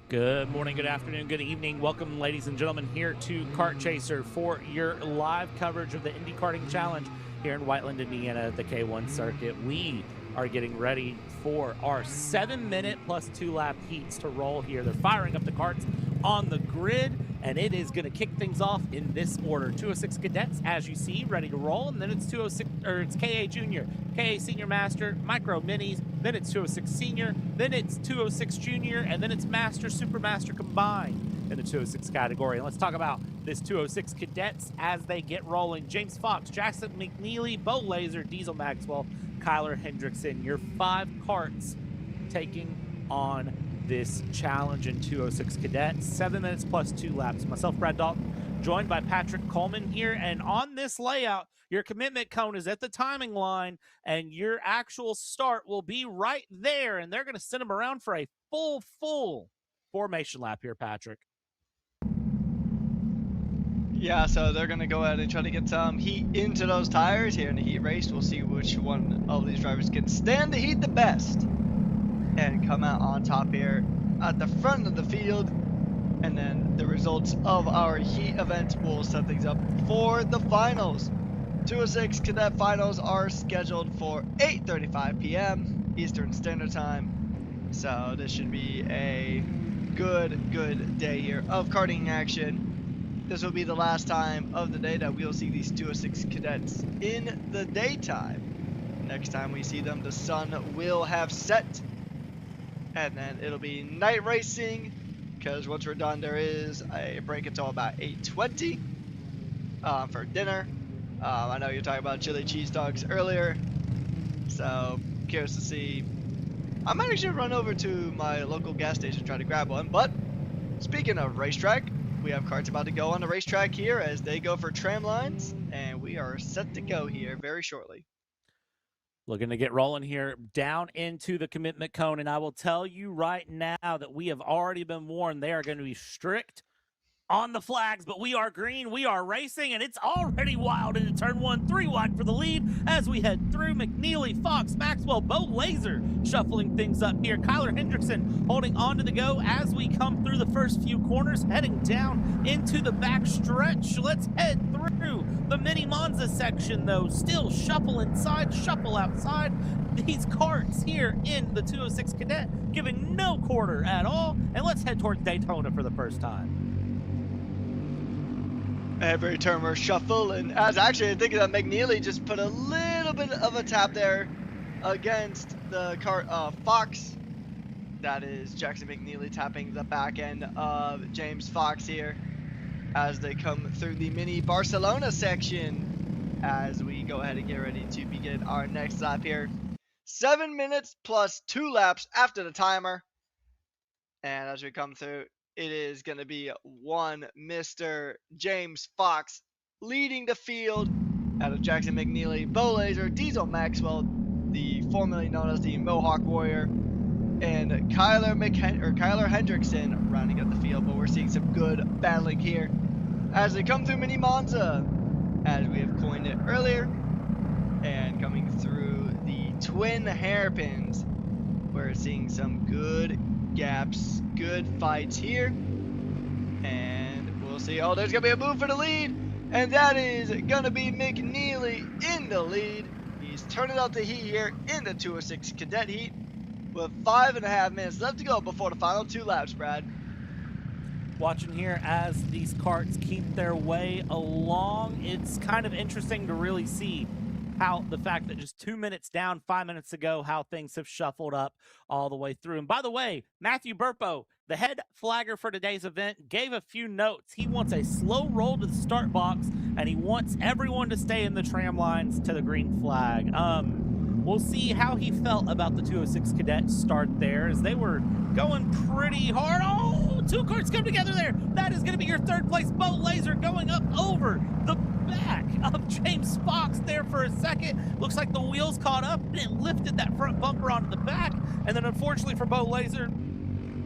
Good morning, good afternoon, good evening. Welcome, ladies and gentlemen, here to Kart Chaser for your live coverage of the Indy Karting Challenge here in Whiteland, Indiana, the K1 circuit. We are getting ready for our 7-minute plus 2-lap heats to roll here. They're firing up the karts on the grid, and it is going to kick things off in this order. 206 cadets, as you see, ready to roll, and then it's 206, or it's KA Junior, KA Senior Master, Micro Minis, then it's 206 Senior, then it's 206 Junior, and then it's Master, Super Master combined in the 206 category. And let's talk about this 206 cadets as they get rolling. James Fox, Jackson McNeely, Bo Laser, Diesel Maxwell, Kyler Hendrickson, your 5 karts taking on this challenge in 206 cadets. 7 minutes plus 2 laps. Myself, Brad Dalton, joined by Patrick Coleman here. And on this layout, your commitment cone is at the timing line, and your actual start will be right there. And they're going to send them around for a full formation lap here, Patrick. Yeah, so they're going to go ahead and try to get some heat into those tires here in the heat race. We'll see which one of these drivers can stand the heat the best and come out on top here at the front of the field. And then the results of our heat event will set things up for the finals. 206 Cadet Finals are scheduled for 8:35 p.m. Eastern Standard Time. So this should be a good day here of karting action. This will be the last time of the day that we'll see these 206 cadets in the daytime. Next time we see them, the sun will have set. And then it'll be night racing, because once we're done, there is a break until about 8:20 for dinner. I know you're talking about chili cheese dogs earlier, so curious to see. I might actually run over to my local gas station and try to grab one. But speaking of racetrack, we have karts about to go on the racetrack here as they go for tram lines, and we are set to go here very shortly. Looking to get rolling here down into the commitment cone, and I will tell you right now that we have already been warned they are going to be strict on the flags, but we are green, we are racing, and it's already wild into turn 1, 3 wide for the lead as we head through. McNeely, Fox, Maxwell, Bo Laser shuffling things up here. Kyler Hendrickson holding on to the go as we come through the first few corners, heading down into the back stretch. Let's head through the mini Monza section, though. Still shuffle inside, shuffle outside. These karts here in the 206 Cadet giving no quarter at all. And let's head towards Daytona for the first time. Every turn we're shuffle, and as actually I think that McNeely just put a little bit of a tap there against the car Fox. That is Jackson McNeely tapping the back end of James Fox here as they come through the mini Barcelona section as we go ahead and get ready to begin our next lap here. 7 minutes plus 2 laps after the timer, and as we come through, it is going to be one Mr. James Fox leading the field out of Jackson McNeely, Bo Laser, Diesel Maxwell, the formerly known as the Mohawk Warrior, and Kyler Hendrickson rounding out the field. But we're seeing some good battling here as they come through Mini Monza, as we have coined it earlier, and coming through the twin hairpins. We're seeing some good gaps, good fights here, and we'll see. Oh, there's gonna be a move for the lead, and that is gonna be McNeely in the lead. He's turning out the heat here in the 206 Cadet heat with 5.5 minutes left to go before the final 2 laps, Brad. Watching here as these karts keep their way along, it's kind of interesting to really see how the fact that just 2 minutes down 5 minutes ago, how things have shuffled up all the way through. And by the way, Matthew Burpo, the head flagger for today's event, gave a few notes. He wants a slow roll to the start box, and he wants everyone to stay in the tram lines to the green flag. We'll see how he felt about the 206 Cadets start there, as they were going pretty hard. Oh, 2 karts come together there. That is going to be your 3rd place. Bo Laser going up over the back of James Fox there for a second. Looks like the wheels caught up and it lifted that front bumper onto the back. And then unfortunately for Bo Laser,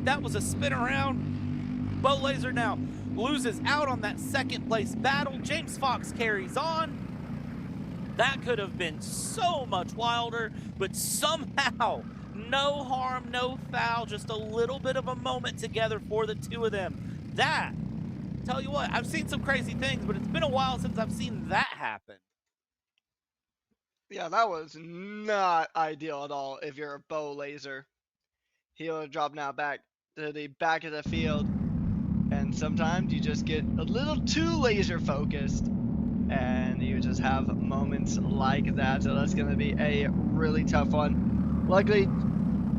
that was a spin around. Bo Laser now loses out on that 2nd place battle. James Fox carries on. That could have been so much wilder, but somehow No harm, no foul, just a little bit of a moment together for the two of them. That, tell you what, I've seen some crazy things, but it's been a while since I've seen that happen. Yeah, that was not ideal at all if you're a Bo Laser. He'll drop now back to the back of the field. And sometimes you just get a little too laser focused and you just have moments like that. So that's going to be a really tough one. Luckily,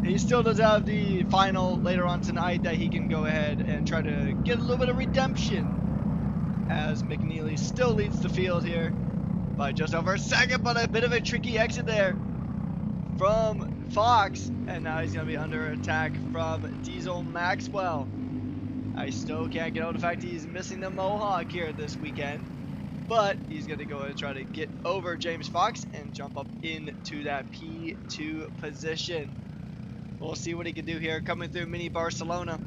he still does have the final later on tonight that he can go ahead and try to get a little bit of redemption, as McNeely still leads the field here by just over a second, but a bit of a tricky exit there from Fox, and now he's going to be under attack from Diesel Maxwell. I still can't get over the fact he's missing the Mohawk here this weekend, but he's going to go ahead and try to get over James Fox and jump up into that P2 position. We'll see what he can do here coming through Mini Barcelona,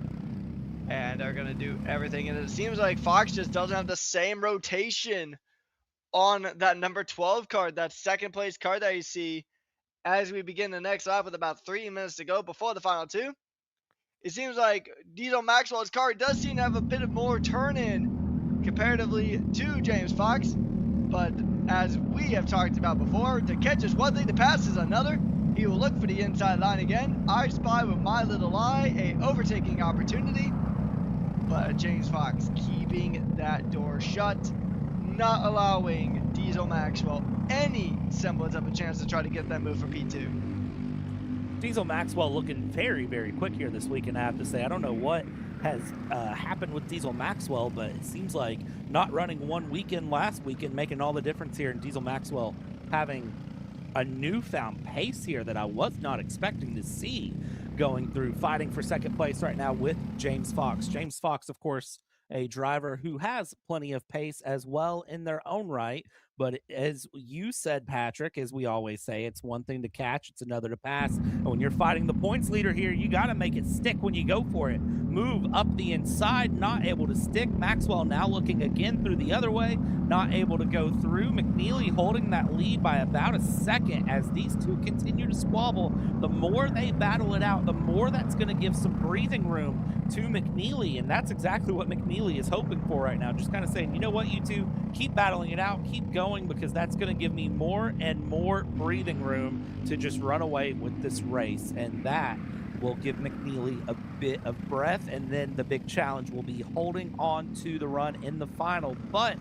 and they're going to do everything, and it seems like Fox just doesn't have the same rotation on that number 12 card, that second place card that you see as we begin the next lap with about 3 minutes to go before the final two. It seems like Diesel Maxwell's car does seem to have a bit of more turn in comparatively to James Fox, but as we have talked about before, to catch is one thing, to pass is another. He will look for the inside line again. I spy with my little eye a overtaking opportunity, but James Fox keeping that door shut, not allowing Diesel Maxwell any semblance of a chance to try to get that move for P2. Diesel Maxwell looking very, very quick here this weekend, I have to say. I don't know what has happened with Diesel Maxwell, but it seems like not running one weekend last weekend making all the difference here, and Diesel Maxwell having a newfound pace here that I was not expecting to see going through, fighting for second place right now with James Fox. James Fox, of course, a driver who has plenty of pace as well in their own right. But as you said, Patrick, as we always say, it's one thing to catch, it's another to pass. And when you're fighting the points leader here, you got to make it stick when you go for it. Move up the inside, not able to stick. Maxwell now looking again through the other way, not able to go through. McNeely holding that lead by about a second as these two continue to squabble. The more they battle it out, the more that's going to give some breathing room to McNeely, and that's exactly what McNeely is hoping for right now. Just kind of saying, you know what, you two, keep battling it out, keep going, because that's going to give me more and more breathing room to just run away with this race, and that will give McNeely a bit of breath, and then the big challenge will be holding on to the run in the final. But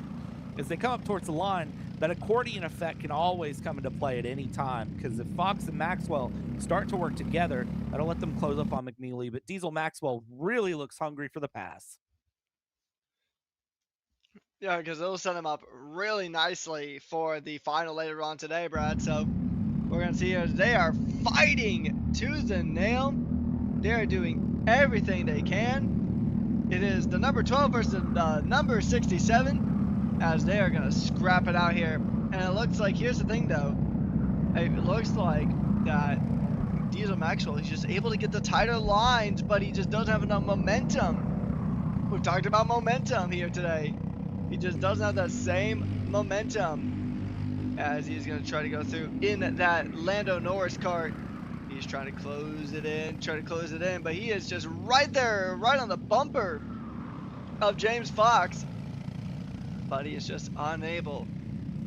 as they come up towards the line, that accordion effect can always come into play at any time, because if Fox and Maxwell start to work together, that'll let them close up on McNeely. But Diesel Maxwell really looks hungry for the pass. Yeah, because it'll set him up really nicely for the final later on today, Brad. So we're going to see here they are fighting tooth and nail. They're doing everything they can. It is the number 12 versus the number 67. As they are going to scrap it out here. And it looks like, here's the thing though, it looks like that Diesel Maxwell is just able to get the tighter lines, but he just doesn't have enough momentum. We've talked about momentum here today. He just doesn't have that same momentum as he's going to try to go through in that Lando Norris kart. He's trying to close it in, but he is just right there, right on the bumper of James Fox. But he is just unable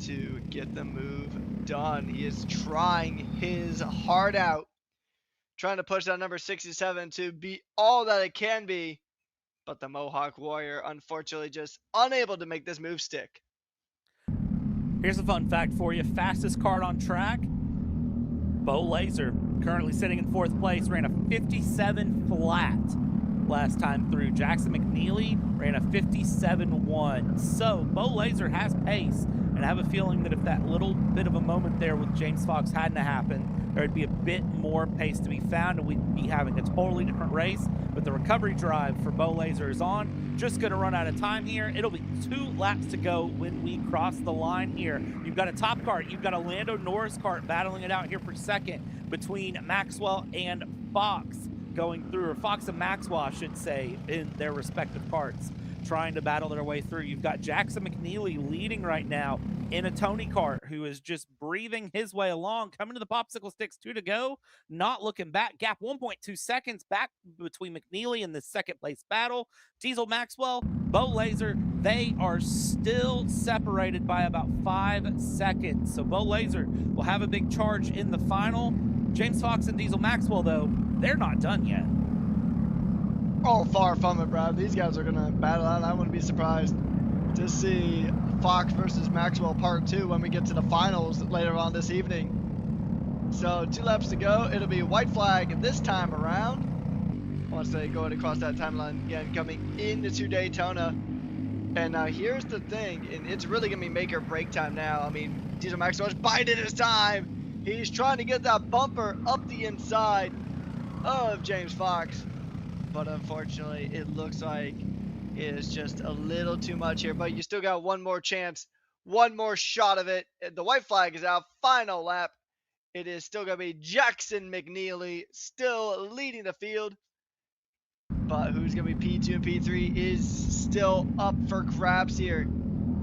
to get the move done. He is trying his heart out, trying to push that number 67 to be all that it can be. But the Mohawk Warrior, unfortunately, just unable to make this move stick. Here's a fun fact for you. Fastest kart on track, Bo Laser, currently sitting in 4th place, ran a 57 flat last time through. Jackson McNeely ran a 57.1. So Bo Laser has pace, and I have a feeling that if that little bit of a moment there with James Fox hadn't happened, there would be a bit more pace to be found, and we'd be having a totally different race. But the recovery drive for Bo Laser is on. Just going to run out of time here. It'll be 2 laps to go when we cross the line here. You've got a top kart, you've got a Lando Norris kart battling it out here for second between Maxwell and Fox, going through, or Fox and Maxwell, I should say, in their respective karts, trying to battle their way through. You've got Jackson McNeely leading right now in a Tony Kart who is just breathing his way along, coming to the popsicle sticks, 2 to go, not looking back. Gap 1.2 seconds back between McNeely and the second place battle. Diesel Maxwell, Bo Laser, they are still separated by about 5 seconds. So Bo Laser will have a big charge in the final. James Fox and Diesel Maxwell, though, they're not done yet. Oh, far from it, Brad. These guys are going to battle out. I wouldn't be surprised to see Fox versus Maxwell Part 2 when we get to the finals later on this evening. So 2 laps to go. It'll be white flag this time around. Once they go across that timeline again, coming into Daytona. And now here's the thing, and it's really going to be make or break time now. I mean, Diesel Maxwell's biding his time. He's trying to get that bumper up the inside of James Fox. But unfortunately, it looks like it is just a little too much here. But you still got one more chance, one more shot of it. The white flag is out. Final lap. It is still going to be Jackson McNeely still leading the field. But who's going to be P2 and P3 is still up for grabs here.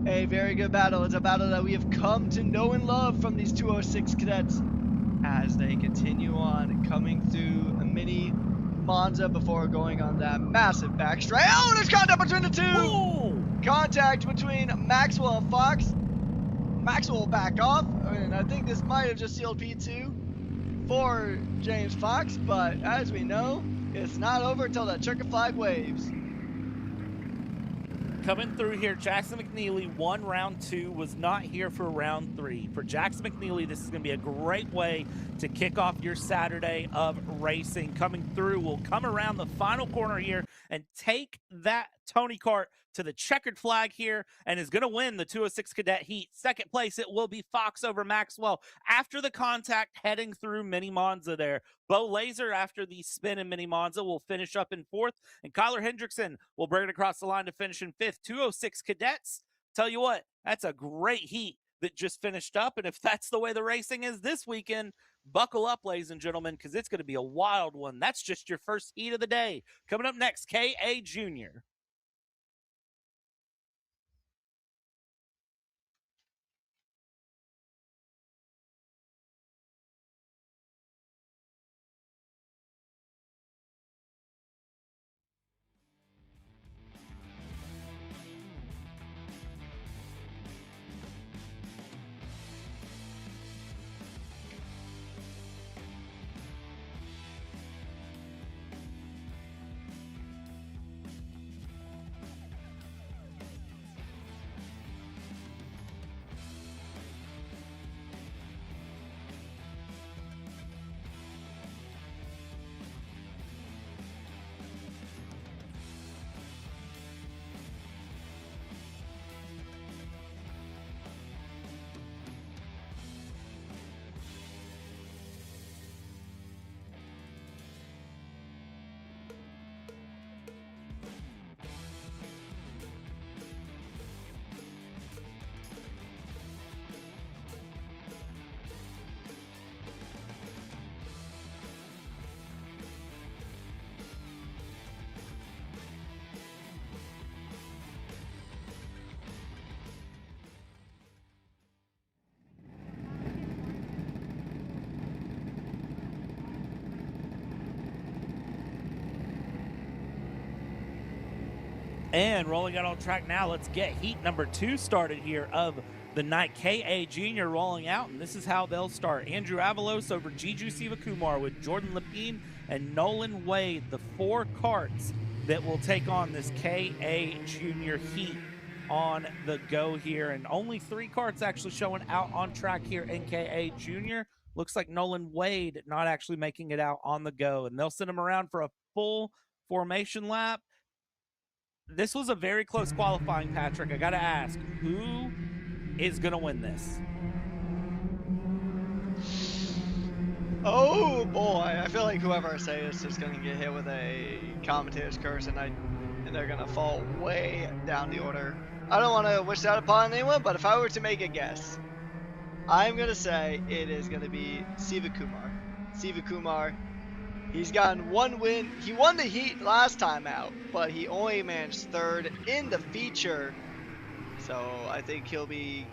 A very good battle. It's a battle that we have come to know and love from these 206 cadets as they continue on coming through a mini Monza before going on that massive backstraight. Oh, there's contact between the two! Whoa! Contact between Maxwell and Fox. Maxwell will back off, and I think this might have just sealed P2 for James Fox, but as we know, it's not over until that checker flag waves. Coming through here, Jackson McNeely won round 2, was not here for round 3. For Jackson McNeely, this is going to be a great way to kick off your Saturday of racing. Coming through, will come around the final corner here and take that Tony Kart to the checkered flag here and is going to win the 206 Cadet Heat. Second place, it will be Fox over Maxwell after the contact heading through Mini Monza there. Bo Laser, after the spin in Mini Monza, will finish up in 4th, and Kyler Hendrickson will bring it across the line to finish in 5th. 206 Cadets, tell you what, that's a great heat that just finished up, and if that's the way the racing is this weekend, buckle up, ladies and gentlemen, because it's going to be a wild one. That's just your first heat of the day. Coming up next, K.A. Jr. And rolling out on track now, let's get heat number 2 started here of the night. K.A. Jr. rolling out, and this is how they'll start. Andrew Avalos over Jiju Sivakumar with Jordan Lepine and Nolan Wade, the 4 karts that will take on this K.A. Jr. heat on the go here. And only 3 karts actually showing out on track here in K.A. Jr. Looks like Nolan Wade not actually making it out on the go, and they'll send him around for a full formation lap. This was a very close qualifying, Patrick. I got to ask, who is going to win this? Oh boy, I feel like whoever I say is just going to get hit with a commentator's curse, and they're going to fall way down the order. I don't want to wish that upon anyone, but if I were to make a guess, I'm going to say it is going to be Sivakumar. Sivakumar. He's gotten 1 win. He won the heat last time out, but he only managed 3rd in the feature. So I think he'll be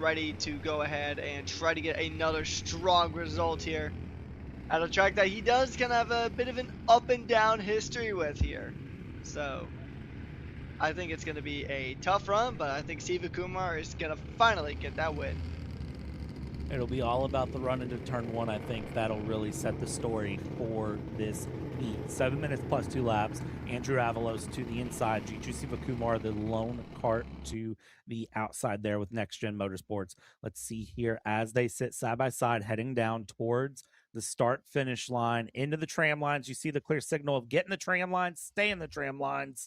ready to go ahead and try to get another strong result here at a track that he does kind of have a bit of an up and down history with here. So I think it's going to be a tough run, but I think Siva Kumar is going to finally get that win. It'll be all about the run into turn one. I think that'll really set the story for this heat. 7 minutes plus 2 laps. Andrew Avalos to the inside. Jitu Sivakumar, the lone cart, to the outside there with Next Gen Motorsports. Let's see here as they sit side by side, heading down towards the start finish line into the tram lines. You see the clear signal of get in the tram lines, stay in the tram lines.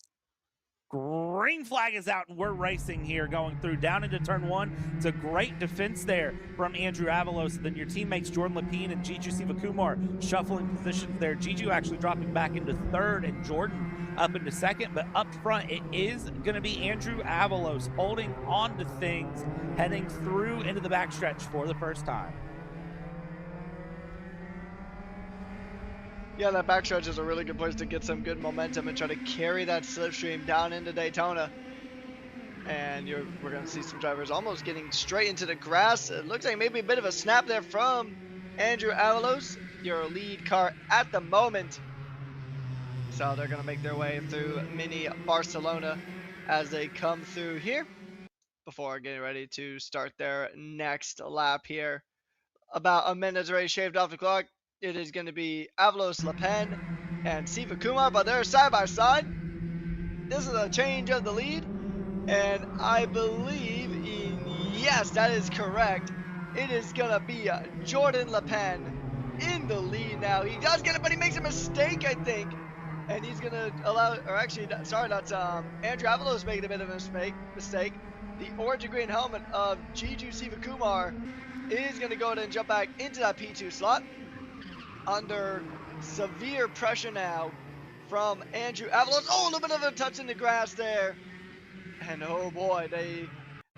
Green flag is out, and we're racing here, going through down into turn one. It's a great defense there from Andrew Avalos. Then your teammates Jordan Lapine and Jiju Sivakumar shuffling positions there. Jiju actually dropping back into third, and Jordan up into second. But up front, it is going to be Andrew Avalos holding on to things, heading through into the backstretch for the first time. Yeah, that backstretch is a really good place to get some good momentum and try to carry that slipstream down into Daytona. And we're going to see some drivers almost getting straight into the grass. It looks like maybe a bit of a snap there from Andrew Avalos, your lead car at the moment. So they're going to make their way through mini Barcelona as they come through here before getting ready to start their next lap here. About a minute's race shaved off the clock. It is going to be Avalos, Le Pen, and Siva Kumar, but they're side by side. This is a change of the lead, and I believe yes, that is correct. It is going to be Jordan Le Pen in the lead now. He does get it, but he makes a mistake, I think. And he's going to allow, or actually, sorry, that's Andrew Avalos making a bit of a mistake. The orange and green helmet of Jiju Sivakumar is going to go ahead and jump back into that P2 slot under severe pressure now from Andrew Avalos. Oh, a little bit of a touch in the grass there. And oh boy,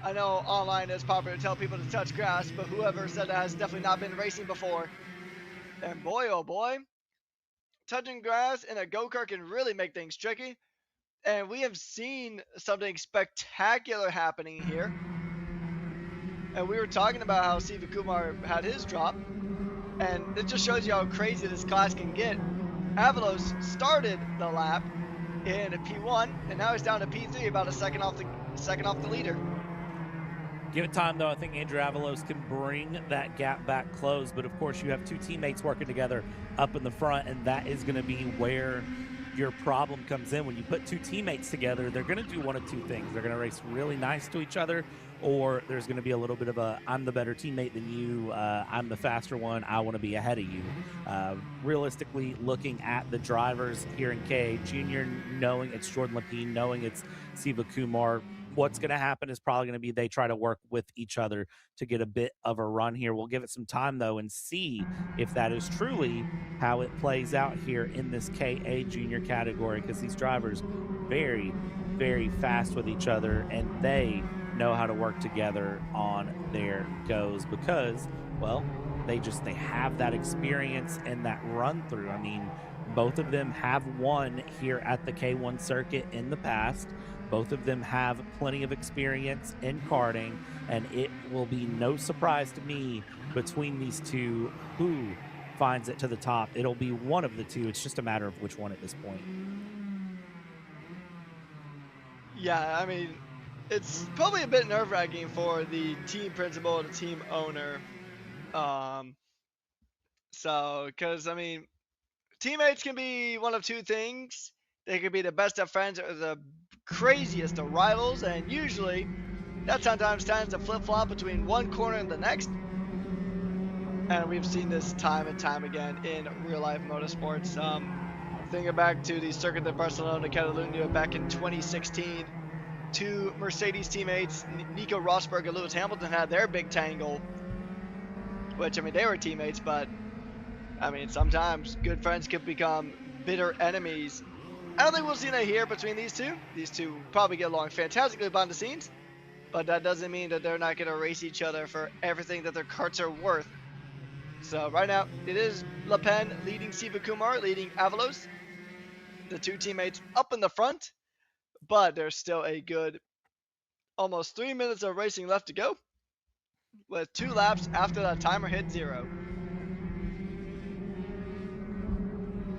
I know online it's popular to tell people to touch grass, but whoever said that has definitely not been racing before. And boy, oh boy, touching grass in a go-kart can really make things tricky. And we have seen something spectacular happening here. And we were talking about how Siva Kumar had his drop. And it just shows you how crazy this class can get. Avalos started the lap in a P1, and now he's down to P3, about a second off the leader. Give it time, though. I think Andrew Avalos can bring that gap back close. But, of course, you have two teammates working together up in the front, and that is going to be where your problem comes in. When you put two teammates together, they're going to do one of two things. They're going to race really nice to each other, or there's going to be a little bit of a, I'm the better teammate than you, I'm the faster one, I want to be ahead of you. Realistically, looking at the drivers here in K, Junior knowing it's Jordan Lapine, knowing it's Siva Kumar, what's going to happen is probably going to be they try to work with each other to get a bit of a run here. We'll give it some time, though, and see if that is truly how it plays out here in this KA junior category, because these drivers very, very fast with each other, and they know how to work together on their goes because, well, they have that experience and that run through. I mean, both of them have won here at the K1 circuit in the past. Both of them have plenty of experience in karting, and it will be no surprise to me between these two who finds it to the top. It'll be one of the two. It's just a matter of which one at this point. Yeah, I mean, it's probably a bit nerve-wracking for the team principal, the team owner. Because, I mean, teammates can be one of two things. They could be the best of friends or the craziest of rivals, and usually that sometimes tends to flip-flop between one corner and the next. And we've seen this time and time again in real-life motorsports. Thinking back to the Circuit de Barcelona, Catalunya back in 2016, two Mercedes teammates, Nico Rosberg and Lewis Hamilton, had their big tangle, which, I mean, they were teammates, but I mean, sometimes good friends could become bitter enemies. I don't think we'll see that here between these two. These two probably get along fantastically behind the scenes, but that doesn't mean that they're not going to race each other for everything that their karts are worth. So right now, it is Le Pen leading Siva Kumar, leading Avalos. The two teammates up in the front, but there's still a good almost 3 minutes of racing left to go. with 2 laps after that timer hit 0.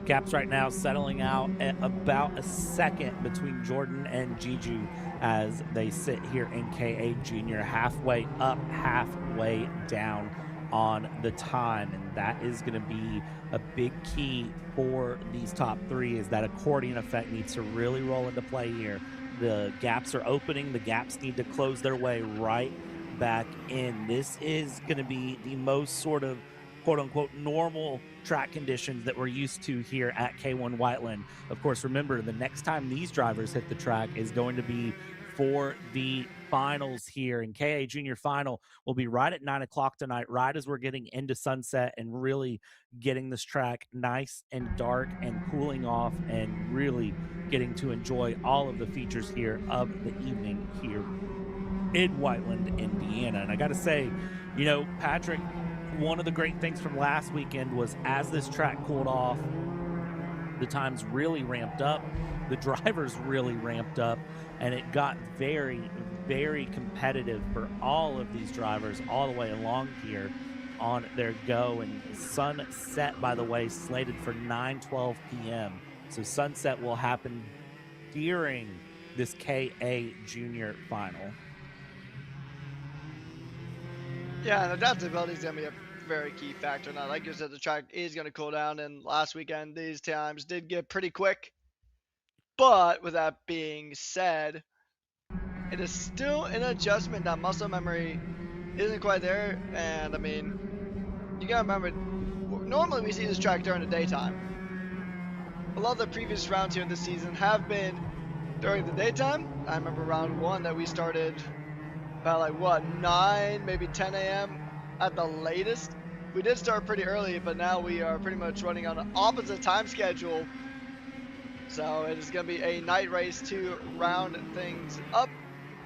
Gaps right now settling out at about a second between Jordan and Juju as they sit here in KA Junior, halfway up, halfway down on the time. And that is going to be a big key for these top three, is that accordion effect needs to really roll into play here. The gaps are opening. The gaps need to close their way right back in. This is going to be the most sort of quote unquote normal track conditions that we're used to here at K1 Whiteland. Of course, remember, the next time these drivers hit the track is going to be for the finals here. And KA Junior Final will be right at 9 o'clock tonight, right as we're getting into sunset and really getting this track nice and dark and cooling off and really getting to enjoy all of the features here of the evening here in Whiteland, Indiana. And I got to say, Patrick, one of the great things from last weekend was as this track cooled off, the times really ramped up, the drivers really ramped up, and it got very, very competitive for all of these drivers all the way along here on their go. And sunset, by the way, slated for 9:12 p.m. So sunset will happen during this KA Junior Final. Yeah, and adaptability is going to be a very key factor. Now, like you said, the track is going to cool down, and last weekend these times did get pretty quick. But with that being said, it is still an adjustment. That muscle memory isn't quite there, and I mean, you gotta remember, normally we see this track during the daytime. A lot of the previous rounds here this season have been during the daytime. I remember round 1 that we started about 9, maybe 10 a.m. at the latest. We did start pretty early, but now we are pretty much running on an opposite time schedule. So it is going to be a night race to round things up.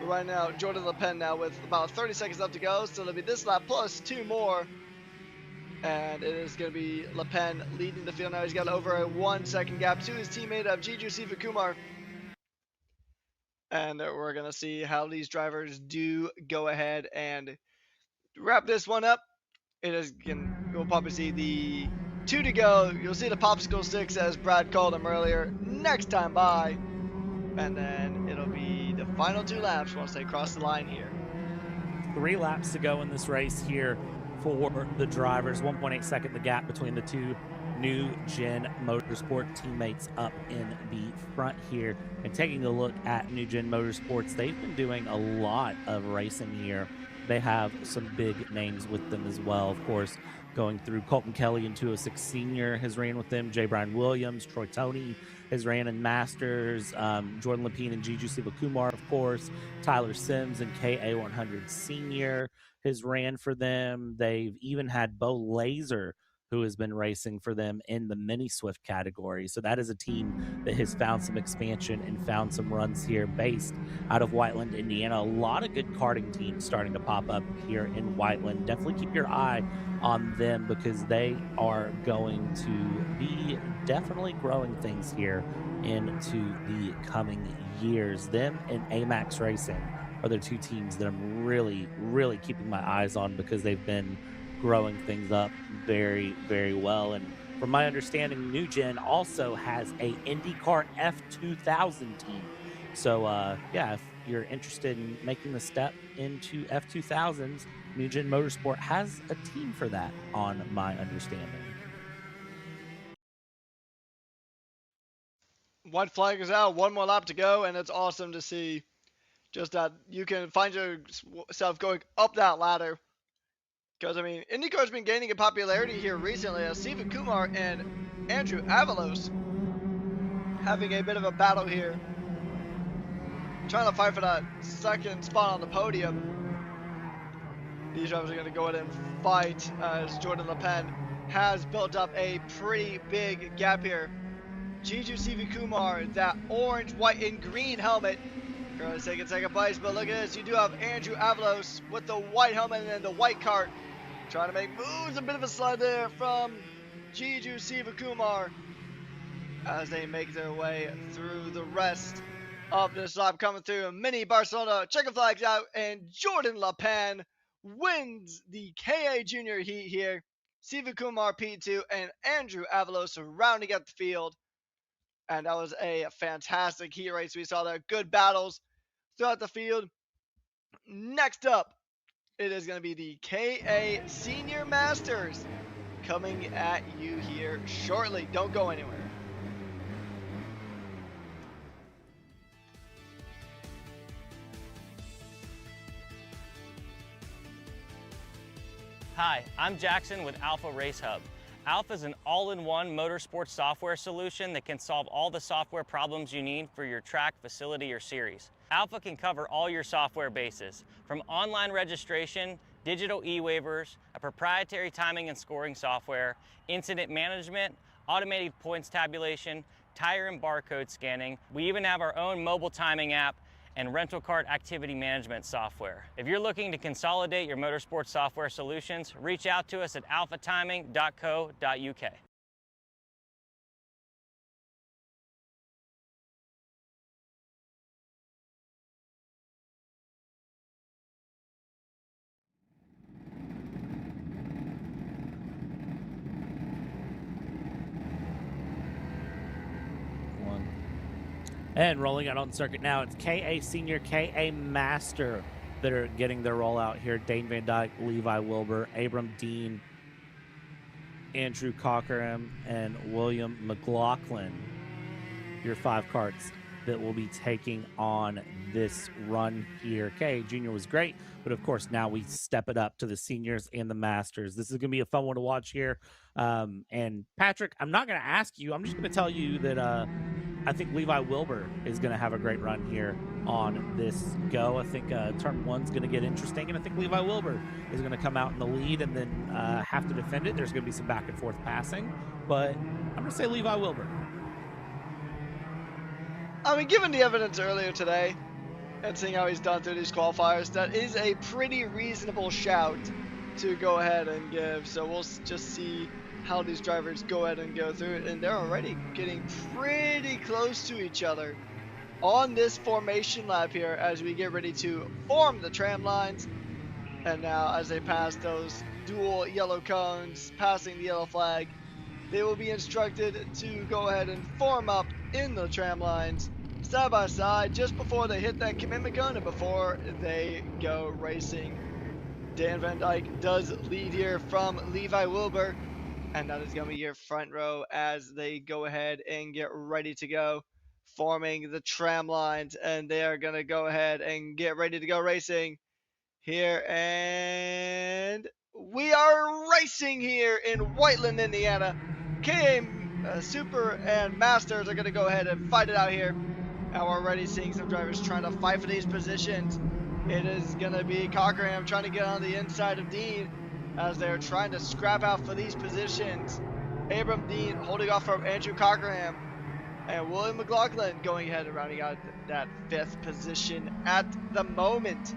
Right now, Jordan Le Pen now with about 30 seconds left to go. So it'll be this lap plus 2 more. And it is going to be Le Pen leading the field now. He's got over a 1 second gap to his teammate of Juju Sivakumar. And we're going to see how these drivers do go ahead and wrap this one up. We'll probably see the 2 to go. You'll see the popsicle sticks, as Brad called them earlier, next time by. And then it'll be the final 2 laps once they cross the line here. 3 laps to go in this race here for the drivers. 1.8 second the gap between the two New Gen Motorsport teammates up in the front here. And taking a look at New Gen Motorsports, they've been doing a lot of racing here. They have some big names with them as well. Of course, going through Colton Kelly in 206 Senior has ran with them. J. Brian Williams, Troy Toney has ran in Masters. Jordan Lepine and Juju Sivakumar, of course. Tyler Sims and KA100 Senior has ran for them. They've even had Bo Laser, who has been racing for them in the mini Swift category. So that is a team that has found some expansion and found some runs here based out of Whiteland, Indiana. A lot of good karting teams starting to pop up here in Whiteland. Definitely keep your eye on them because they are going to be definitely growing things here into the coming years. Them and Amax Racing are the 2 teams that I'm really, really keeping my eyes on because they've been growing things up very, very well. And from my understanding, New Gen also has a Indy Kart F2000 team. So yeah, if you're interested in making the step into F2000s, New Gen Motorsport has a team for that, on my understanding. White flag is out, 1 more lap to go, and it's awesome to see just that you can find yourself going up that ladder. Because, I mean, IndyCar's been gaining in popularity here recently as Sivakumar and Andrew Avalos having a bit of a battle here. Trying to fight for that second spot on the podium. These drivers are going to go ahead and fight as Jordan Le Pen has built up a pretty big gap here. Juju Sivakumar, that orange, white, and green helmet. Currently taking second place, but look at this. You do have Andrew Avalos with the white helmet and the white cart. Trying to make moves, a bit of a slide there from Juju Sivakumar as they make their way through the rest of this lap. Coming through mini Barcelona, checkered flags out, and Jordan Le Pen wins the KA Junior Heat here. Siva Kumar P2 and Andrew Avalos rounding out the field. And that was a fantastic heat race we saw there. Good battles throughout the field. Next up, it is going to be the KA Senior Masters coming at you here shortly. Don't go anywhere. Hi, I'm Jackson with Alpha Race Hub. Alpha is an all-in-one motorsports software solution that can solve all the software problems you need for your track, facility, or series. Alpha can cover all your software bases, from online registration, digital e-waivers, a proprietary timing and scoring software, incident management, automated points tabulation, tire and barcode scanning. We even have our own mobile timing app and rental kart activity management software. If you're looking to consolidate your motorsports software solutions, reach out to us at alphatiming.co.uk. And rolling out on the circuit now, it's KA Senior, KA Master that are getting their rollout here. Dane Van Dyke, Levi Wilbur, Abram Dean, Andrew Cochran, and William McLaughlin. Your 5 karts that will be taking on this run here. KA Junior was great, but of course now we step it up to the seniors and the masters. This is going to be a fun one to watch here. And Patrick, I'm not going to ask you. I'm just going to tell you that I think Levi Wilbur is going to have a great run here on this go. I think turn 1's going to get interesting, and I think Levi Wilbur is going to come out in the lead and then have to defend it. There's going to be some back and forth passing, but I'm going to say Levi Wilbur. I mean, given the evidence earlier today and seeing how he's done through these qualifiers, that is a pretty reasonable shout to go ahead and give. So we'll just see how these drivers go ahead and go through it, and they're already getting pretty close to each other on this formation lap here as we get ready to form the tram lines. And now as they pass those dual yellow cones, passing the yellow flag, they will be instructed to go ahead and form up in the tram lines side by side just before they hit that commitment cone and before they go racing. Dan Van Dyke does lead here from Levi Wilbur, and that is going to be your front row as they go ahead and get ready to go, forming the tram lines, and they are going to go ahead and get ready to go racing here. And we are racing here in Whiteland, Indiana. KA Super and Masters are going to go ahead and fight it out here. And we're already seeing some drivers trying to fight for these positions. It is going to be Cochran trying to get on the inside of Dean as they're trying to scrap out for these positions. Abram Dean holding off from Andrew Cochran, and William McLaughlin going ahead and rounding out that 5th position at the moment.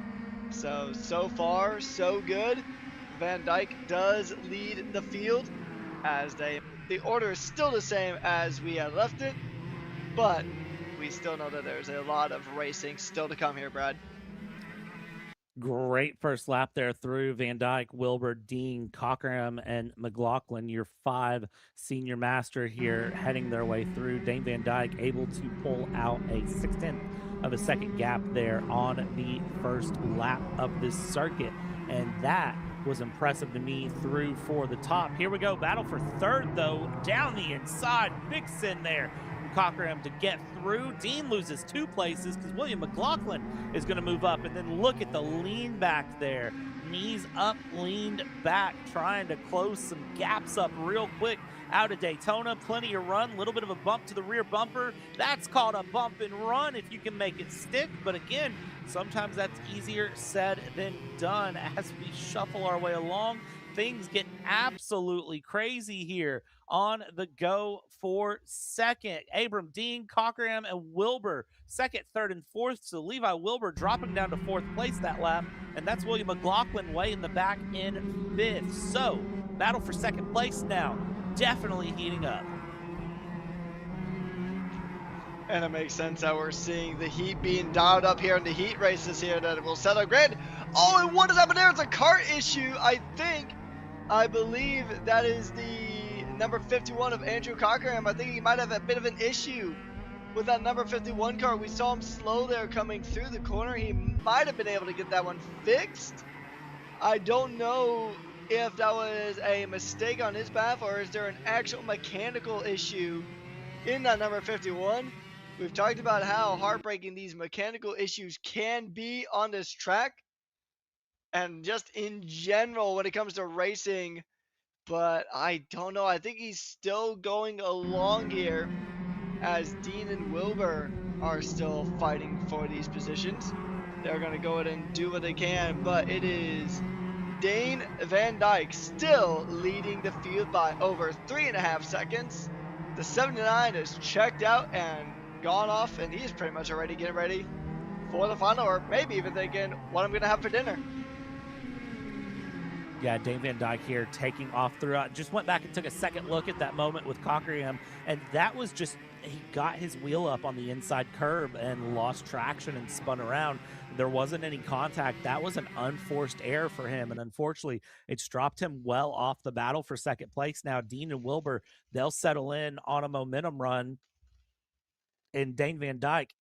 So far, so good. Van Dyke does lead the field as the order is still the same as we had left it, but we still know that there's a lot of racing still to come here, Brad. Great first lap there through Van Dyke, Wilbur, Dean, Cochran, and McLaughlin. Your 5 senior master here heading their way through. Dane Van Dyke able to pull out a 1/6 of a second gap there on the first lap of this circuit. And that was impressive to me through for the top. Here we go. Battle for 3rd, though. Down the inside. Big sin there. Cochran to get through. Dean loses 2 places because William McLaughlin is going to move up. And then look at the lean back there. Knees up, leaned back, trying to close some gaps up real quick out of Daytona. Plenty of run, a little bit of a bump to the rear bumper. That's called a bump and run if you can make it stick. But again, sometimes that's easier said than done. As we shuffle our way along, things get absolutely crazy here on the go for 2nd. Abram Dean, Cochran, and Wilbur 2nd, 3rd, and 4th. So Levi Wilbur dropping down to 4th place that lap, and that's William McLaughlin way in the back in 5th. So battle for 2nd place now, definitely heating up. And it makes sense that we're seeing the heat being dialed up here in the heat races here that will settle. Granted, oh, and what has happened there? It's a cart issue, I think. I believe that is the number 51 of Andrew Cockerham. I think he might have a bit of an issue with that number 51 car. We saw him slow there coming through the corner. He might have been able to get that one fixed. I don't know if that was a mistake on his behalf or is there an actual mechanical issue in that number 51. We've talked about how heartbreaking these mechanical issues can be on this track and just in general when it comes to racing, but I don't know. I think he's still going along here as Dean and Wilbur are still fighting for these positions. They're going to go ahead and do what they can, but it is Dane Van Dyke still leading the field by over 3.5 seconds. The 79 is checked out and gone off, and he's pretty much already getting ready for the final, or maybe even thinking what I'm going to have for dinner. Yeah, Dane Van Dyke here taking off throughout. Just went back and took a second look at that moment with Cockerham, and that was just, he got his wheel up on the inside curb and lost traction and spun around. There wasn't any contact. That was an unforced error for him, and unfortunately, it's dropped him well off the battle for second place. Now, Dean and Wilbur, they'll settle in on a momentum run, and Dane Van Dyke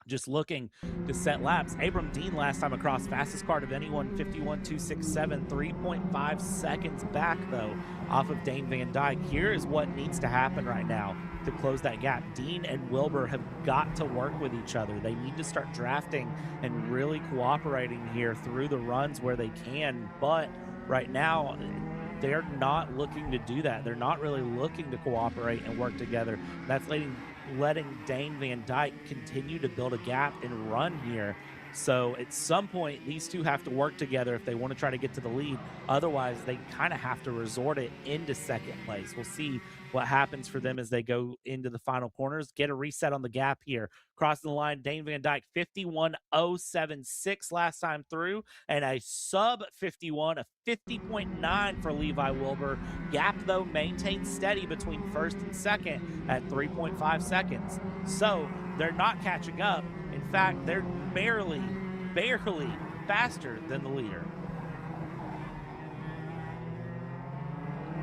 just looking to set laps. Abram Dean last time across, fastest card of anyone, 51.267, 3.5 seconds back though off of Dane Van Dyke. Here is what needs to happen right now to close that gap. Dean and Wilbur have got to work with each other. They need to start drafting and really cooperating here through the runs where they can, but right now they're not looking to do that. They're not really looking to cooperate and work together. That's letting Dane Van Dyke continue to build a gap and run here. So at some point, these two have to work together if they want to try to get to the lead. Otherwise, they kind of have to resort it into second place. We'll see what happens for them as they go into the final corners. Get a reset on the gap here. Crossing the line, Dane Van Dyke, 51.076 last time through, and a sub 51, a 50.9 for Levi Wilbur. Gap, though, maintained steady between first and second at 3.5 seconds. So they're not catching up. In fact, they're barely faster than the leader.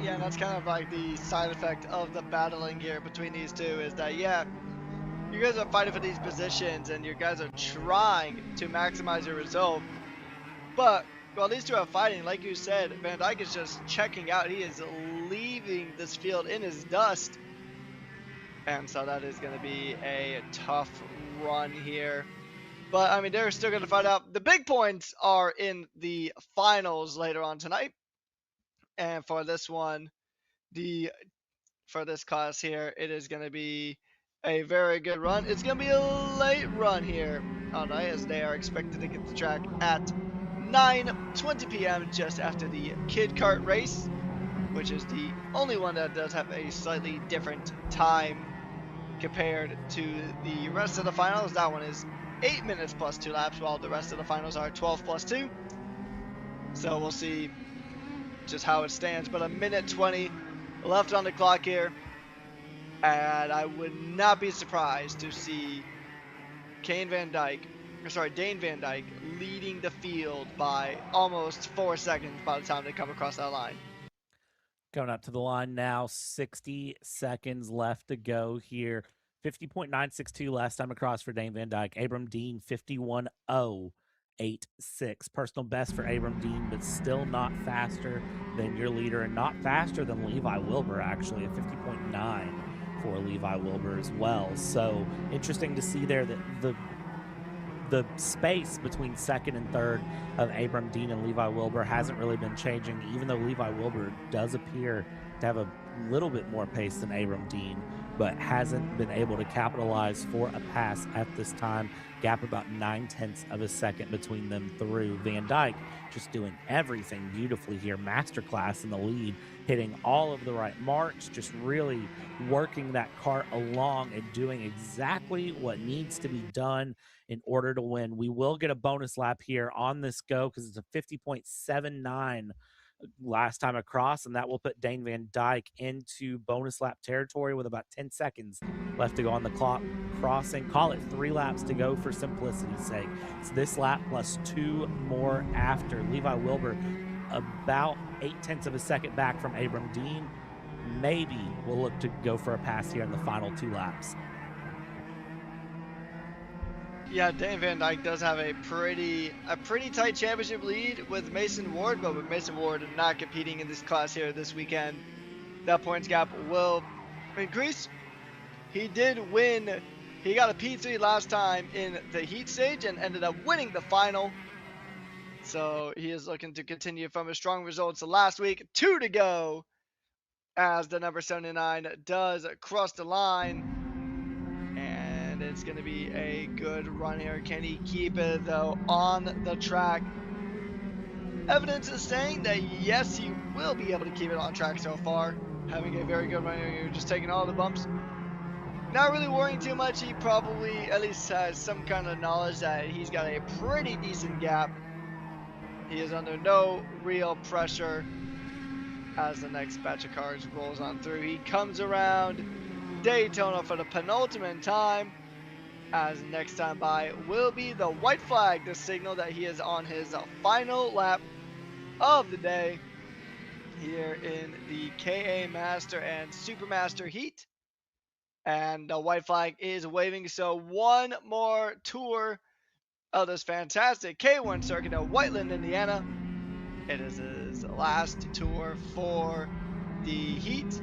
Yeah, and that's kind of like the side effect of the battling here between these two is that, yeah, you guys are fighting for these positions and you guys are trying to maximize your result. But while these two are fighting, like you said, Van Dyke is just checking out. He is leaving this field in his dust. And so that is going to be a tough run here. But, I mean, they're still going to fight out. The big points are in the finals later on tonight. And for this one, for this class here, it is going to be a very good run. It's going to be a late run here on night as they are expected to get the track at 9:20 p.m. just after the Kid Kart race, which is the only one that does have a slightly different time compared to the rest of the finals. That one is 8 minutes plus 2 laps, while the rest of the finals are 12 plus 2. So we'll see just how it stands, but a minute 20 left on the clock here, and I would not be surprised to see Dane Van Dyke leading the field by almost 4 seconds by the time they come across that line. Going up to the line now, 60 seconds left to go here. 50.962 last time across for Dane Van Dyke. Abram Dean, 51.086. Personal best for Abram Dean, but still not faster than your leader and not faster than Levi Wilbur, actually, at 50.9 for Levi Wilbur as well. So interesting to see there that the space between second and third of Abram Dean and Levi Wilbur hasn't really been changing, even though Levi Wilbur does appear to have a little bit more pace than Abram Dean, but hasn't been able to capitalize for a pass at this time. Gap about 9/10 of a second between them through. Van Dyke just doing everything beautifully here. Masterclass in the lead, hitting all of the right marks, just really working that kart along and doing exactly what needs to be done in order to win. We will get a bonus lap here on this go because it's a 50.79 last time across, and that will put Dane Van Dyke into bonus lap territory with about 10 seconds left to go on the clock. Crossing, call it 3 laps to go for simplicity's sake. It's this lap plus 2 more after. Levi Wilbur about 0.8 of a second back from Abram Dean. Maybe we'll look to go for a pass here in the final 2 laps. Yeah, Dane Van Dyke does have a pretty tight championship lead with Mason Ward, but with Mason Ward not competing in this class here this weekend, that points gap will increase. He did win. He got a P3 last time in the heat stage and ended up winning the final. So he is looking to continue from his strong results last week. 2 to go as the number 79 does cross the line. And it's going to be a good run here. Can he keep it, though, on the track? Evidence is saying that, yes, he will be able to keep it on track so far. Having a very good run here, just taking all the bumps. Not really worrying too much. He probably at least has some kind of knowledge that he's got a pretty decent gap. He is under no real pressure as the next batch of cars rolls on through. He comes around Daytona for the penultimate time, as next time by will be the white flag, the signal that he is on his final lap of the day here in the KA Master and Supermaster heat. And the white flag is waving, so one more tour of this fantastic K1 circuit at Whiteland, Indiana. It is his last tour for the heat,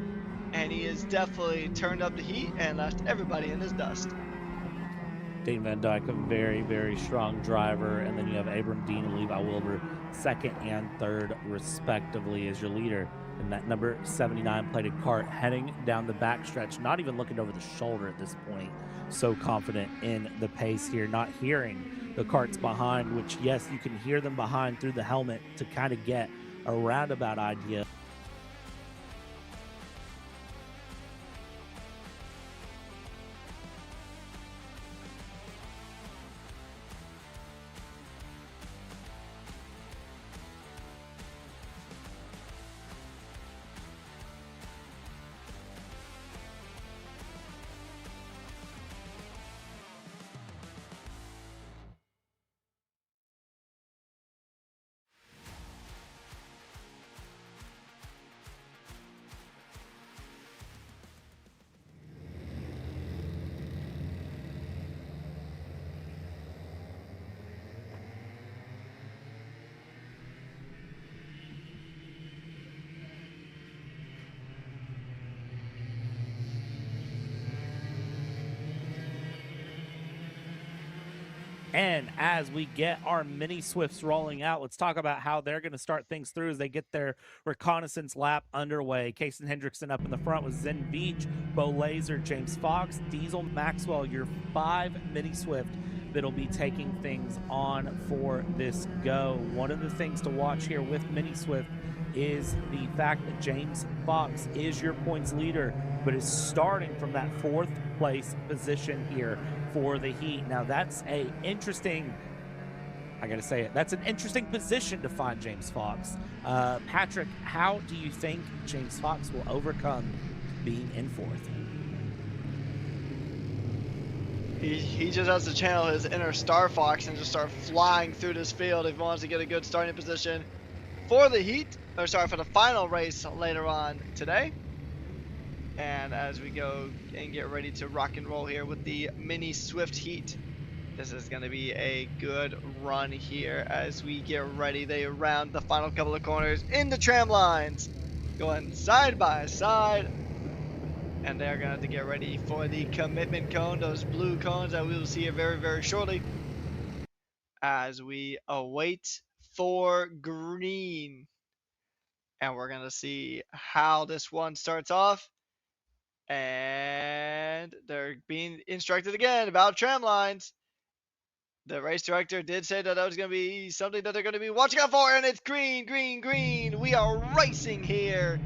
and he has definitely turned up the heat and left everybody in his dust. Dane Van Dyke, a very, very strong driver, and then you have Abram Dean and Levi Wilbur, second and third, respectively, as your leader in that number 79 plated kart, heading down the backstretch, not even looking over the shoulder at this point. So confident in the pace here, not hearing the karts behind, which, yes, you can hear them behind through the helmet to kind of get a roundabout idea. And as we get our mini Swifts rolling out, let's talk about how they're going to start things through as they get their reconnaissance lap underway. Kason Hendrickson up in the front with Zen Beach, Bo Laser, James Fox, Diesel Maxwell, your 5 mini Swift that'll be taking things on for this go. One of the things to watch here with mini Swift is the fact that James Fox is your points leader, but is starting from that 4th place position here for the heat. Now that's a interesting, I gotta say it, that's an interesting position to find James Fox. Patrick, how do you think James Fox will overcome being in 4th? He just has to channel his inner Star Fox and just start flying through this field if he wants to get a good starting position for the heat, or sorry, for the final race later on today. And as we go and get ready to rock and roll here with the mini Swift heat, this is going to be a good run here as we get ready. They round the final couple of corners in the tram lines, going side by side. And they're going to have to get ready for the commitment cone, those blue cones that we will see here very, very shortly, as we await for green. And we're going to see how this one starts off. And they're being instructed again about tram lines. The race director did say that was going to be something that they're going to be watching out for, and it's green, green, green. We are racing here.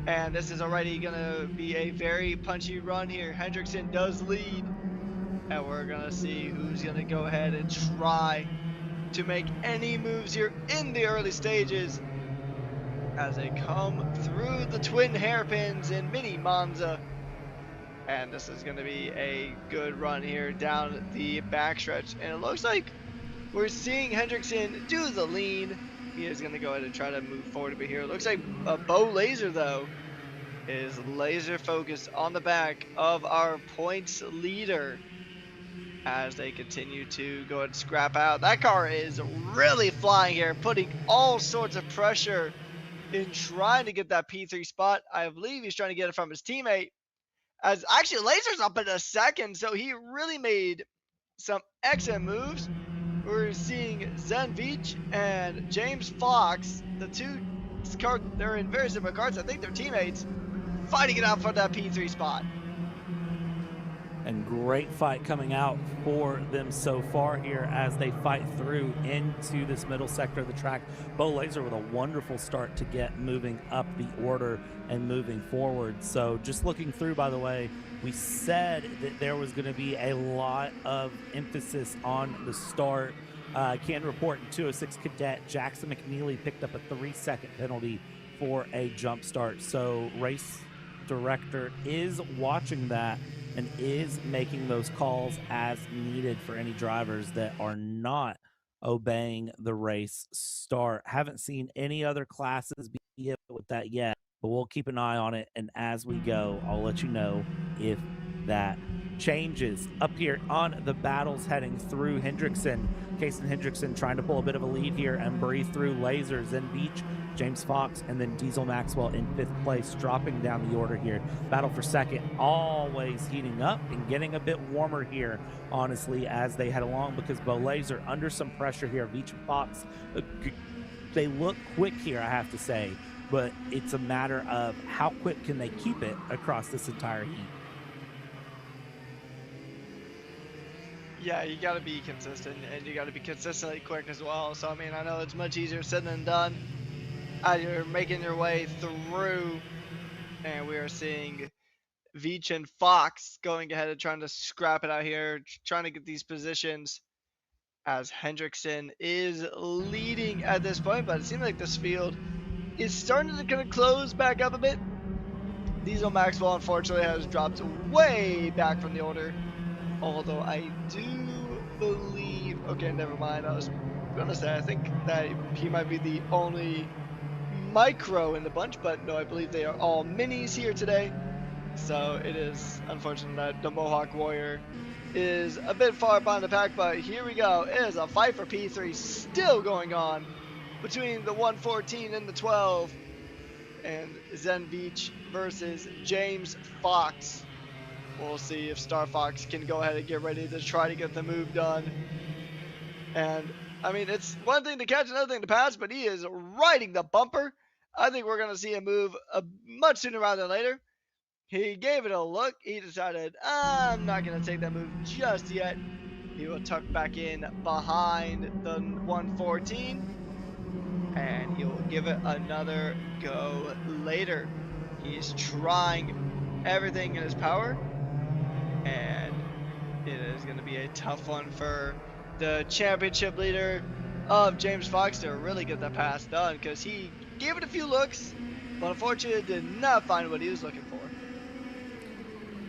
And this is already going to be a very punchy run here. Hendrickson does lead. And we're going to see who's going to go ahead and try to make any moves here in the early stages. as they come through the twin hairpins in Mini Monza. And this is going to be a good run here down the backstretch. And it looks like we're seeing Hendrickson do the lean. He is going to go ahead and try to move forward a bit here. It looks like Bo Laser, though, is laser focused on the back of our points leader as they continue to go and scrap out. That car is really flying here, putting all sorts of pressure in trying to get that P3 spot. I believe he's trying to get it from his teammate. As actually Laser's up in a second, so he really made some excellent moves. We're seeing Zen Veach and James Fox, the two they're in very similar cars. I think they're teammates, fighting it out for that P3 spot. And great fight coming out for them so far here as they fight through into this middle sector of the track. Bo Laser with a wonderful start to get moving up the order and moving forward. So just looking through, by the way, we said that there was going to be a lot of emphasis on the start. Can report in 206 Cadet Jackson McNeely picked up a 3-second penalty for a jump start. So race director is watching that and is making those calls as needed for any drivers that are not obeying the race start. Haven't seen any other classes be hit with that yet, but we'll keep an eye on it. And as we go, I'll let you know if that changes. Up here on the battles heading through Hendrickson, Kason Hendrickson trying to pull a bit of a lead here and breathe through Lasers and Beach, James Fox, and then Diesel Maxwell in 5th place, dropping down the order here. Battle for second, always heating up and getting a bit warmer here, honestly, as they head along, because Bo Laser under some pressure here. Beach and Fox, they look quick here, I have to say, but it's a matter of how quick can they keep it across this entire heat. Yeah, you got to be consistent, and you got to be consistently quick as well. So, I mean, I know it's much easier said than done. You're making your way through, and we are seeing Veach and Fox going ahead and trying to scrap it out here, trying to get these positions, as Hendrickson is leading at this point. But it seems like this field is starting to kind of close back up a bit. Diesel Maxwell, unfortunately, has dropped way back from the order. Although I do believe, okay, never mind. I was gonna say I think that he might be the only micro in the bunch, but no, I believe they are all minis here today. So it is unfortunate that the Mohawk Warrior is a bit far behind the pack, but here we go. It is a fight for P3 still going on between the 114 and the 12, and Zen Beach versus James Fox. We'll see if Star Fox can go ahead and get ready to try to get the move done. And, I mean, it's one thing to catch, another thing to pass, but he is riding the bumper. I think we're going to see him move much sooner rather than later. He gave it a look. He decided, I'm not going to take that move just yet. He will tuck back in behind the 114, and he will give it another go later. He's trying everything in his power, and it is going to be a tough one for the championship leader of James Fox to really get that pass done, because he gave it a few looks, but unfortunately did not find what he was looking for.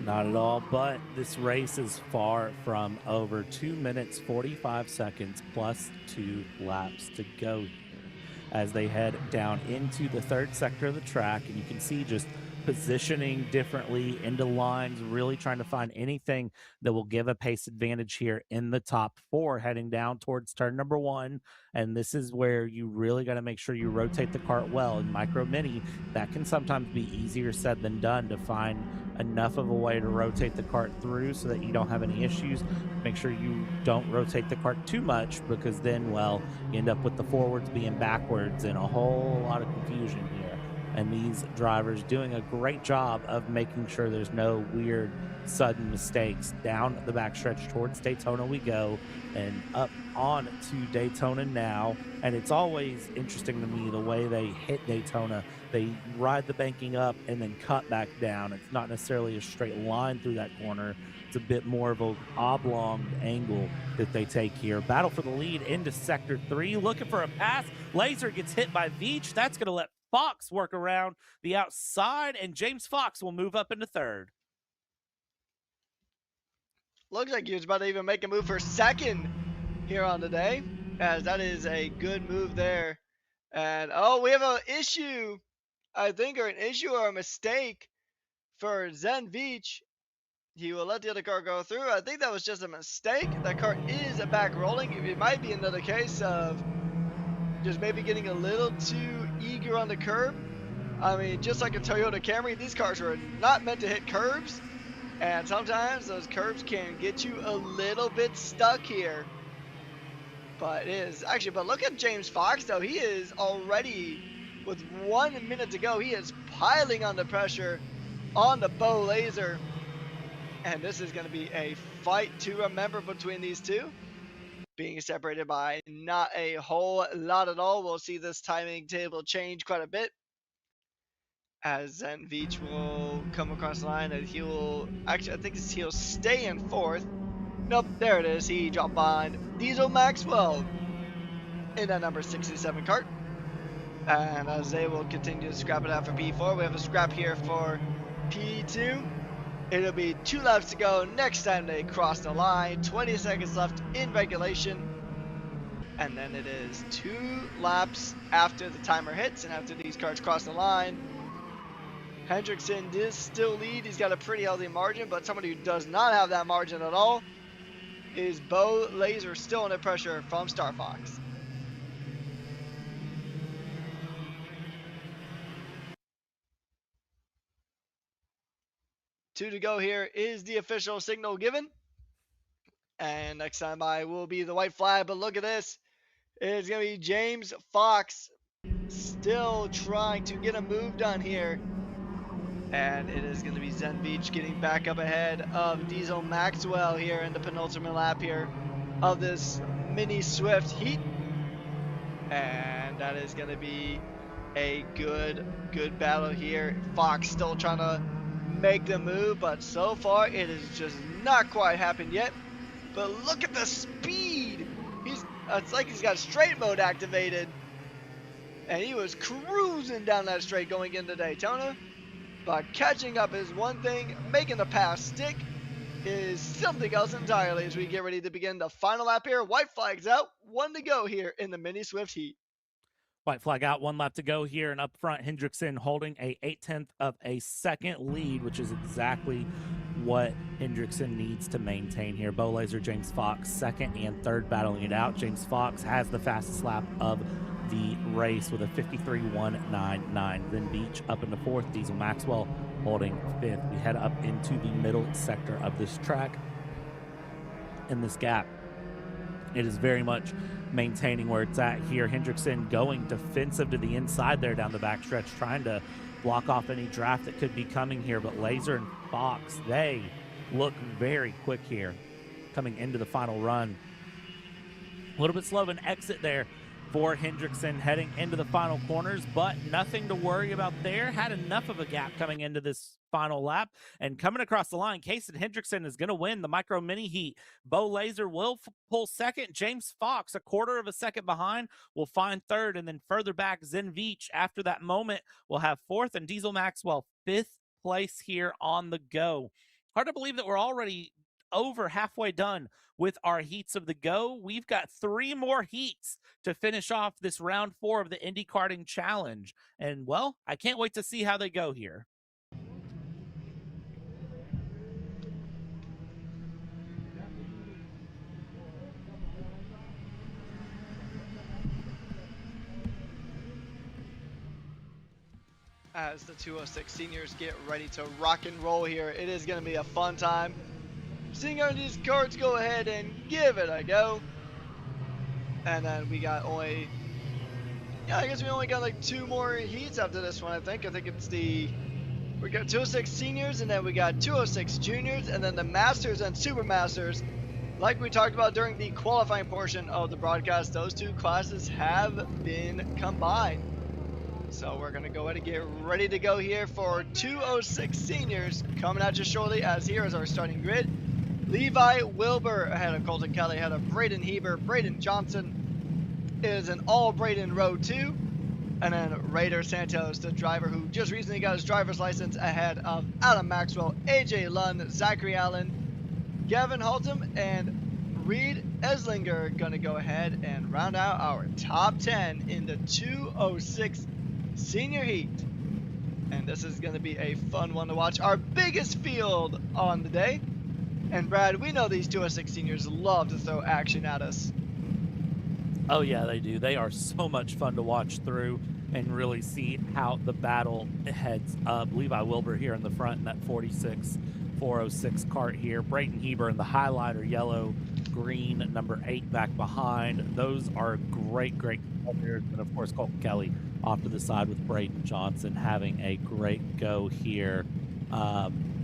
Not at all, but this race is far from over. 2 minutes, 45 seconds, plus 2 laps to go here as they head down into the 3rd sector of the track, and you can see just positioning differently into lines, really trying to find anything that will give a pace advantage here in the top 4 heading down towards turn number 1. And this is where you really got to make sure you rotate the kart well. In micro mini, that can sometimes be easier said than done, to find enough of a way to rotate the kart through so that you don't have any issues. Make sure you don't rotate the kart too much, because then, well, you end up with the forwards being backwards and a whole lot of confusion here. And these drivers doing a great job of making sure there's no weird sudden mistakes. Down the backstretch towards Daytona we go, and up on to Daytona now. And it's always interesting to me the way they hit Daytona. They ride the banking up and then cut back down. It's not necessarily a straight line through that corner. It's a bit more of an oblong angle that they take here. Battle for the lead into sector 3, looking for a pass. Laser gets hit by Veach. That's going to let Fox work around the outside, and James Fox will move up into third. Looks like he was about to even make a move for second here on the day, as that is a good move there. And oh, we have an issue, I think, or an issue or a mistake for Zen Veach. He will let the other car go through. I think that was just a mistake. That car is back rolling. It might be another case of just maybe getting a little too eager on the curb. I mean, just like a Toyota Camry, these cars are not meant to hit curbs. And sometimes those curbs can get you a little bit stuck here. But it is actually, but look at James Fox though. He is already, with 1 minute to go, he is piling on the pressure on the Bo Laser. And this is going to be a fight to remember between these two. Being separated by not a whole lot at all. We'll see this timing table change quite a bit, as Zen Veach will come across the line, and he will actually, I think he'll stay in fourth. Nope, there it is. He dropped behind Diesel Maxwell in that number 67 kart. And as they will continue to scrap it out for P4, we have a scrap here for P2. It'll be 2 laps to go next time they cross the line. 20 seconds left in regulation. And then it is 2 laps after the timer hits and after these cars cross the line. Hendrickson does still lead. He's got a pretty healthy margin, but somebody who does not have that margin at all is Bo Laser, still under pressure from Star Fox. Two to go here is the official signal given. And next time by will be the white flag, but look at this. It's going to be James Fox still trying to get a move done here. And it is going to be Zen Veach getting back up ahead of Diesel Maxwell here in the penultimate lap here of this mini Swift heat. And that is going to be a good battle here. Fox still trying to make the move, but so far it is just not quite happened yet. But look at the speed. It's like he's got straight mode activated. And he was cruising down that straight going into Daytona. But catching up is one thing, making the pass stick is something else entirely as we get ready to begin the final lap here. White flag's out, 1 to go here in the mini Swift heat. White flag out, 1 lap to go here, and up front, Hendrickson holding a 0.8 of a second lead, which is exactly what Hendrickson needs to maintain here. Bo Laser, James Fox, second and third battling it out. James Fox has the fastest lap of the race with a 53.199. Then Beach up into fourth. Diesel Maxwell holding fifth. We head up into the middle sector of this track. In this gap, it is very much maintaining where it's at here. Hendrickson going defensive to the inside there down the backstretch, trying to block off any draft that could be coming here. But Laser and Fox, they look very quick here coming into the final run. A little bit slow of an exit there for Hendrickson heading into the final corners, but nothing to worry about there. Had enough of a gap coming into this final lap, and coming across the line, Casey Hendrickson is going to win the micro mini heat. Bo Laser will pull second. James Fox, a 1/4 of a second behind, will find third, and then further back, Zen Veach after that moment will have fourth, and Diesel Maxwell 5th place here on the go. Hard to believe that we're already over halfway done with our heats of the go. We've got 3 more heats to finish off this round 4 of the Indy Karting Challenge. And, well, I can't wait to see how they go here. As the 206 seniors get ready to rock and roll here, it is going to be a fun time. Seeing how these carts go ahead and give it a go. And then we got only, I guess we only got like 2 more heats after this one, I think. I think it's we got 206 seniors, and then we got 206 juniors, and then the masters and super masters. Like we talked about during the qualifying portion of the broadcast, those 2 classes have been combined. So we're going to go ahead and get ready to go here for 206 seniors coming out just shortly, as here is our starting grid. Levi Wilbur ahead of Colton Kelly, ahead of Braden Heber. Braden Johnson is an all Braden row 2. And then Raider Santos, the driver who just recently got his driver's license, ahead of Adam Maxwell, AJ Lund, Zachary Allen, Gavin Haltom, and Reed Eslinger gonna go ahead and round out our top 10 in the 206 senior heat. And this is gonna be a fun one to watch. Our biggest field on the day. And Brad, we know these 206 seniors love to throw action at us. Oh yeah, they do. They are so much fun to watch through and really see how the battle heads up. Levi Wilbur here in the front in that 46 406 cart here. Brayton Heber in the highlighter yellow, green, number 8 back behind. Those are great players. And of course, Colton Kelly off to the side with Braden Johnson having a great go here.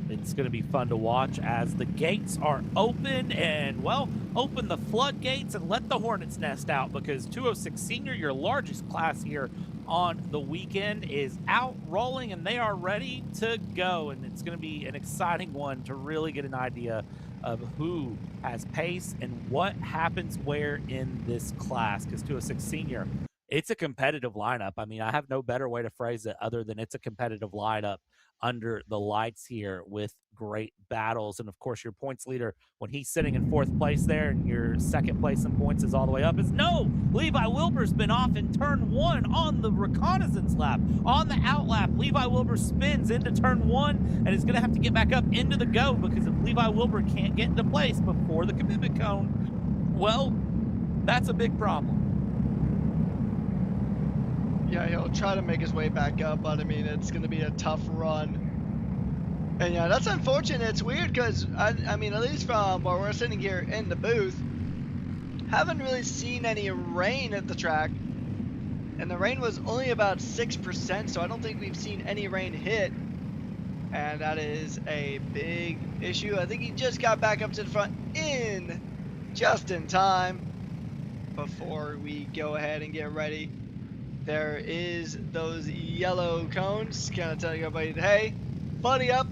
It's going to be fun to watch as the gates are open, and well, open the floodgates and let the hornet's nest out, because 206 senior, your largest class here on the weekend, is out rolling and they are ready to go. And it's going to be an exciting one to really get an idea of who has pace and what happens where in this class, because 206 senior, it's a competitive lineup. I mean, I have no better way to phrase it other than it's a competitive lineup under the lights here with great battles. And of course, your points leader, when he's sitting in 4th place there and your 2nd place in points is all the way up, is no, Levi Wilbur's been off in turn 1 on the reconnaissance lap. On the out lap, Levi Wilbur spins into turn 1 and is going to have to get back up into the go, because if Levi Wilbur can't get into place before the commitment cone, well, that's a big problem. Yeah, he'll try to make his way back up, but I mean, it's going to be a tough run. And yeah, that's unfortunate. It's weird because, I mean, at least from where we're sitting here in the booth, haven't really seen any rain at the track. And the rain was only about 6%, so I don't think we've seen any rain hit. And that is a big issue. I think he just got back up to the front just in time before we go ahead and get ready. There is those yellow cones, kind of telling everybody, hey, buddy up.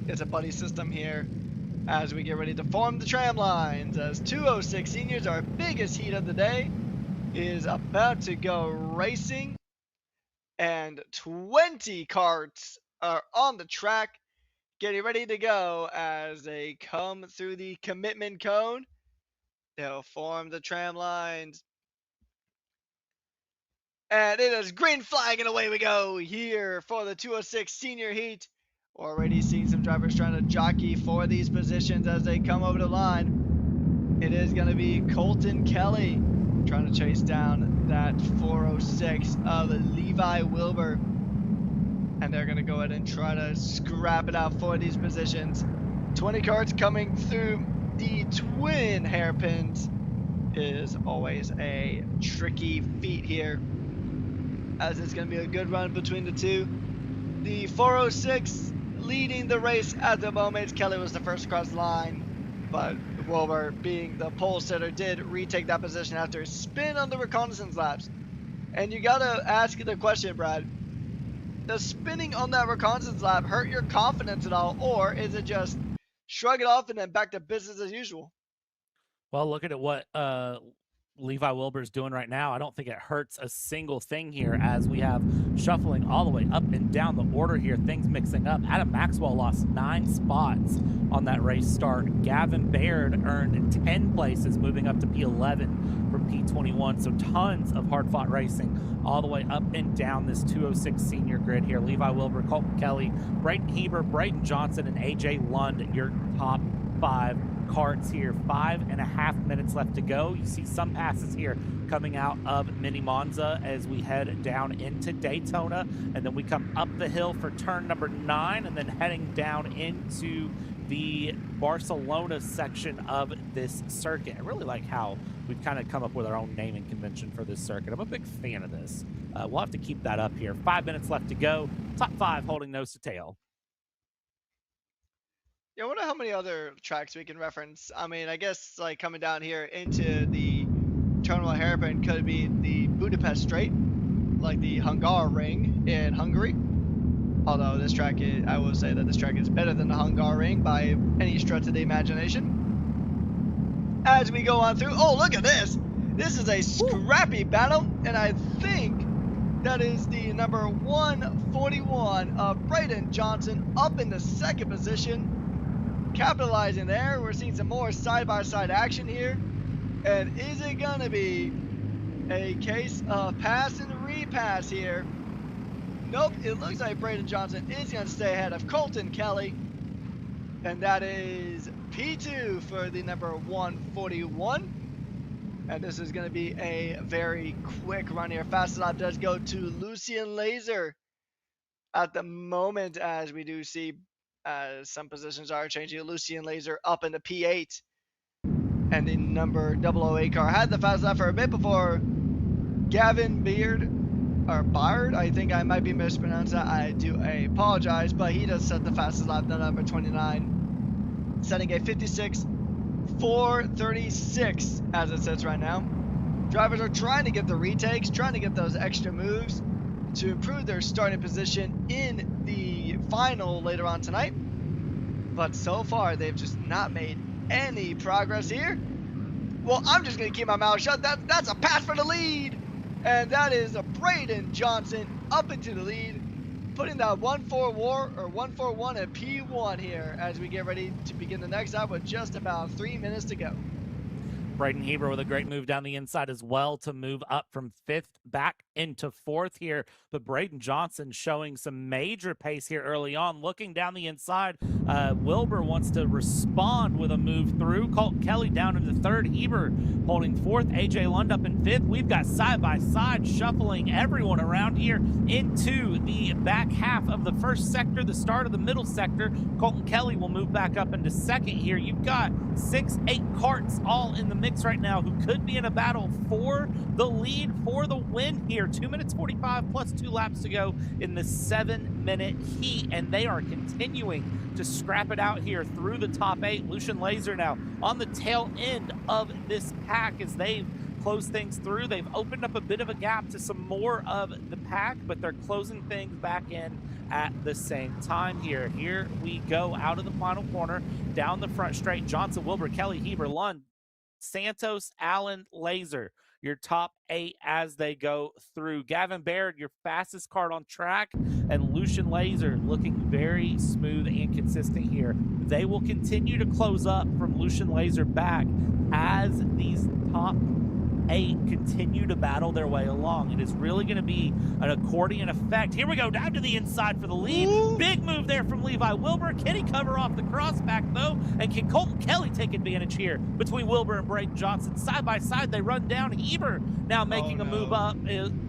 It's a buddy system here as we get ready to form the tram lines, as 206 seniors, our biggest heat of the day, is about to go racing, and 20 carts are on the track getting ready to go as they come through the commitment cone. They'll form the tram lines. And it is green flag, and away we go here for the 206 senior heat. Already seeing some drivers trying to jockey for these positions as they come over the line. It is going to be Colton Kelly trying to chase down that 406 of Levi Wilbur. And they're going to go ahead and try to scrap it out for these positions. 20 carts coming through the twin hairpins is always a tricky feat here, as it's going to be a good run between the two. The 406 leading the race at the moment. Kelly was the first across the line, but Wilbur, being the pole sitter, did retake that position after a spin on the reconnaissance laps. And you got to ask the question, Brad, does spinning on that reconnaissance lap hurt your confidence at all, or is it just shrug it off and then back to business as usual? Well, looking at what Levi Wilbur's doing right now, I don't think it hurts a single thing here, as we have shuffling all the way up and down the order here, things mixing up. Adam Maxwell lost 9 spots on that race start. Gavin Baird earned 10 places, moving up to P11 from P21. So tons of hard-fought racing all the way up and down this 206 senior grid here. Levi Wilbur, Colton Kelly, Brayton Heber, Braden Johnson, and AJ Lund, your top 5 carts here. 5.5 minutes left to go. You see some passes here coming out of Mini Monza as we head down into Daytona, and then we come up the hill for turn number 9, and then heading down into the Barcelona section of this circuit. I really like how we've kind of come up with our own naming convention for this circuit. I'm a big fan of this. We'll have to keep that up here. 5 minutes left to go. Top 5 holding nose to tail. Yeah, I wonder how many other tracks we can reference. I mean, I guess like coming down here into the terminal hairpin could be the Budapest Straight, like the Hungaroring in Hungary. Although this track is, I will say that this track is better than the Hungaroring by any stretch of the imagination. As we go on through, oh, look at this. This is a scrappy battle, and I think That is the number 141 of Braden Johnson up in the second position. Capitalizing there, we're seeing some more side-by-side action here. And is it going to be a case of pass and repass here? Nope, it looks like Braden Johnson is going to stay ahead of Colton Kelly. And that is P2 for the number 141. And this is going to be a very quick run here. Fastest lap does go to Lucian Laser at the moment, as we do see some positions are changing. Lucian Laser up into P8. And the number 008 car had the fastest lap for a bit before Gavin Bard. I think I might be mispronounced that. I do apologize, but he does set the fastest lap, the number 29, setting a 56.436 as it sits right now. Drivers are trying to get the retakes, trying to get those extra moves to improve their starting position in the final later on tonight. But so far, they've just not made any progress here. Well, I'm just going to keep my mouth shut. That's a pass for the lead. And that is a Braden Johnson up into the lead, putting that 141 at P1 here as we get ready to begin the next lap with just about 3 minutes to go. Braden Heber with a great move down the inside as well to move up from 5th back into 4th here. But Braden Johnson showing some major pace here early on. Looking down the inside, Wilbur wants to respond with a move through. Colton Kelly down into 3rd. Heber holding 4th. AJ Lund up in 5th. We've got side-by-side shuffling everyone around here into the back half of the 1st sector, the start of the middle sector. Colton Kelly will move back up into 2nd here. You've got 6-8 karts all in the mix right now who could be in a battle for the lead, for the win here. 2 minutes 45 plus 2 laps to go in the 7-minute heat, and they are continuing to scrap it out here through the top 8. Lucian Laser now on the tail end of this pack as they've closed things through. They've opened up a bit of a gap to some more of the pack, but they're closing things back in at the same time here. Here we go out of the final corner, down the front straight. Johnson, Wilbur, Kelly, Heber, Lund, Santos, Allen, Laser, your top 8 as they go through. Gavin Baird, your fastest kart on track, and Lucian Laser looking very smooth and consistent here. They will continue to close up from Lucian Laser back as these top 8 continue to battle their way along. It is really going to be an accordion effect. Here we go, down to the inside for the lead. Ooh. Big move there from Levi Wilbur. Can he cover off the crossback though? And can Colton Kelly take advantage here between Wilbur and Braden Johnson? Side by side, they run down. Heber now making a move up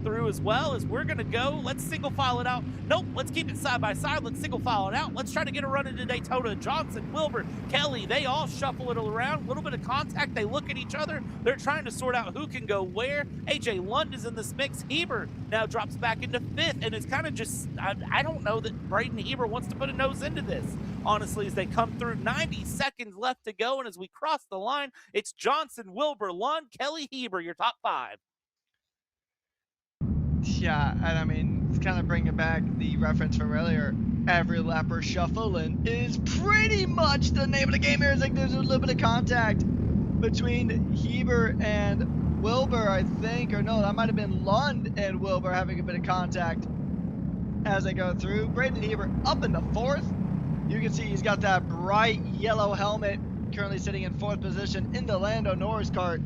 through as well as we're going to go. Let's single file it out. Nope, let's keep it side by side. Let's single file it out. Let's try to get a run into Daytona. Johnson, Wilbur, Kelly, they all shuffle it around. A little bit of contact. They look at each other. They're trying to sort out who can go where. AJ Lund is in this mix. Heber now drops back into 5th, and it's kind of just, I don't know that Braden Heber wants to put a nose into this, honestly, as they come through. 90 seconds left to go, and as we cross the line, it's Johnson, Wilbur, Lund, Kelly, Heber, your top 5. Yeah, and I mean, it's kind of bringing back the reference from earlier. Every lapper shuffling is pretty much the name of the game here. It's like there's a little bit of contact between Heber and Wilbur, I think, or no, that might have been Lund and Wilbur having a bit of contact as they go through. Braden Heber up in the 4th. You can see he's got that bright yellow helmet, currently sitting in 4th position in the Lando Norris kart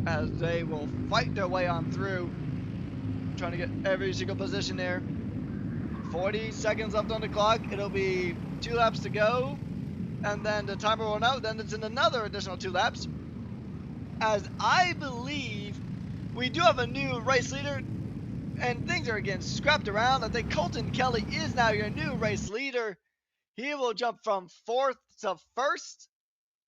as they will fight their way on through, trying to get every single position there. 40 seconds left on the clock. It'll be 2 laps to go, and then the timer will run out. Then it's in another additional 2 laps. As I believe we do have a new race leader, and things are again scrapped around. I think Colton Kelly is now your new race leader. He will jump from 4th to 1st.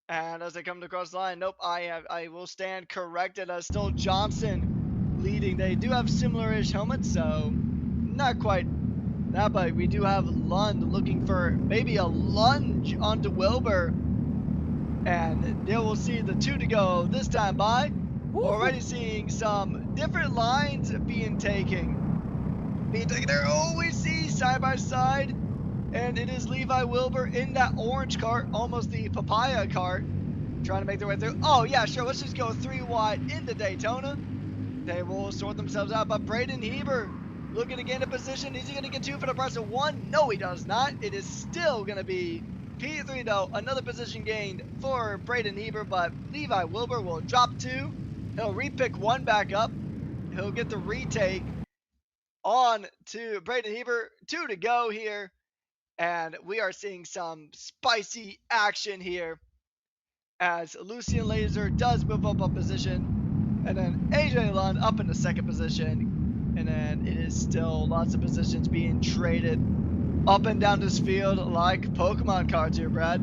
And as they come across the line, nope, I will stand corrected as still Johnson leading. They do have similar-ish helmets, so not quite that, but we do have Lund looking for maybe a lunge onto Wilbur. And there we'll see the 2 to go this time by. Already seeing some different lines being taken. There. Oh, we see side by side. And it is Levi Wilbur in that orange cart, almost the papaya cart, trying to make their way through. Oh, yeah, sure. Let's just go 3 wide into Daytona. They will sort themselves out, but Braden Heber looking to gain a position. Is he going to get 2 for the price of 1? No, he does not. It is still going to be P3 though. Another position gained for Braden Heber, but Levi Wilbur will drop 2. He'll repick 1 back up. He'll get the retake on to Braden Heber. 2 to go here. And we are seeing some spicy action here as Lucian Laser does move up a position. And then AJ Lund up in the 2nd position. And then it is still lots of positions being traded up and down this field like Pokemon cards here, Brad.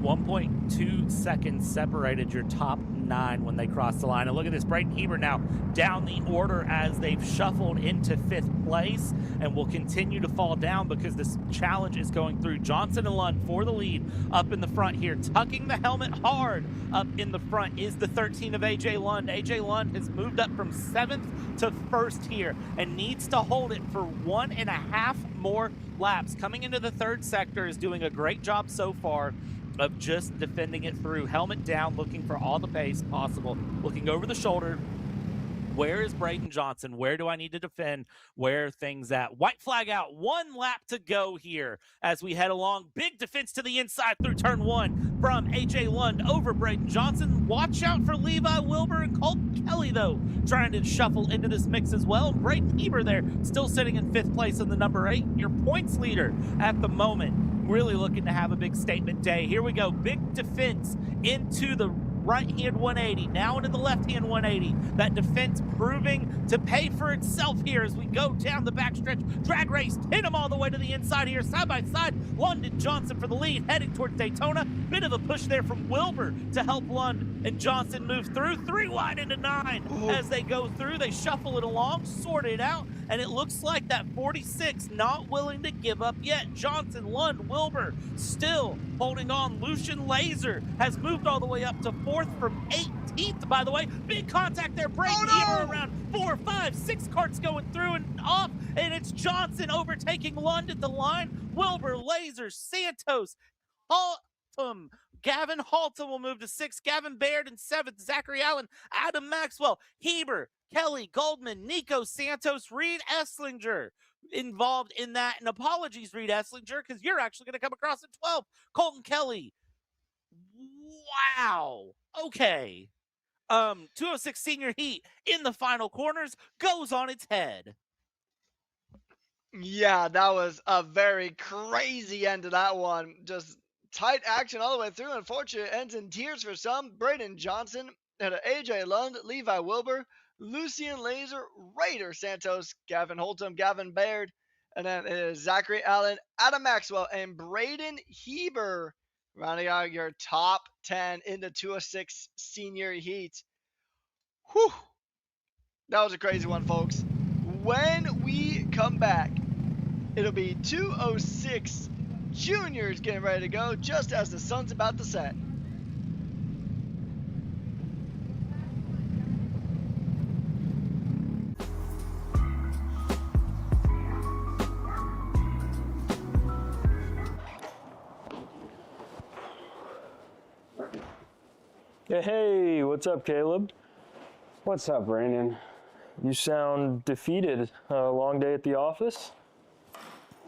1.2 seconds separated your top 9 when they crossed the line. And look at this, Braden Heber now down the order as they've shuffled into 5th place and will continue to fall down because this challenge is going through. Johnson and Lund for the lead up in the front here, tucking the helmet hard up in the front is the 13 of AJ Lund. AJ Lund has moved up from 7th to 1st here and needs to hold it for 1.5 more laps. Coming into the 3rd sector is doing a great job so far of just defending it through. Helmet down, looking for all the pace possible, looking over the shoulder. Where is Braden Johnson? Where do I need to defend? Where are things at? White flag out. 1 lap to go here as we head along. Big defense to the inside through turn 1 from AJ Lund over Braden Johnson. Watch out for Levi Wilbur and Colton Kelly, though, trying to shuffle into this mix as well. Braden Heber there, still sitting in 5th place in the number 8. Your points leader at the moment. Really looking to have a big statement day. Here we go. Big defense into the right-hand 180, now into the left-hand 180. That defense proving to pay for itself here as we go down the backstretch. Drag race, hit them all the way to the inside here, side by side. Lund and Johnson for the lead, heading towards Daytona. Bit of a push there from Wilbur to help Lund and Johnson move through. 3 wide into 9. Ooh. As they go through, they shuffle it along, sort it out, and it looks like that 46 not willing to give up yet. Johnson, Lund, Wilbur still holding on. Lucian Laser has moved all the way up to 4th from 18th, by the way. Big contact there. Braden Heber around 4, 5, 6 carts going through and off, and it's Johnson overtaking Lund at the line. Wilbur, Laser, Santos, Haltom. Gavin Haltom will move to 6th. Gavin Baird in 7th. Zachary Allen, Adam Maxwell, Heber, Kelly, Goldman, Nico Santos, Reed Esslinger involved in that. And apologies, Reed Esslinger, because you're actually going to come across at 12. Colton Kelly. Wow. Okay. 206 senior heat in the final corners goes on its head. Yeah, that was a very crazy end to that one. Just tight action all the way through. Unfortunately, it ends in tears for some. Braden Johnson and AJ Lund, Levi Wilbur, Lucian Laser, Raider Santos, Gavin Holtum, Gavin Baird, and then it is Zachary Allen, Adam Maxwell, and Braden Heber rounding out your top 10 in the 206 senior heat. Whew. That was a crazy one, folks. When we come back, it'll be 206 juniors getting ready to go just as the sun's about to set. Hey, what's up, Caleb? What's up, Brandon? You sound defeated. A long day at the office?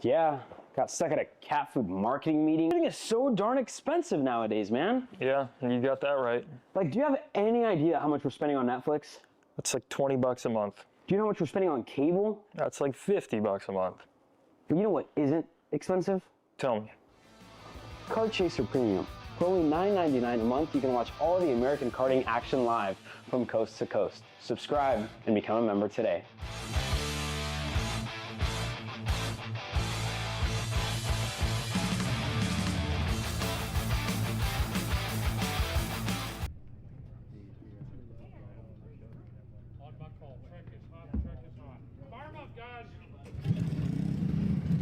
Yeah, got stuck at a cat food marketing meeting. Everything is so darn expensive nowadays, man. Yeah, you got that right. Like, do you have any idea how much we're spending on Netflix? That's like $20 a month. Do you know how much we're spending on cable? That's like $50 a month. But you know what isn't expensive? Tell me. Kart Chaser Premium. For only $9.99 a month, you can watch all the American karting action live from coast to coast. Subscribe and become a member today.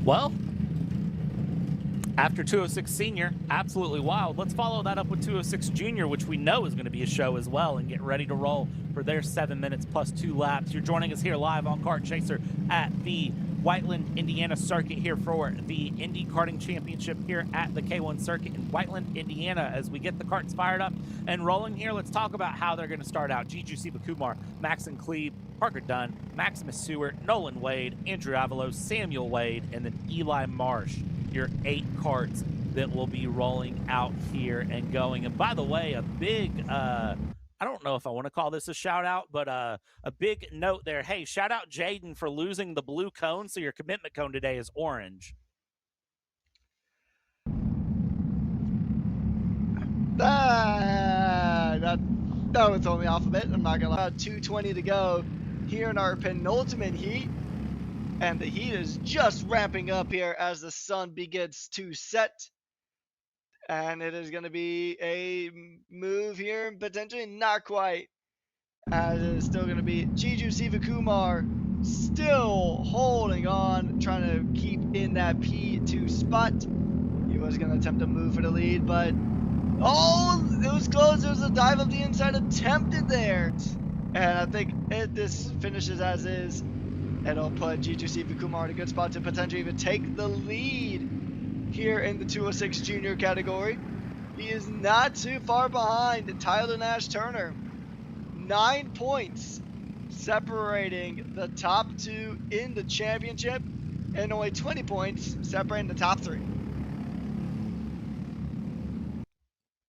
Well, after 206 Senior, absolutely wild. Let's follow that up with 206 Junior, which we know is going to be a show as well, and get ready to roll for their 7 minutes plus 2 laps. You're joining us here live on Kart Chaser at the Whiteland, Indiana circuit here for the Indy Karting Championship here at the K1 circuit in Whiteland, Indiana. As we get the karts fired up and rolling here, let's talk about how they're going to start out. Jiju Sivakumar, Maxon Cleve, Parker Dunn, Maximus Seward, Nolan Wade, Andrew Avalos, Samuel Wade, and then Eli Marsh, your 8 karts that will be rolling out here and going. And by the way, a big I don't know if I want to call this a shout out, but a big note there. Hey, shout out Jaden for losing the blue cone, so your commitment cone today is orange. That would throw me off a bit. I'm not gonna lie. 2:20 to go here in our penultimate heat, and the heat is just ramping up here as the sun begins to set. And it is going to be a move here, potentially not quite, as it is still going to be Jiju Sivakumar still holding on, trying to keep in that P2 spot. He was going to attempt to move for the lead, but oh, it was close. There was a dive up the inside attempted there. And I think if this finishes as is, it'll put Jiju Sivakumar in a good spot to potentially even take the lead here in the 206 junior category. He is not too far behind Tyler Nash Turner. 9 points separating the top 2 in the championship, and only 20 points separating the top 3.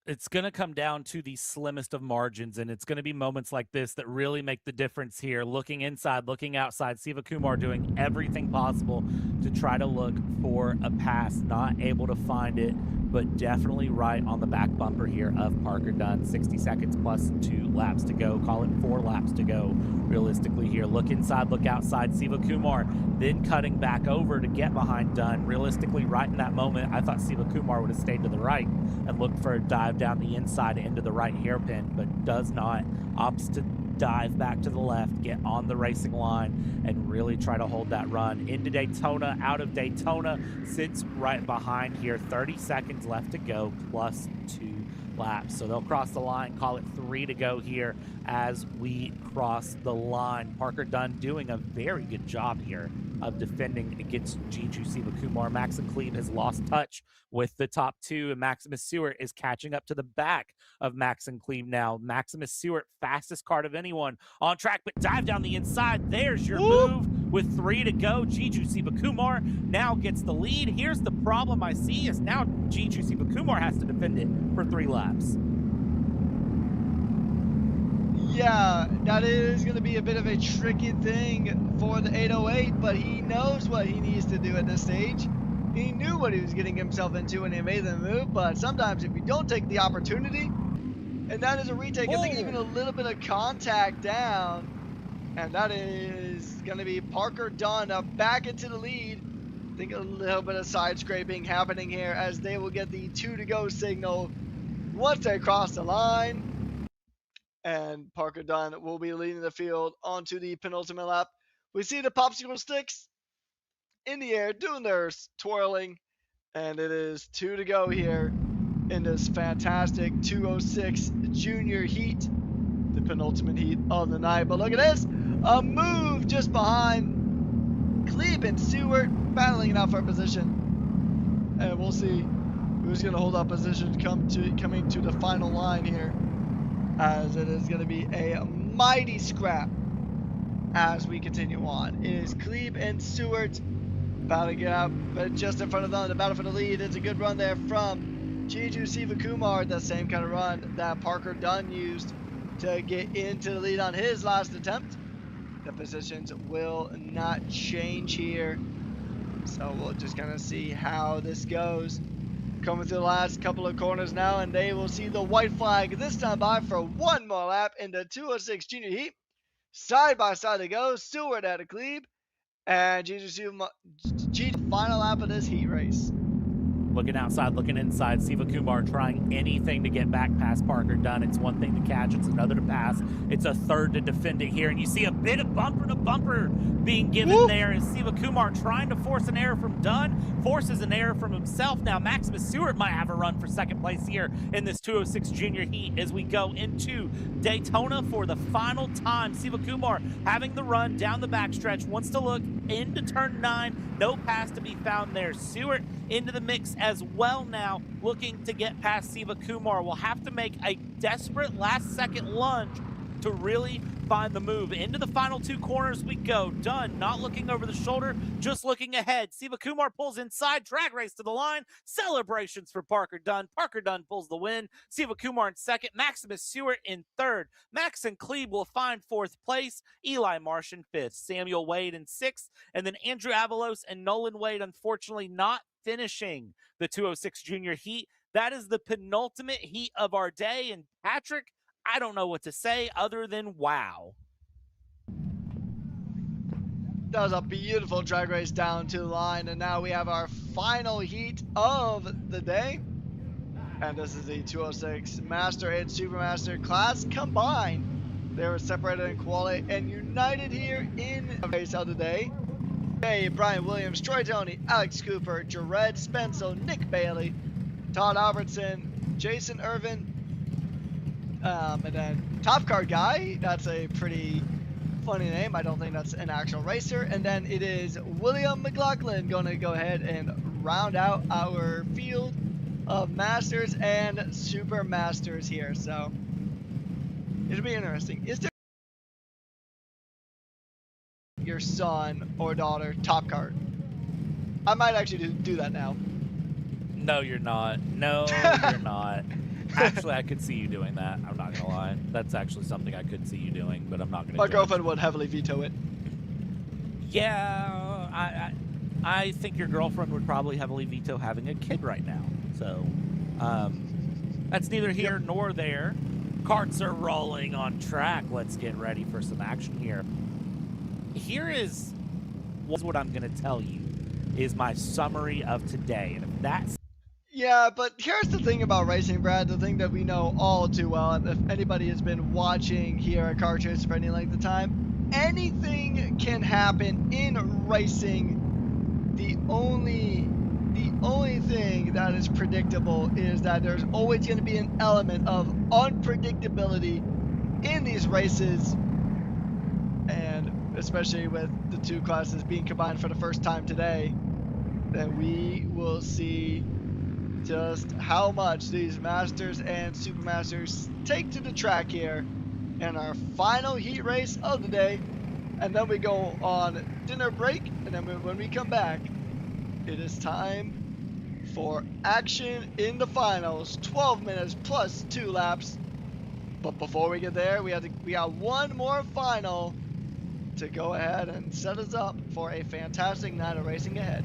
It's going to come down to the slimmest of margins, and it's going to be moments like this that really make the difference here. Looking inside, looking outside, Sivakumar doing everything possible to try to look for a pass. Not able to find it, but definitely right on the back bumper here of Parker Dunn. 60 seconds plus 2 laps to go. Call it 4 laps to go realistically here. Look inside, look outside. Sivakumar then cutting back over to get behind Dunn. Realistically, right in that moment, I thought Sivakumar would have stayed to the right and looked for a dive down the inside into the right hairpin, but does not. Opts to dive back to the left, get on the racing line, and really try to hold that run into Daytona. Out of Daytona, sits right behind here. 30 seconds left to go, plus 2 laps. So they'll cross the line, call it 3 to go here as we cross the line. Parker Dunn doing a very good job here of defending against Jiju Sivakumar. Maxon Cleve has lost touch with the top 2, and Maximus Seward is catching up to the back of Maxon Cleve now. Maximus Seward, fastest kart of anyone on track, but dive down the inside. There's your move with 3 to go. Jiju Sivakumar now gets the lead. Here's the problem I see is now Jiju Sivakumar has to defend it for 3 laps. Yeah, that is going to be a bit of a tricky thing for the 808, but he knows what he needs to do at this stage. He knew what he was getting himself into when he made the move, but sometimes if you don't take the opportunity, and that is a retake, I think even a little bit of contact down, and that is going to be Parker Dunn back into the lead. I think a little bit of side scraping happening here as they will get the 2 to go signal once they cross the line. And Parker Dunn will be leading the field onto the penultimate lap. We see the popsicle sticks in the air doing their twirling, and it is 2 to go here in this fantastic 206 junior heat, the penultimate heat of the night. But look at this, a move just behind Cleve and Seward battling it out for position, and we'll see who's going to hold up position coming to the final line here, as it is going to be a mighty scrap as we continue on. It is Cleve and Seward battling it out, but just in front of them, the battle for the lead. It's a good run there from Jiju Sivakumar, the same kind of run that Parker Dunn used to get into the lead on his last attempt. The positions will not change here, so we'll just kind of see how this goes. Coming through the last couple of corners now, and they will see the white flag this time by for 1 more lap in the 206 junior heat. Side by side they go, Seward at a Cleve, and Jiju final lap of this heat race. Looking outside, looking inside, Sivakumar trying anything to get back past Parker Dunn. It's one thing to catch, it's another to pass. It's a third to defend it here, and you see a bit of bumper to bumper being given there as Sivakumar trying to force an error from Dunn. forces an error from himself. Now Maximus Stewart might have a run for second place here in this 206 junior heat as we go into Daytona for the final time. Siva Kumar having the run down the backstretch, wants to look into turn 9. No pass to be found there. Stewart into the mix as well now, looking to get past Siva Kumar. Will have to make a desperate last-second lunge to really find the move. Into the final 2 corners we go. Dunn not looking over the shoulder, just looking ahead. Siva Kumar pulls inside, drag race to the line. Celebrations for Parker Dunn. Parker Dunn pulls the win. Siva Kumar in second, Maximus Stewart in third. Max and Klebe will find 4th place. Eli Marsh in 5th. Samuel Wade in 6th. And then Andrew Avalos and Nolan Wade unfortunately not finishing the 206 junior heat. That is the penultimate heat of our day. And Patrick, I don't know what to say other than wow. That was a beautiful drag race down to the line, and now we have our final heat of the day. And this is the 206 Master and Supermaster class combined. They were separated in quality and united here in the race of the day. Hey, Brian Williams, Troy Tony, Alex Cooper, Jared Spencer, Nick Bailey, Todd Albertson, Jason Irvin, and then Top Card Guy. That's a pretty funny name. I don't think that's an actual racer. And then it is William McLaughlin going to go ahead and round out our field of Masters and Super Masters here. So it'll be interesting. Is there your son or daughter Top Card? I might actually do that now. No, you're not. No, you're not. Actually, I could see you doing that. I'm not gonna lie. That's actually something I could see you doing, but I'm not gonna. My girlfriend would heavily veto it. Yeah, I think your girlfriend would probably heavily veto having a kid right now. So, that's neither here nor there. Carts are rolling on track. Let's get ready for some action here. Here is what I'm gonna tell you is my summary of today, and if that's Yeah, but here's the thing about racing, Brad, the thing that we know all too well, and if anybody has been watching here at Kart Chaser for any length of time, anything can happen in racing. The only thing that is predictable is that there's always going to be an element of unpredictability in these races, and especially with the 2 classes being combined for the first time today, then we will see just how much these Masters and Super Masters take to the track here in our final heat race of the day. And then we go on dinner break, and then when we come back, it is time for action in the finals. 12 minutes plus 2 laps. But before we get there, we got one more final to go ahead and set us up for a fantastic night of racing ahead.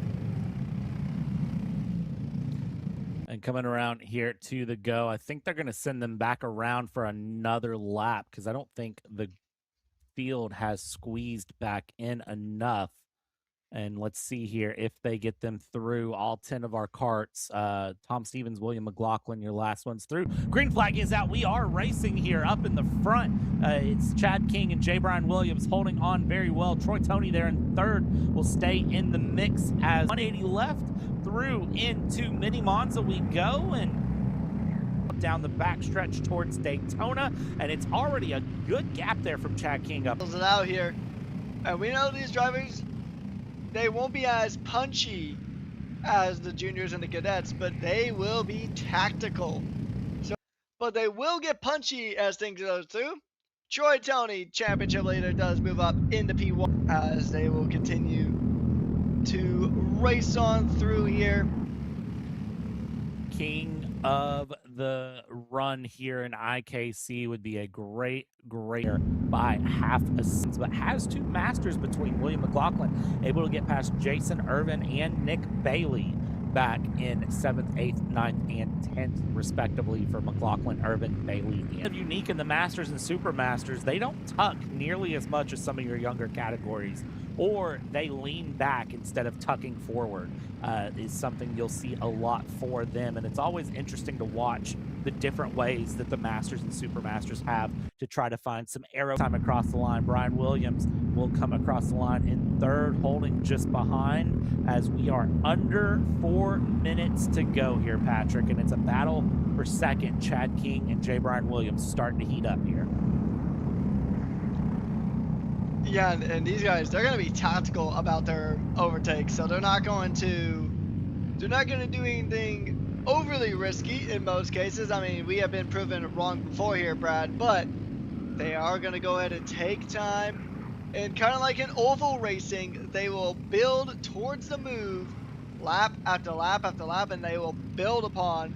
And coming around here to the go, I think they're going to send them back around for another lap because I don't think the field has squeezed back in enough. And let's see here if they get them through all 10 of our carts. Tom Stevens, William McLaughlin, your last one's through. Green flag is out. We are racing here up in the front. It's Chad King and J. Brian Williams holding on very well. Troy Tony there in third will stay in the mix as 180 left. Through into Mini Monza we go, and down the backstretch towards Daytona, and it's already a good gap there from Chad King up. It out here, and we know these drivers, they won't be as punchy as the juniors and the cadets, but they will be tactical. But they will get punchy as things go through. Troy Tony, championship leader, does move up into P1 as they will continue to race on through here. King of the run here in IKC would be a great by half a season, but has 2 Masters between William McLaughlin, able to get past Jason Irvin and Nick Bailey back in 7th, 8th, 9th, and 10th, respectively, for McLaughlin, Irvin, Bailey. And unique in the Masters and Super Masters, they don't tuck nearly as much as some of your younger categories or they lean back instead of tucking forward, is something you'll see a lot for them. And it's always interesting to watch the different ways that the Masters and Super Masters have to try to find some aero time across the line. Brian Williams will come across the line in third, holding just behind as we are under 4 minutes to go here, Patrick. And it's a battle for second. Chad King and J. Brian Williams starting to heat up here. Yeah, and these guys, they're going to be tactical about their overtakes, so they're not going to do anything overly risky in most cases. I mean, we have been proven wrong before here, Brad, but they are going to go ahead and take time, and kind of like in oval racing, they will build towards the move lap after lap after lap, and they will build upon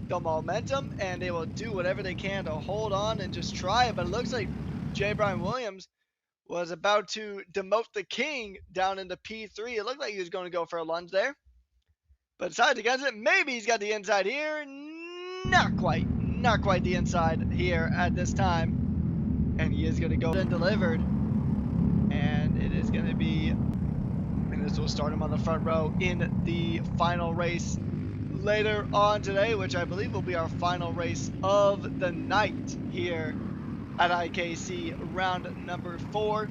the momentum, and they will do whatever they can to hold on and just try it. But it looks like J. Brian Williams was about to demote the king down into P3. It looked like he was going to go for a lunge there, but decided against it. Maybe he's got the inside here. Not quite the inside here at this time. And he is going to go and delivered. And it is going to be, and this will start him on the front row in the final race later on today, which I believe will be our final race of the night here at IKC round number 4.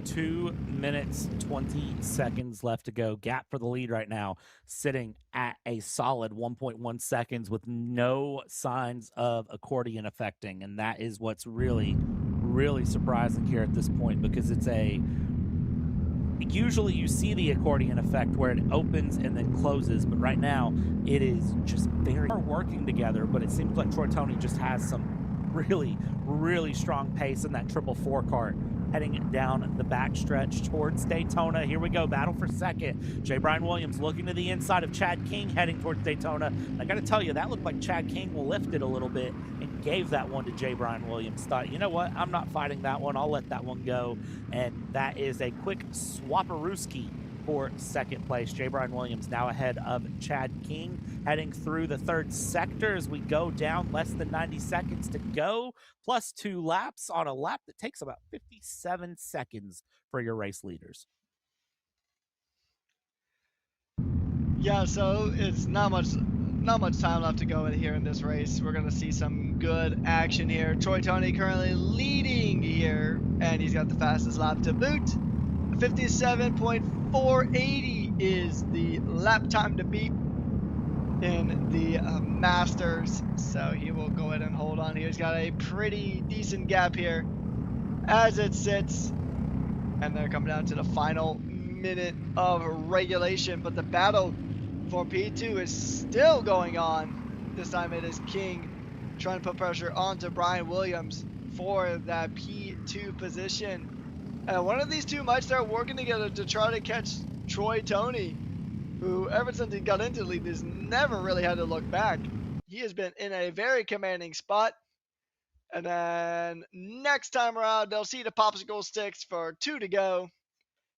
2 minutes, 20 seconds left to go. Gap for the lead right now, sitting at a solid 1.1 seconds with no signs of accordion affecting. And that is what's really, really surprising here at this point, because it's usually you see the accordion effect where it opens and then closes, but right now it is just very working together. But it seems like Troy Toney just has some really, really strong pace in that 444 cart heading down the backstretch towards Daytona. Here we go, battle for second. J. Brian Williams looking to the inside of Chad King heading towards Daytona. I got to tell you, that looked like Chad King lifted a little bit and gave that one to J. Brian Williams. Thought, you know what, I'm not fighting that one. I'll let that one go. And that is a quick swaparooski for second place. J. Brian Williams now ahead of Chad King, heading through the third sector as we go down. Less than 90 seconds to go, plus 2 laps on a lap that takes about 57 seconds for your race leaders. Yeah, so it's not much time left to go in here in this race. We're going to see some good action here. Troy Toney currently leading here, and he's got the fastest lap to boot. 57.480 is the lap time to beat in the Masters, so he will go ahead and hold on here. He's got a pretty decent gap here as it sits, and they're coming down to the final minute of regulation. But the battle for P2 is still going on. This time it is King trying to put pressure onto Brian Williams for that P2 position. And one of these two might start working together to try to catch Troy Toney, who ever since he got into the league has never really had to look back. He has been in a very commanding spot. And then next time around, they'll see the popsicle sticks for 2 to go.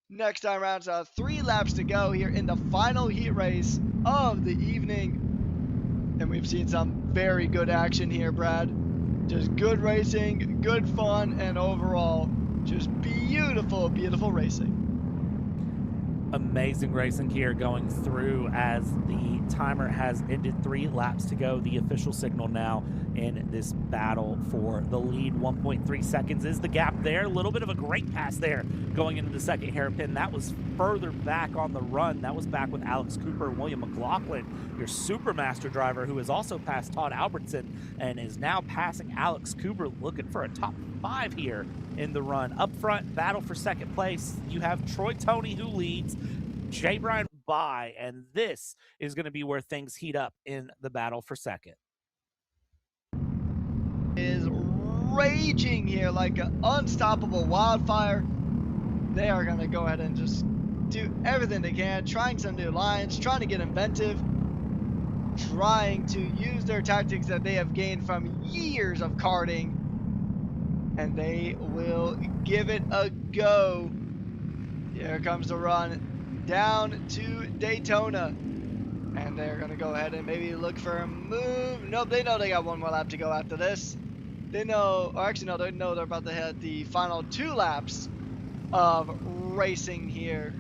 Next time around, so 3 laps to go here in the final heat race of the evening. And we've seen some very good action here, Brad. Just good racing, good fun, and overall, just beautiful, beautiful racing. Amazing racing here going through as the timer has ended. 3 laps to go. The official signal now in this battle for the lead. 1.3 seconds is the gap there. A little bit of a great pass there going into the second hairpin. That was further back on the run. That was back with Alex Cooper and William McLaughlin, your Supermaster driver, who has also passed Todd Albertson and is now passing Alex Cooper, looking for a top 5 here in the run. Up front, battle for second place. You have Troy Toney, who leads, J. Brian by, and this is going to be where things heat up in the battle for second. Is raging here like an unstoppable wildfire. They are going to go ahead and just do everything they can, trying some new lines, trying to get inventive, trying to use their tactics that they have gained from years of karting, and they will give it a go. Here comes the run down to Daytona, and they're going to go ahead and maybe look for a move. Nope, they know they got 1 more lap to go after this. they know, or actually no, they know they're about to hit the final 2 laps of racing here.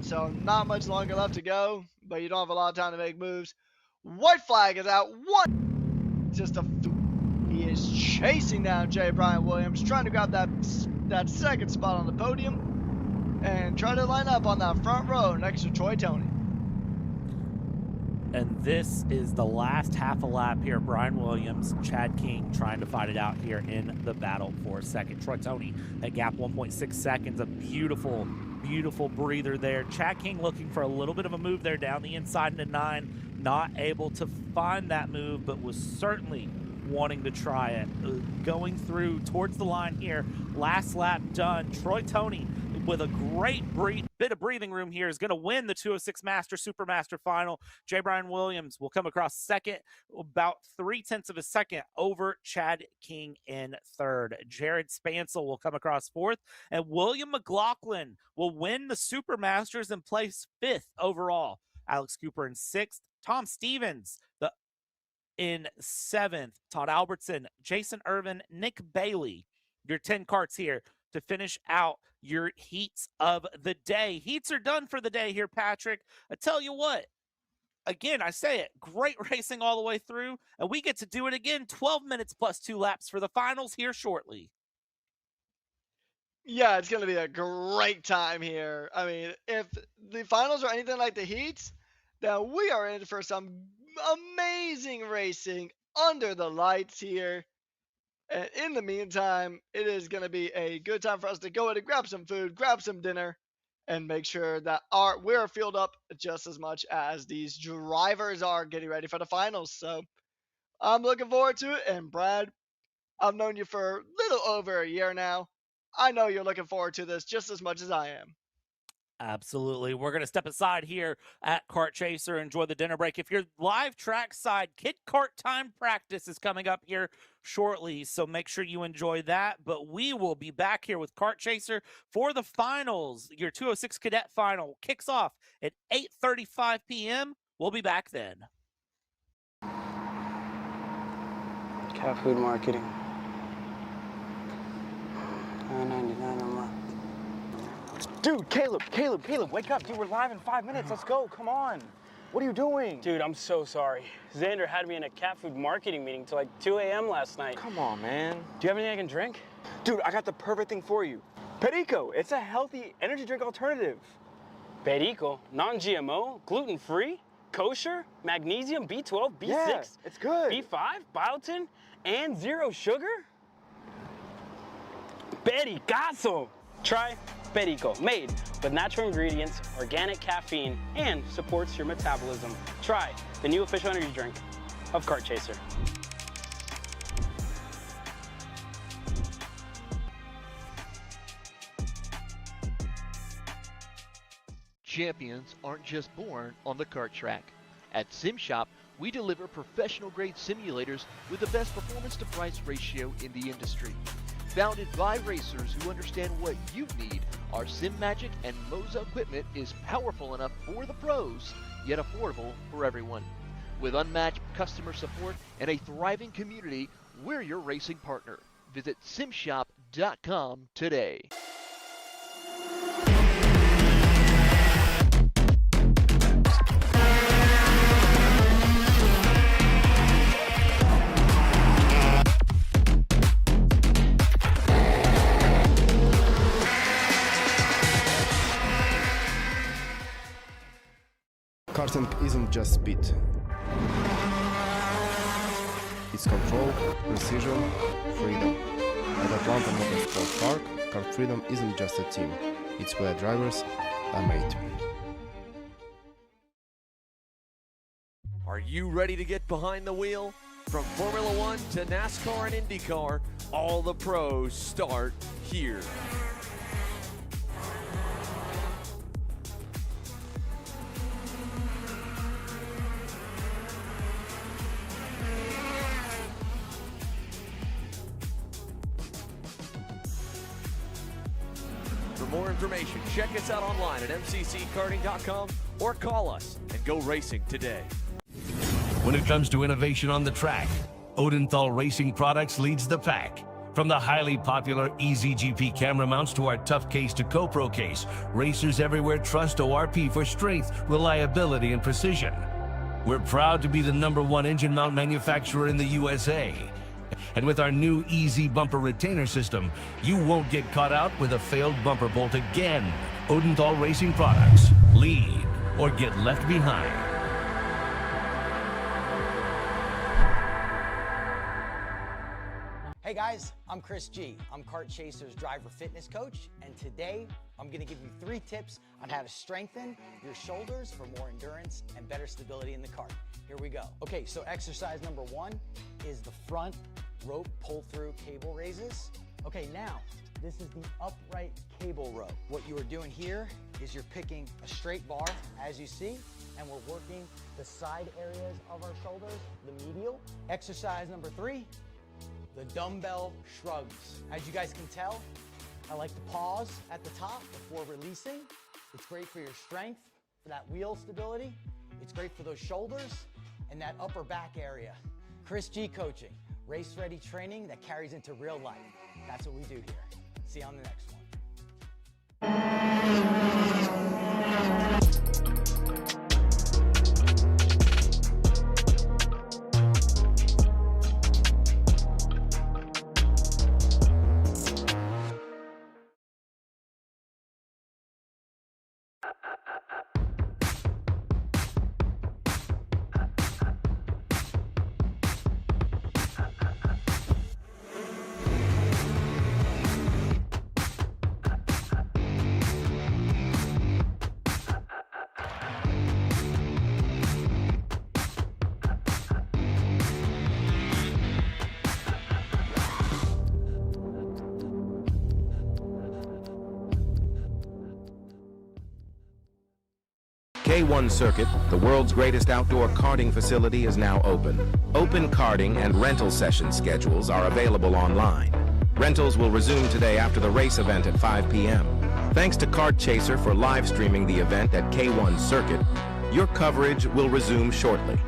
So not much longer left to go, but you don't have a lot of time to make moves. White flag is out. Just a he is chasing down J. Brian Williams, trying to grab that second spot on the podium and try to line up on that front row next to Troy Tony. And this is the last half a lap here. Brian Williams, Chad King trying to fight it out here in the battle for second. Troy Tony at gap 1.6 seconds. A beautiful, beautiful breather there. Chad King looking for a little bit of a move there down the inside into 9. Not able to find that move, but was certainly wanting to try it. Going through towards the line here. Last lap done. Troy Tony, with a great bit of breathing room here, is going to win the 206 Master Supermaster Final. J. Brian Williams will come across second, about 0.3 of a second over Chad King in third. Jared Spansel will come across fourth, and William McLaughlin will win the Supermasters and place 5th overall. Alex Cooper in 6th. Tom Stevens in 7th. Todd Albertson, Jason Irvin, Nick Bailey. Your 10 karts here to finish out your heats of the day. Heats are done for the day here, Patrick. I tell you what, again, I say it, great racing all the way through, and we get to do it again, 12 minutes plus 2 laps for the finals here shortly. Yeah, it's going to be a great time here. I mean, if the finals are anything like the heats, then we are in for some amazing racing under the lights here. And in the meantime, it is going to be a good time for us to go in and grab some food, grab some dinner, and make sure that we're filled up just as much as these drivers are getting ready for the finals. So I'm looking forward to it. And Brad, I've known you for a little over a year now. I know you're looking forward to this just as much as I am. Absolutely. We're going to step aside here at Kart Chaser, enjoy the dinner break. If you're live trackside, Kid Kart Time practice is coming up here shortly, so make sure you enjoy that. But we will be back here with Kart Chaser for the finals. Your 206 Cadet Final kicks off at 8:35 p.m. We'll be back then. Cat food marketing. $9.99 a month. Dude, Caleb, wake up. Dude, we're live in 5 minutes. Let's go. Come on. What are you doing? Dude, I'm so sorry. Xander had me in a cat food marketing meeting till like 2 a.m. last night. Come on, man. Do you have anything I can drink? Dude, I got the perfect thing for you. Perico. It's a healthy energy drink alternative. Perico, non-GMO, gluten-free, kosher, magnesium, B12, B6, Yeah, it's good. B5, biotin, and 0 sugar? Pericazo! Try Perico, made with natural ingredients, organic caffeine, and supports your metabolism. Try the new official energy drink of Kart Chaser. Champions aren't just born on the kart track. At SimShop, we deliver professional-grade simulators with the best performance-to-price ratio in the industry. Founded by racers who understand what you need, our SimMagic and Moza equipment is powerful enough for the pros, yet affordable for everyone. With unmatched customer support and a thriving community, we're your racing partner. Visit simshop.com today. Karting isn't just speed. It's control, precision, freedom. At Atlanta Motorsport Park, Kart Freedom isn't just a team. It's where drivers are made. Are you ready to get behind the wheel? From Formula One to NASCAR and IndyCar, all the pros start here. For more information, check us out online at mcckarting.com or call us and go racing today. When it comes to innovation on the track, Odenthal Racing Products leads the pack. From the highly popular EasyGP camera mounts to our tough case to GoPro case, racers everywhere trust ORP for strength, reliability, and precision. We're proud to be the #1 engine mount manufacturer in the USA. And with our new Easy Bumper Retainer System, you won't get caught out with a failed bumper bolt again. Odenthal Racing Products. Lead or get left behind. Hey guys, I'm Chris G. I'm Kart Chaser's driver fitness coach, and today I'm going to give you 3 tips on how to strengthen your shoulders for more endurance and better stability in the kart. Here we go. Okay, so exercise number 1 is the front rope pull-through cable raises. Okay, now this is the upright cable row. What you are doing here is you're picking a straight bar, as you see, and we're working the side areas of our shoulders, the medial. Exercise number 3. The dumbbell shrugs. As you guys can tell, I like to pause at the top before releasing. It's great for your strength, for that wheel stability. It's great for those shoulders and that upper back area. Chris G coaching, race ready training that carries into real life. That's what we do here. See you on the next one. K1 Circuit, the world's greatest outdoor karting facility, is now open. Open karting and rental session schedules are available online. Rentals will resume today after the race event at 5 p.m. Thanks to Kart Chaser for live streaming the event at K1 Circuit. Your coverage will resume shortly.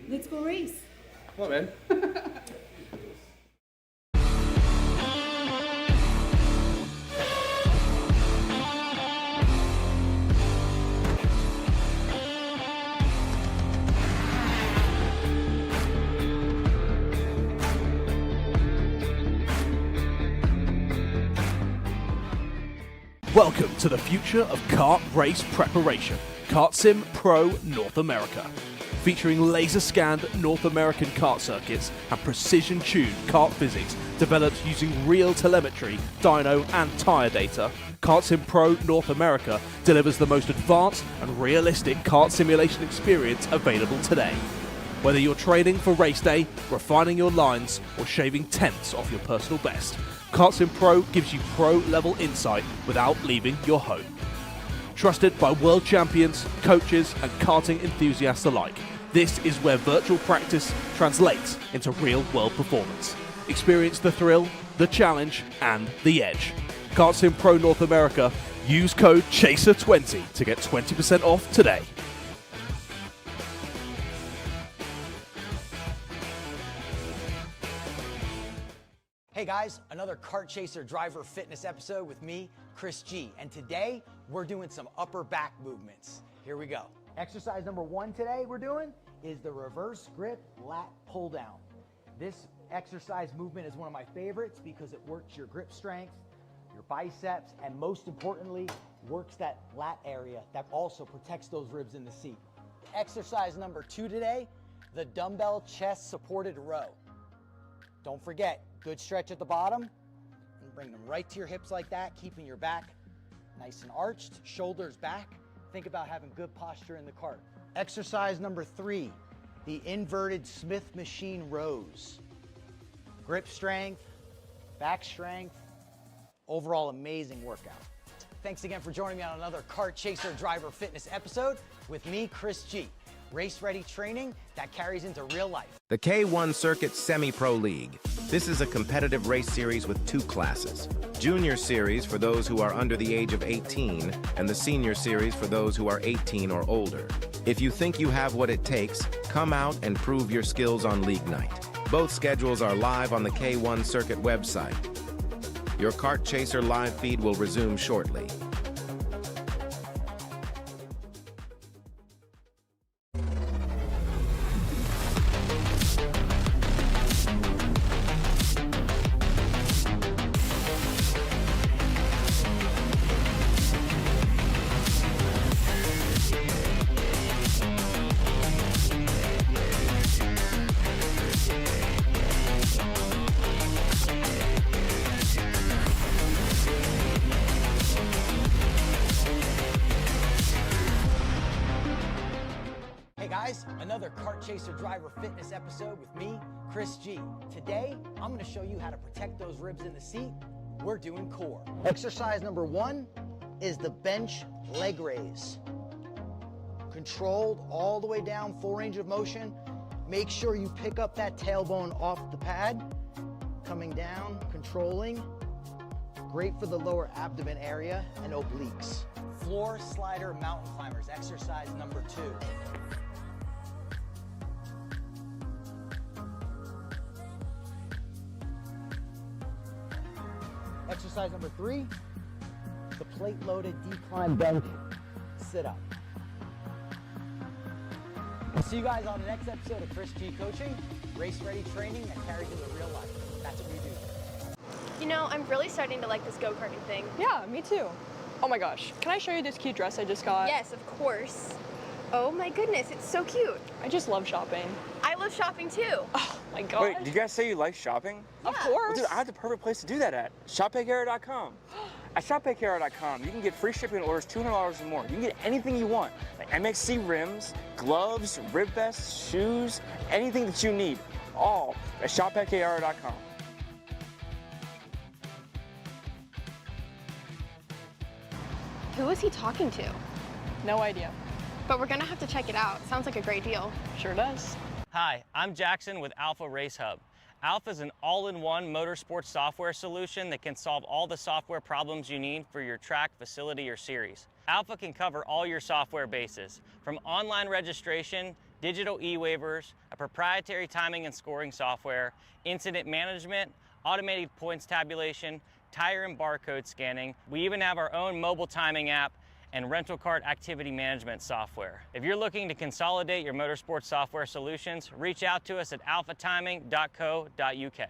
Let's go race. Come on, man. Welcome to the future of kart race preparation, Kart Sim Pro North America. Featuring laser-scanned North American kart circuits and precision-tuned kart physics developed using real telemetry, dyno and tyre data, Kart Sim Pro North America delivers the most advanced and realistic kart simulation experience available today. Whether you're training for race day, refining your lines, or shaving tenths off your personal best, Kart Sim Pro gives you pro-level insight without leaving your home. Trusted by world champions, coaches, and karting enthusiasts alike, this is where virtual practice translates into real-world performance. Experience the thrill, the challenge, and the edge. Kart Sim Pro North America. Use code CHASER20 to get 20% off today. Hey guys, another Kart Chaser driver fitness episode with me, Chris G. And today we're doing some upper back movements. Here we go. Exercise number 1 today we're doing is the reverse grip lat pull down. This exercise movement is one of my favorites because it works your grip strength, your biceps, and most importantly, works that lat area that also protects those ribs in the seat. Exercise number 2 today, the dumbbell chest supported row. Don't forget, good stretch at the bottom, and bring them right to your hips like that, keeping your back nice and arched, shoulders back. Think about having good posture in the cart. Exercise number 3, the inverted Smith machine rows. Grip strength, back strength, overall amazing workout. Thanks again for joining me on another Kart Chaser driver fitness episode with me, Chris G. Race-ready training that carries into real life. The K1 Circuit Semi-Pro League. This is a competitive race series with 2 classes. Junior Series for those who are under the age of 18, and the Senior Series for those who are 18 or older. If you think you have what it takes, come out and prove your skills on League Night. Both schedules are live on the K1 Circuit website. Your Kart Chaser live feed will resume shortly. Hey guys, another Kart Chaser driver fitness episode with me, Chris G. Today, I'm gonna show you how to protect those ribs in the seat. We're doing core. Exercise number 1 is the bench leg raise. Controlled all the way down, full range of motion. Make sure you pick up that tailbone off the pad. Coming down, controlling. Great for the lower abdomen area and obliques. Floor slider mountain climbers, exercise number 2. Exercise number 3, the plate-loaded decline bench sit-up. I'll see you guys on the next episode of Chris G Coaching, race-ready training that carries into real life. That's what we do. You know, I'm really starting to like this go-karting thing. Yeah, me too. Oh my gosh, can I show you this cute dress I just got? Yes, of course. Oh my goodness, it's so cute. I just love shopping. I love shopping too. Oh my god. Wait, did you guys say you like shopping? Of course. Well, dude, I have the perfect place to do that at. ShopPayCara.com. At ShopPayCara.com, you can get free shipping on orders $200 or more. You can get anything you want, like MXC rims, gloves, rib vests, shoes, anything that you need, all at ShopPayCara.com. Who is he talking to? No idea. But we're gonna have to check it out. Sounds like a great deal. Sure does. Hi, I'm Jackson with Alpha Race Hub. Alpha is an all-in-one motorsports software solution that can solve all the software problems you need for your track, facility, or series. Alpha can cover all your software bases, from online registration, digital e-waivers, a proprietary timing and scoring software, incident management, automated points tabulation, tire and barcode scanning. We even have our own mobile timing app and rental cart activity management software. If you're looking to consolidate your motorsports software solutions, reach out to us at alphatiming.co.uk.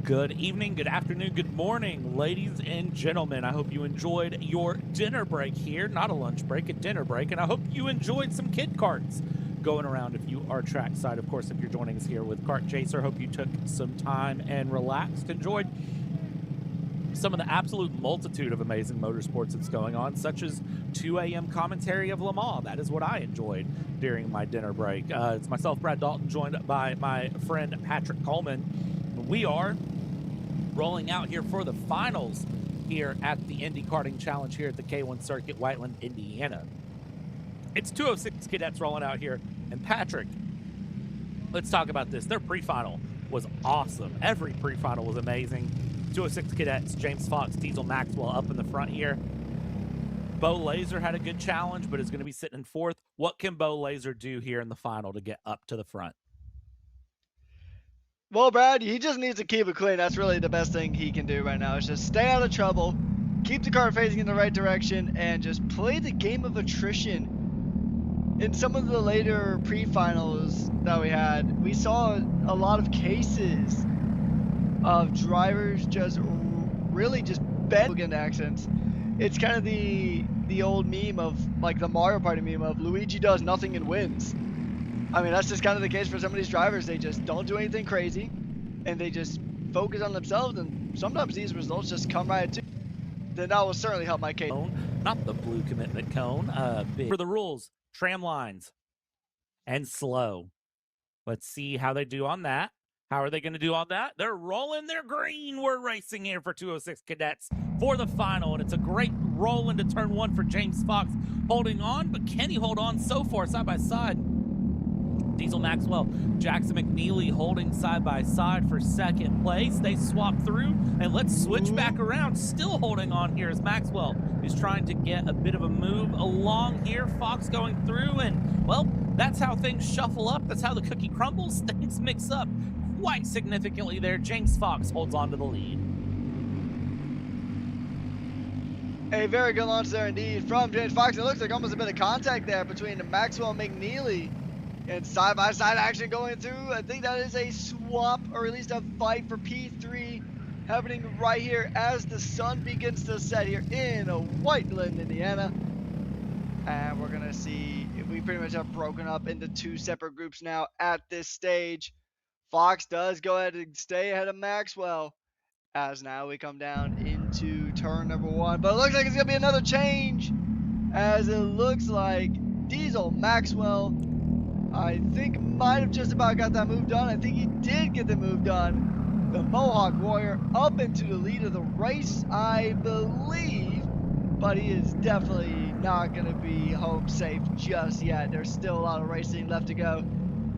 Good evening, good afternoon, good morning, ladies and gentlemen. I hope you enjoyed your dinner break here. Not a lunch break, a dinner break. And I hope you enjoyed some kid karts going around if you are trackside. Of course, if you're joining us here with Kart Chaser, hope you took some time and relaxed, enjoyed some of the absolute multitude of amazing motorsports that's going on, such as 2 a.m. commentary of Le Mans. That is what I enjoyed during my dinner break. It's myself, Brad Dalton, joined by my friend Patrick Coleman. We are rolling out here for the finals here at the Indy Karting Challenge here at the K1 Circuit, Whiteland, Indiana. It's 206 cadets rolling out here. And Patrick, let's talk about this. Their pre-final was awesome. Every pre-final was amazing. 206 cadets, James Fox, Diesel Maxwell up in the front here. Bo Laser had a good challenge, but is going to be sitting in fourth. What can Bo Laser do here in the final to get up to the front? Well, Brad, he just needs to keep it clean. That's really the best thing he can do right now. Is just stay out of trouble, keep the car facing in the right direction, and just play the game of attrition. In some of the later pre-finals that we had, we saw a lot of cases of drivers just really just bent into accidents. It's kind of the old meme of, like the Mario Party meme of Luigi does nothing and wins. I mean, that's just kind of the case for some of these drivers. They just don't do anything crazy, and they just focus on themselves, and sometimes these results just come right to. Then that will certainly help my case. Not the blue commitment cone. For the rules, tram lines and slow. Let's see how they do on that. How are they going to do on that? They're rolling their green. We're racing here for 206 cadets for the final, and it's a great roll into turn one for James Fox, holding on, but can he hold on so far side by side? Diesel Maxwell, Jackson McNeely holding side by side for second place. They swap through, and let's switch back around. Still holding on here is Maxwell, who's trying to get a bit of a move along here. Fox going through, and well, that's how things shuffle up. That's how the cookie crumbles. Things mix up quite significantly there. James Fox holds on to the lead. A very good launch there indeed from James Fox. It looks like almost a bit of contact there between Maxwell and McNeely. And side-by-side action going through. I think that is a swap, or at least a fight for P3 happening right here as the sun begins to set here in Whiteland, Indiana. And we're going to see, we pretty much have broken up into two separate groups now at this stage. Fox does go ahead and stay ahead of Maxwell, as now we come down into turn number one. But it looks like it's going to be another change, as it looks like Diesel Maxwell, I think, might have just about got that move done. I think he did get the move done. The Mohawk Warrior up into the lead of the race, I believe, but he is definitely not going to be home safe just yet. There's still a lot of racing left to go.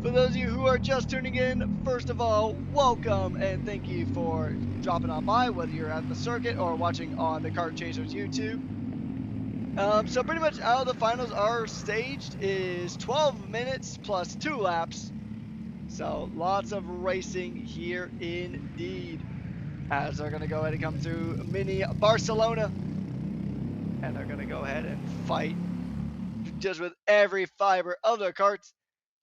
For those of you who are just tuning in, first of all, welcome and thank you for dropping on by, whether you're at the circuit or watching on the Kart Chasers YouTube. So pretty much how the finals are staged is 12 minutes plus 2 laps. So lots of racing here indeed. As they're going to go ahead and come through mini Barcelona. And they're going to go ahead and fight just with every fiber of their karts.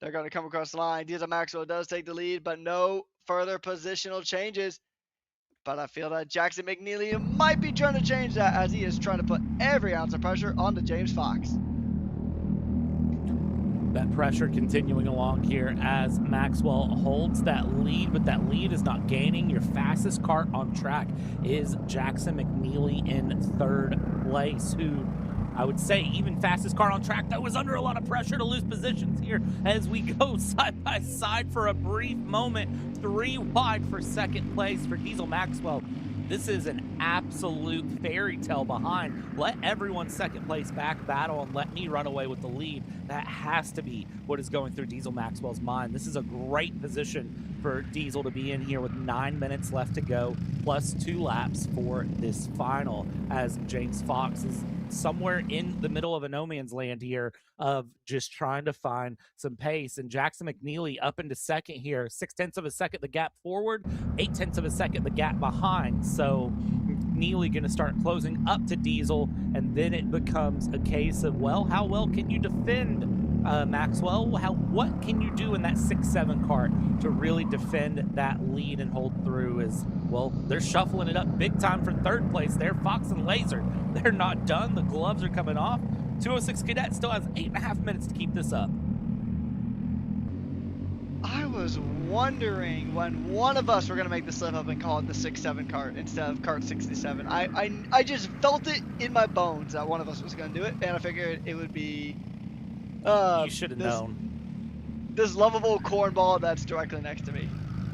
They're going to come across the line. Diesel Maxwell does take the lead, but no further positional changes. But I feel that Jackson McNeely might be trying to change that, as he is trying to put every ounce of pressure onto James Fox. That pressure continuing along here as Maxwell holds that lead, but that lead is not gaining. Your fastest kart on track is Jackson McNeely in third place, who I would say even fastest car on track that was under a lot of pressure to lose positions here as we go side by side for a brief moment. 3 wide for second place for Diesel Maxwell. This is an absolute fairy tale behind. Let everyone second place back battle and let me run away with the lead. That has to be what is going through Diesel Maxwell's mind. This is a great position for Diesel to be in here with 9 minutes left to go, plus 2 laps for this final, as James Fox is somewhere in the middle of a no man's land here of just trying to find some pace. And Jackson McNeely up into second here, 0.6 of a second the gap forward, 0.8 of a second the gap behind. So McNeely going to start closing up to Diesel, and then it becomes a case of, well, how well can you defend Maxwell? What can you do in that 6-7 kart to really defend that lead and hold through, as well, they're shuffling it up big time for third place there. Fox and Laser, they're not done. The gloves are coming off. 206 Cadet still has 8.5 minutes to keep this up. I was wondering when one of us were going to make the slip up and call it the 6-7 cart instead of cart 67. I just felt it in my bones that one of us was going to do it, and I figured it would be you should have known. This lovable cornball that's directly next to me.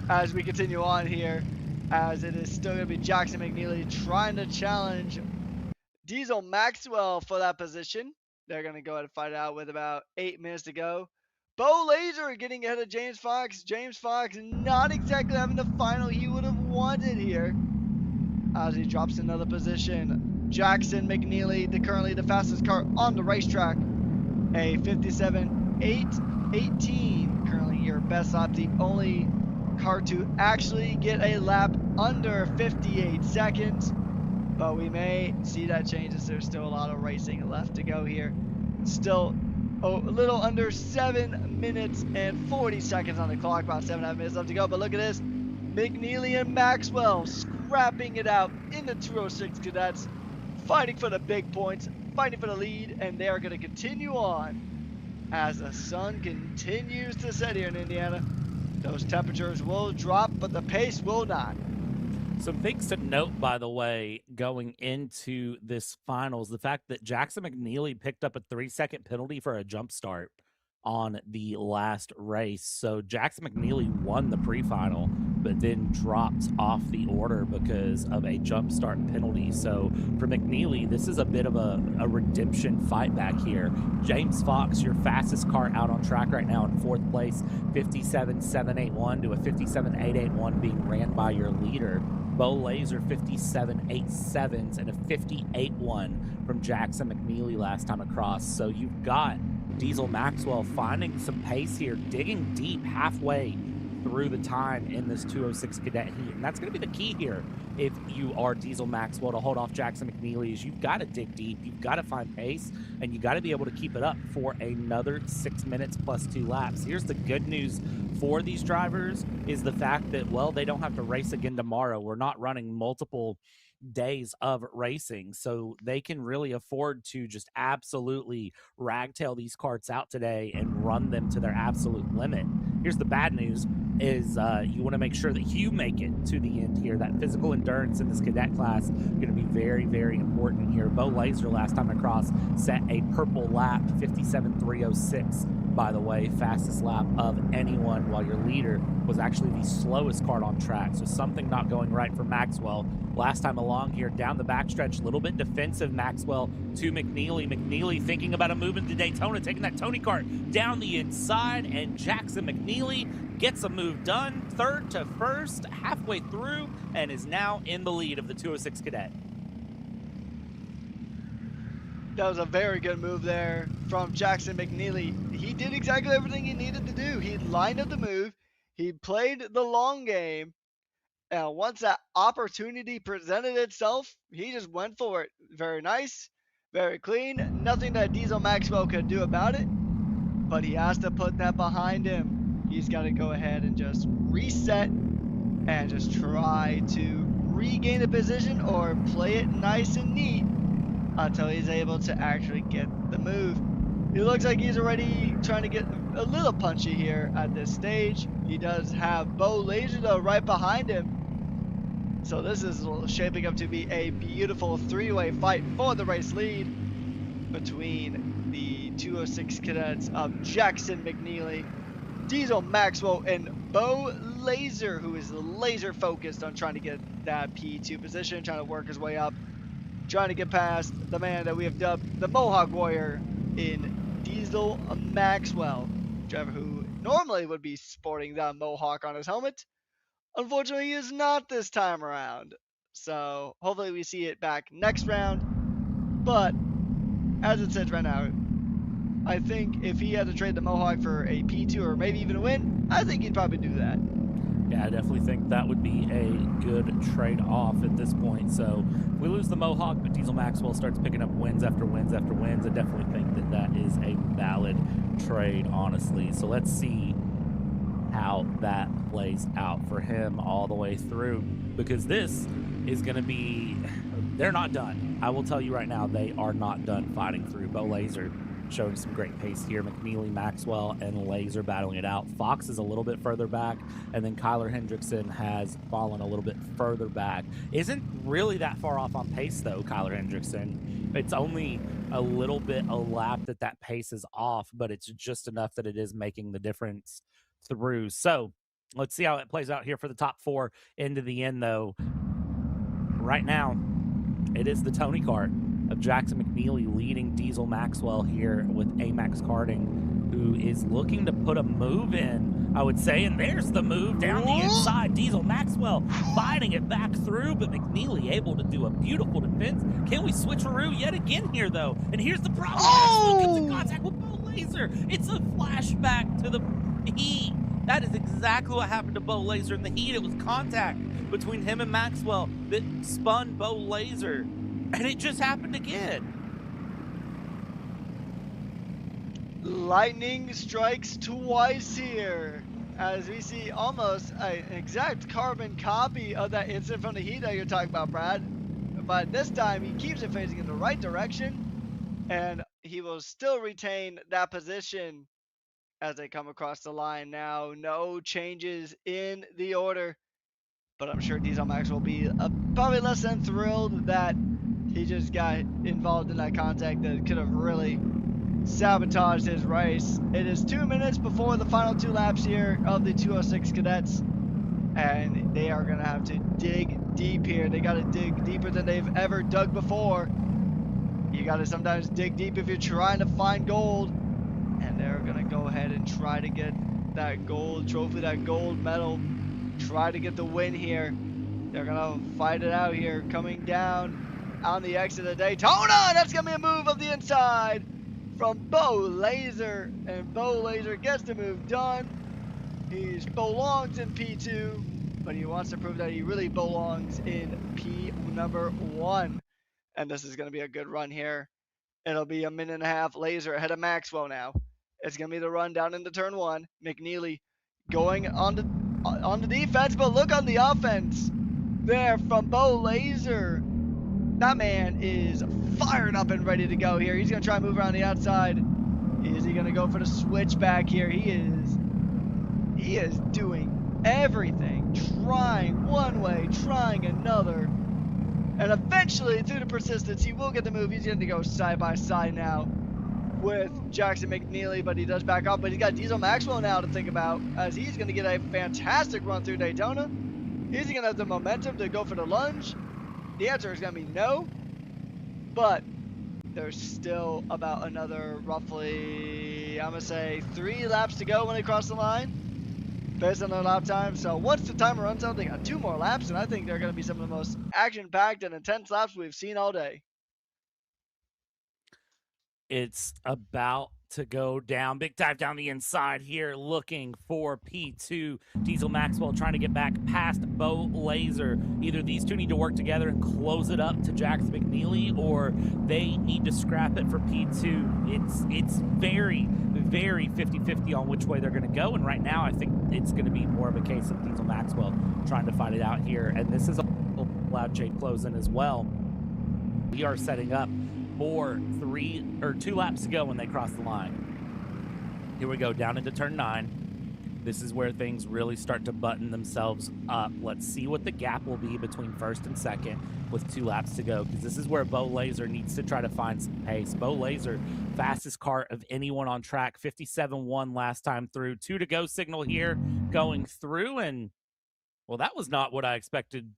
As we continue on here, as it is still going to be Jackson McNeely trying to challenge Diesel Maxwell for that position. They're going to go ahead and fight it out with about 8 minutes to go. Bo Laser getting ahead of James Fox. James Fox not exactly having the final he would have wanted here, as he drops another position. Jackson McNeely, currently the fastest car on the racetrack, a 57.818, currently your best lap, the only car to actually get a lap under 58 seconds. But we may see that change as there's still a lot of racing left to go here. Still a little under 7 minutes and 40 seconds on the clock, about 7.5 minutes left to go. But look at this, McNeely and Maxwell scrapping it out in the 206 Cadets, fighting for the big points, fighting for the lead, and they are going to continue on as the sun continues to set here in Indiana. Those temperatures will drop, but the pace will not. Some things to note, by the way, going into this finals, the fact that Jackson McNeely picked up a 3-second penalty for a jump start on the last race. So Jackson McNeely won the pre-final, but then dropped off the order because of a jump start penalty. So for McNeely, this is a bit of a redemption fight back here. James Fox, your fastest car out on track right now in 4th place, 57.781 to a 57.881 being ran by your leader. Bo Laser 57.87s and a 58.1 from Jackson McNeely last time across. So you've got Diesel Maxwell finding some pace here, digging deep halfway through the time in this 206 Cadet heat. And that's going to be the key here if you are Diesel Maxwell to hold off Jackson McNeely, is you've got to dig deep, you've got to find pace, and you got to be able to keep it up for another 6 minutes plus 2 laps. Here's the good news for these drivers is the fact that, well, they don't have to race again tomorrow. We're not running multiple days of racing, so they can really afford to just absolutely ragtail these karts out today and run them to their absolute limit. Here's the bad news is you want to make sure that you make it to the end here. That physical endurance in this cadet class is going to be very, very important here. Bo Laser last time across set a purple lap, 57.306, by the way, fastest lap of anyone, while your leader was actually the slowest kart on track. So something not going right for Maxwell. Last time along here, down the backstretch, a little bit defensive, Maxwell to McNeely. McNeely thinking about a move into Daytona, taking that Tony kart down the inside, and Jackson McNeely gets a move done, 3rd to 1st, halfway through, and is now in the lead of the 206 Cadet. That was a very good move there from Jackson McNeely. He did exactly everything he needed to do. He lined up the move, he played the long game, and once that opportunity presented itself, he just went for it. Very nice, very clean, nothing that Diesel Maxwell could do about it, but he has to put that behind him. He's got to go ahead and just reset and just try to regain a position or play it nice and neat until he's able to actually get the move. He looks like he's already trying to get a little punchy here at this stage. He does have Bo Laser though right behind him. So this is shaping up to be a beautiful 3-way fight for the race lead between the 206 Cadets of Jackson McNeely, Diesel Maxwell, and Bo Laser, who is laser focused on trying to get that P2 position, trying to work his way up, trying to get past the man that we have dubbed the Mohawk Warrior in Diesel Maxwell, driver who normally would be sporting the Mohawk on his helmet. Unfortunately, he is not this time around. So hopefully we see it back next round. But as it sits right now, I think if he had to trade the Mohawk for a P2 or maybe even a win, I think he'd probably do that. Yeah, I definitely think that would be a good trade-off at this point. So if we lose the Mohawk, but Diesel Maxwell starts picking up wins after wins after wins, I definitely think that that is a valid trade, honestly. So let's see how that plays out for him all the way through. because this is going to be, they're not done. I will tell you right now, they are not done fighting through. Bo Laser showing some great pace here. McNeely, Maxwell, and Laser battling it out. Fox is a little bit further back, and then Kyler Hendrickson has fallen a little bit further back. Isn't really that far off on pace, though, Kyler Hendrickson. It's only a little bit a lap that pace is off, but it's just enough that it is making the difference through. So let's see how it plays out here for the top 4 into the end, though. Right now, it is the Tony Kart of Jackson McNeely leading Diesel Maxwell here with Amax Karting, who is looking to put a move in, I would say, and there's the move down the inside. Diesel Maxwell fighting it back through, but McNeely able to do a beautiful defense. Can we switcheroo yet again here, though? And here's the problem. Look at the contact with Bo Laser. It's a flashback to the heat. That is exactly what happened to Bo Laser in the heat. It was contact between him and Maxwell that spun Bo Laser. And it just happened again. Lightning strikes twice here, as we see almost an exact carbon copy of that incident from the heat that you're talking about, Brad. But this time he keeps it facing in the right direction, and he will still retain that position as they come across the line now. No changes in the order, but I'm sure Diesel Max will be probably less than thrilled that he just got involved in that contact that could have really sabotaged his race. It is 2 minutes before the final 2 laps here of the 206 cadets, and they are going to have to dig deep here. They got to dig deeper than they've ever dug before. You got to sometimes dig deep if you're trying to find gold, and they're going to go ahead and try to get that gold trophy, that gold medal, try to get the win here. They're going to fight it out here, coming down on the exit of Daytona. That's going to be a move of the inside from Bo Laser, and Bo Laser gets the move done. He belongs in P2, but he wants to prove that he really belongs in P number 1. And this is going to be a good run here. It'll be a minute and a half. Laser ahead of Maxwell now. It's going to be the run down into turn 1. McNeely going on the defense, but look on the offense there from Bo Laser. That man is fired up and ready to go here. He's going to try and move around the outside. Is he going to go for the switchback here? He is doing everything. Trying one way, trying another. And eventually, through the persistence, he will get the move. He's going to go side by side now with Jackson McNeely, but he does back off. But he's got Diesel Maxwell now to think about, as he's going to get a fantastic run through Daytona. Is he going to have the momentum to go for the lunge? The answer is going to be no, but there's still about another roughly, I'm going to say, 3 laps to go when they cross the line, based on their lap time. So once the timer runs out, they got 2 more laps, and I think they're going to be some of the most action-packed and intense laps we've seen all day. It's about to go down. Big dive down the inside here, looking for P2. Diesel Maxwell trying to get back past Bo Laser. Either these two need to work together and close it up to Jackson McNeely, or they need to scrap it for P2. It's very, very 50-50 on which way they're going to go, and right now I think it's going to be more of a case of Diesel Maxwell trying to fight it out here, and this is a loud shade close-in as well. We are setting up for 2 laps to go when they cross the line. Here we go, down into turn 9. This is where things really start to button themselves up. Let's see what the gap will be between first and second with 2 laps to go, because this is where Bo Laser needs to try to find some pace. Bo Laser, fastest kart of anyone on track, 57.1 last time through. 2 to go signal here going through, and well, that was not what I expected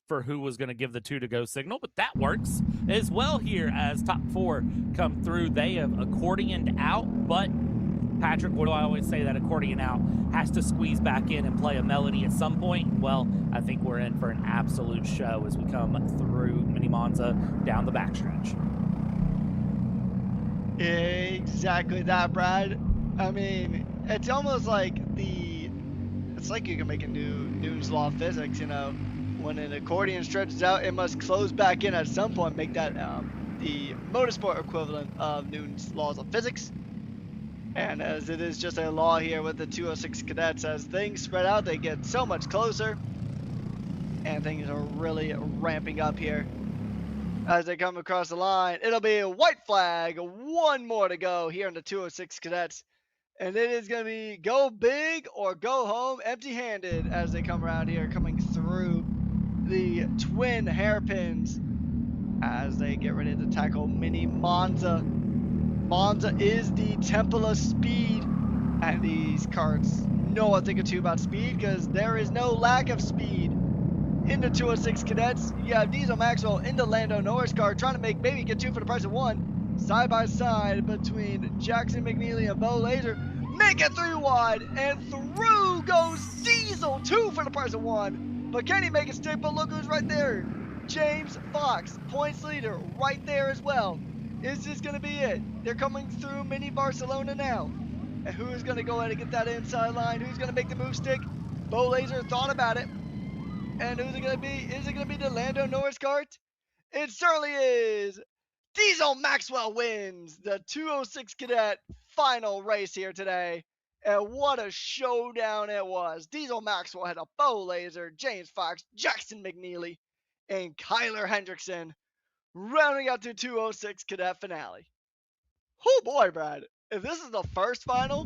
for who was going to give the 2 to go signal, but that works as well here as top 4 come through. They have accordioned out, but Patrick, what do I always say, that accordion out has to squeeze back in and play a melody at some point? Well, I think we're in for an absolute show as we come through Mini Monza down the backstretch. Exactly that, Brad. I mean, it's almost like it's like you can make a Newton's law of physics, you know. When an accordion stretches out, it must close back in at some point, make that the motorsport equivalent of Newton's laws of physics. And as it is just a law here with the 206 cadets, as things spread out, they get so much closer. and things are really ramping up here. As they come across the line, it'll be a white flag, one more to go here in the 206 Cadets. And it is going to be go big or go home empty-handed as they come around here, coming through the twin hairpins as they get ready to tackle Mini Monza. Monza is the temple of speed, and these karts know a thing or two about speed because there is no lack of speed. In the 206 Cadets, you have Diesel Maxwell in the Lando Norris car trying to make maybe get two for the price of one. Side by side between Jackson McNeely and Bo Laser. Make it 3 wide, and through goes Diesel, 2 for the price of 1. But can he make it stick? But look who's right there. James Fox, points leader, right there as well. Is this going to be it? They're coming through Mini Barcelona now. And who's going to go ahead and get that inside line? Who's going to make the move stick? Bo Laser thought about it. And who's it going to be? Is it going to be the Lando Norris kart? It certainly is. Diesel Maxwell wins the 206 Cadet final race here today. And what a showdown it was. Diesel Maxwell had a Bo Laser, James Fox, Jackson McNeely, and Kyler Hendrickson rounding out the 206 Cadet finale. Oh boy, Brad. If this is the first final,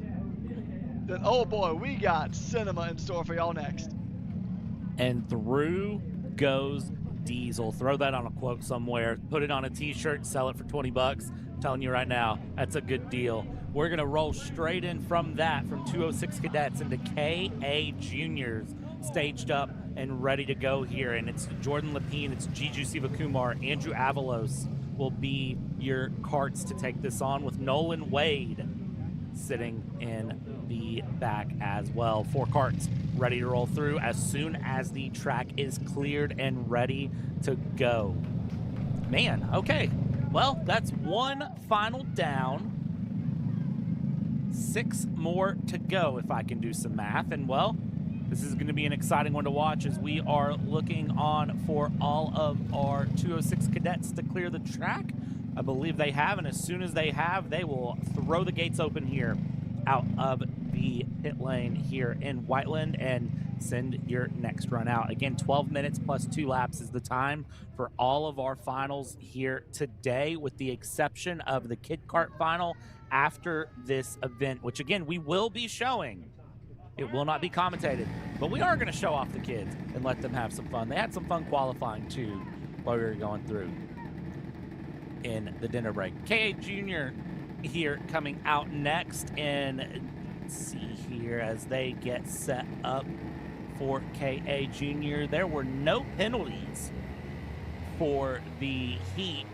then oh boy, we got cinema in store for y'all next. And through goes Diesel. Throw that on a quote somewhere. Put it on a t-shirt, sell it for 20 bucks. I'm telling you right now, that's a good deal. We're going to roll straight in from that, from 206 Cadets into KA Juniors, staged up and ready to go here. And it's Jordan Lapine, it's Jiju Sivakumar, Andrew Avalos will be your karts to take this on, with Nolan Wade sitting in the back as well. 4 karts ready to roll through as soon as the track is cleared and ready to go. Man, okay. Well, that's 1 final down. 6 more to go if I can do some math. And well, this is going to be an exciting one to watch as we are looking on for all of our 206 Cadets to clear the track. I believe they have, and as soon as they have, they will throw the gates open here out of the pit lane here in Whiteland and send your next run out. Again, 12 minutes plus 2 laps is the time for all of our finals here today, with the exception of the Kid Kart Final after this event, which again, we will be showing. It will not be commentated, but we are going to show off the kids and let them have some fun. They had some fun qualifying too while we were going through in the dinner break. KA Junior here coming out next, and let's see here as they get set up for KA Junior. There were no penalties for the heat.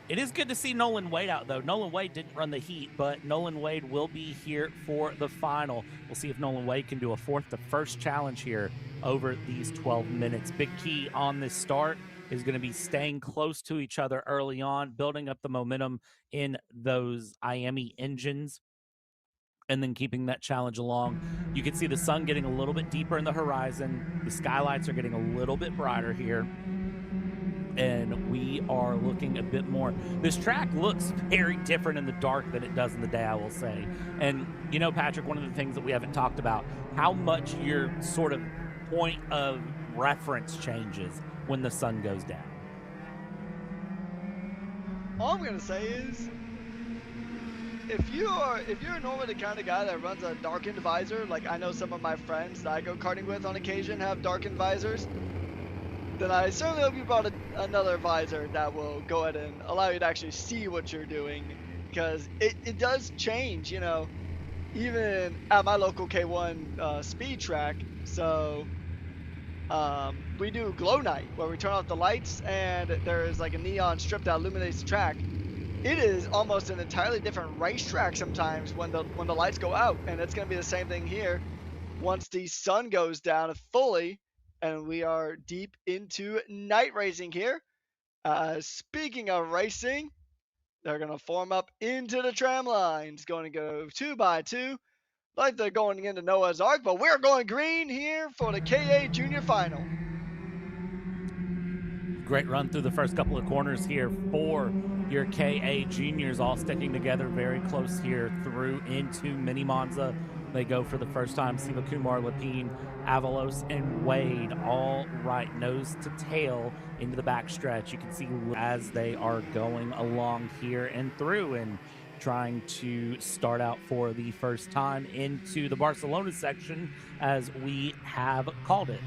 It is good to see Nolan Wade out, though. Nolan Wade didn't run the heat, but Nolan Wade will be here for the final. We'll see if Nolan Wade can do a the first challenge here over these 12 minutes. Big key on this start is going to be staying close to each other early on, building up the momentum in those IAME engines, and then keeping that challenge along. You can see the sun getting a little bit deeper in the horizon. The skylights are getting a little bit brighter here, and we are looking a bit more. This track looks very different in the dark than it does in the day, I will say. And, you know, Patrick, one of the things that we haven't talked about, how much your sort of point of reference changes when the sun goes down. All I'm gonna say is, if you're normally the kind of guy that runs a darkened visor, like I know some of my friends that I go karting with on occasion have darkened visors, then I certainly hope you brought another visor that will go ahead and allow you to actually see what you're doing, because it does change, you know, even at my local K1 speed track. So we do glow night, where we turn off the lights and there's like a neon strip that illuminates the track. It is almost an entirely different racetrack sometimes when the lights go out, and it's going to be the same thing here once the sun goes down fully and we are deep into night racing here. Speaking of racing, they're going to form up into the tram lines, going to go 2 by 2 like they're going into Noah's Ark, but we're going green here for the KA Junior Final. Great run through the first couple of corners here for your KA Juniors, all sticking together very close here through into Mini Monza they go for the first time. Siva Kumar, Lapine, Avalos, and Wade all right nose to tail into the backstretch. You can see as they are going along here and through and trying to start out for the first time into the Barcelona section, as we have called it.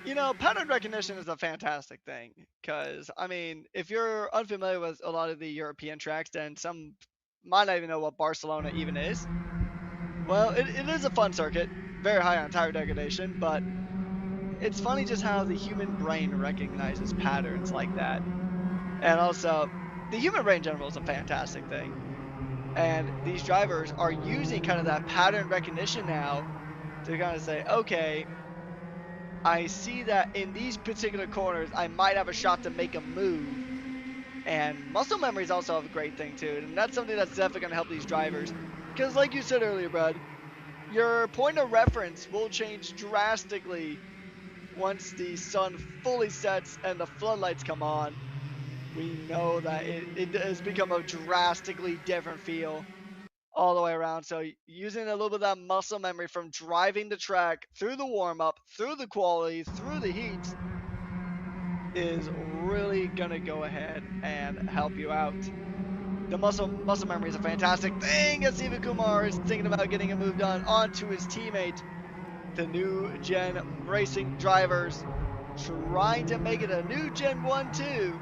You know, pattern recognition is a fantastic thing because, I mean, if you're unfamiliar with a lot of the European tracks, then some might not even know what Barcelona even is. Well, it is a fun circuit, very high on tire degradation, but it's funny just how the human brain recognizes patterns like that. And also, the human brain in general is a fantastic thing. And these drivers are using kind of that pattern recognition now to kind of say, okay, I see that in these particular corners, I might have a shot to make a move. And muscle memory is also a great thing too. And that's something that's definitely going to help these drivers. Because like you said earlier, Brad, your point of reference will change drastically once the sun fully sets and the floodlights come on. We know that it has become a drastically different feel all the way around. So using a little bit of that muscle memory from driving the track through the warm-up, through the quality, through the heats is really gonna go ahead and help you out. The muscle memory is a fantastic thing as Siva Kumar is thinking about getting a move done onto his teammate. The new gen racing drivers trying to make it a new gen 1-2.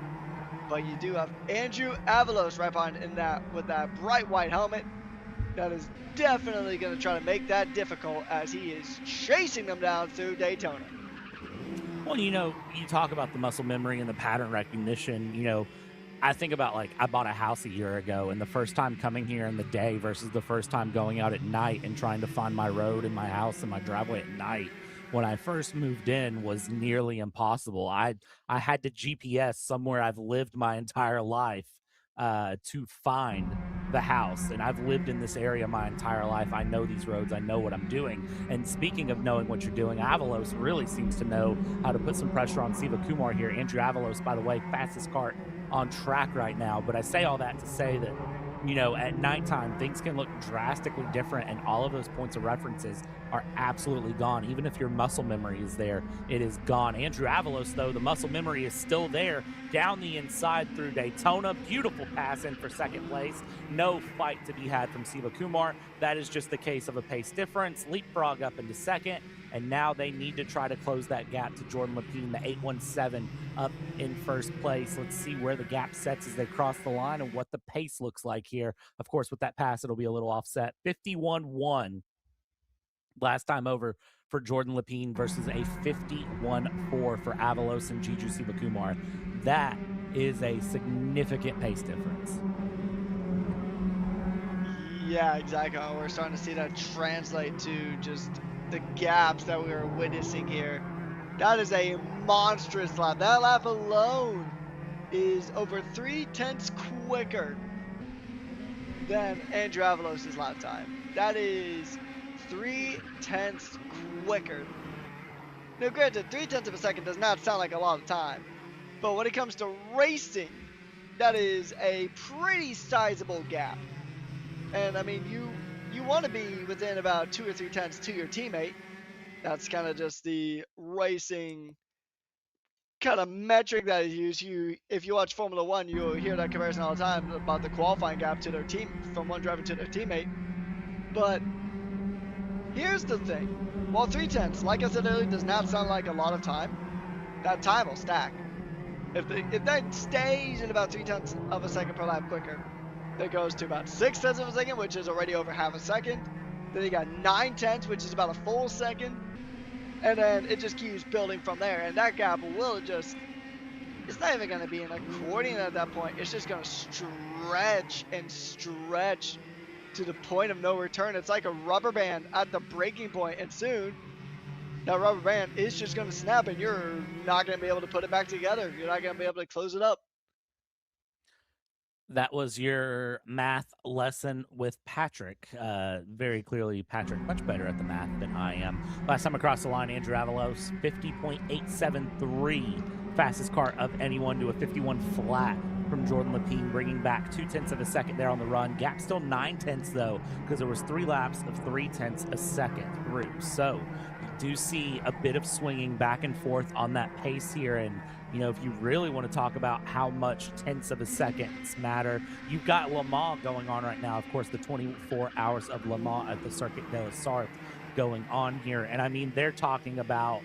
But you do have Andrew Avalos right behind in that with that bright white helmet. That is definitely going to try to make that difficult as he is chasing them down through Daytona. Well, you know, you talk about the muscle memory and the pattern recognition. You know, I think about, like, I bought a house a year ago, and the first time coming here in the day versus the first time going out at night and trying to find my road and my house and my driveway at night when I first moved in was nearly impossible. I had to GPS somewhere I've lived my entire life to find the house, and I've lived in this area my entire life. I know these roads. I know what I'm doing. And speaking of knowing what you're doing, Avalos really seems to know how to put some pressure on Siva Kumar here. Andrew Avalos, by the way, fastest kart on track right now. But I say all that to say that, you know, at nighttime, things can look drastically different, and all of those points of references are absolutely gone. Even if your muscle memory is there, it is gone. Andrew Avalos, though, the muscle memory is still there down the inside through Daytona. Beautiful pass in for second place. No fight to be had from Siva Kumar. That is just the case of a pace difference. Leapfrog up into second, and now they need to try to close that gap to Jordan Lapine, the 817 up in first place. Let's see where the gap sets as they cross the line and what the pace looks like here. Of course, with that pass, it'll be a little offset. 51-1 last time over for Jordan Lapine versus a 51-4 for Avalos and Jiju Siva Kumar. That is a significant pace difference. Yeah, exactly. We're starting to see that translate to just the gaps that we are witnessing here. That is a monstrous lap. That lap alone is over 3/10 quicker than Andrew Avalos' lap time. That is 3/10 quicker. Now, granted, 3/10 of a second does not sound like a lot of time, but when it comes to racing, that is a pretty sizable gap. And I mean, you want to be within about 2 or 3 tenths to your teammate. That's kind of just the racing kind of metric that is used. If you watch Formula One, you'll hear that comparison all the time about the qualifying gap to their team from one driver to their teammate. But here's the thing: while 3/10, like I said earlier, does not sound like a lot of time, that time will stack. If that stays in about 3/10 of a second per lap quicker, that goes to about 6/10 of a second, which is already over half a second. Then you got 9/10, which is about a full second. And then it just keeps building from there. And that gap will just, it's not even going to be an accordion at that point. It's just going to stretch and stretch to the point of no return. It's like a rubber band at the breaking point. And soon, that rubber band is just going to snap and you're not going to be able to put it back together. You're not going to be able to close it up. That was your math lesson with Patrick. Very clearly, Patrick, much better at the math than I am. Last time across the line, Andrew Avalos, 50.873. Fastest car of anyone to a 51 flat from Jordan Lepine, bringing back 0.2 of a second there on the run. Gap still 0.9 though, because there was 3 laps of 0.3 a second through. So you do see a bit of swinging back and forth on that pace here. And, you know, if you really want to talk about how much tenths of a seconds matter, you've got Le Mans going on right now. Of course, the 24 hours of Le Mans at the Circuit de la Sarthe going on here. And I mean, they're talking about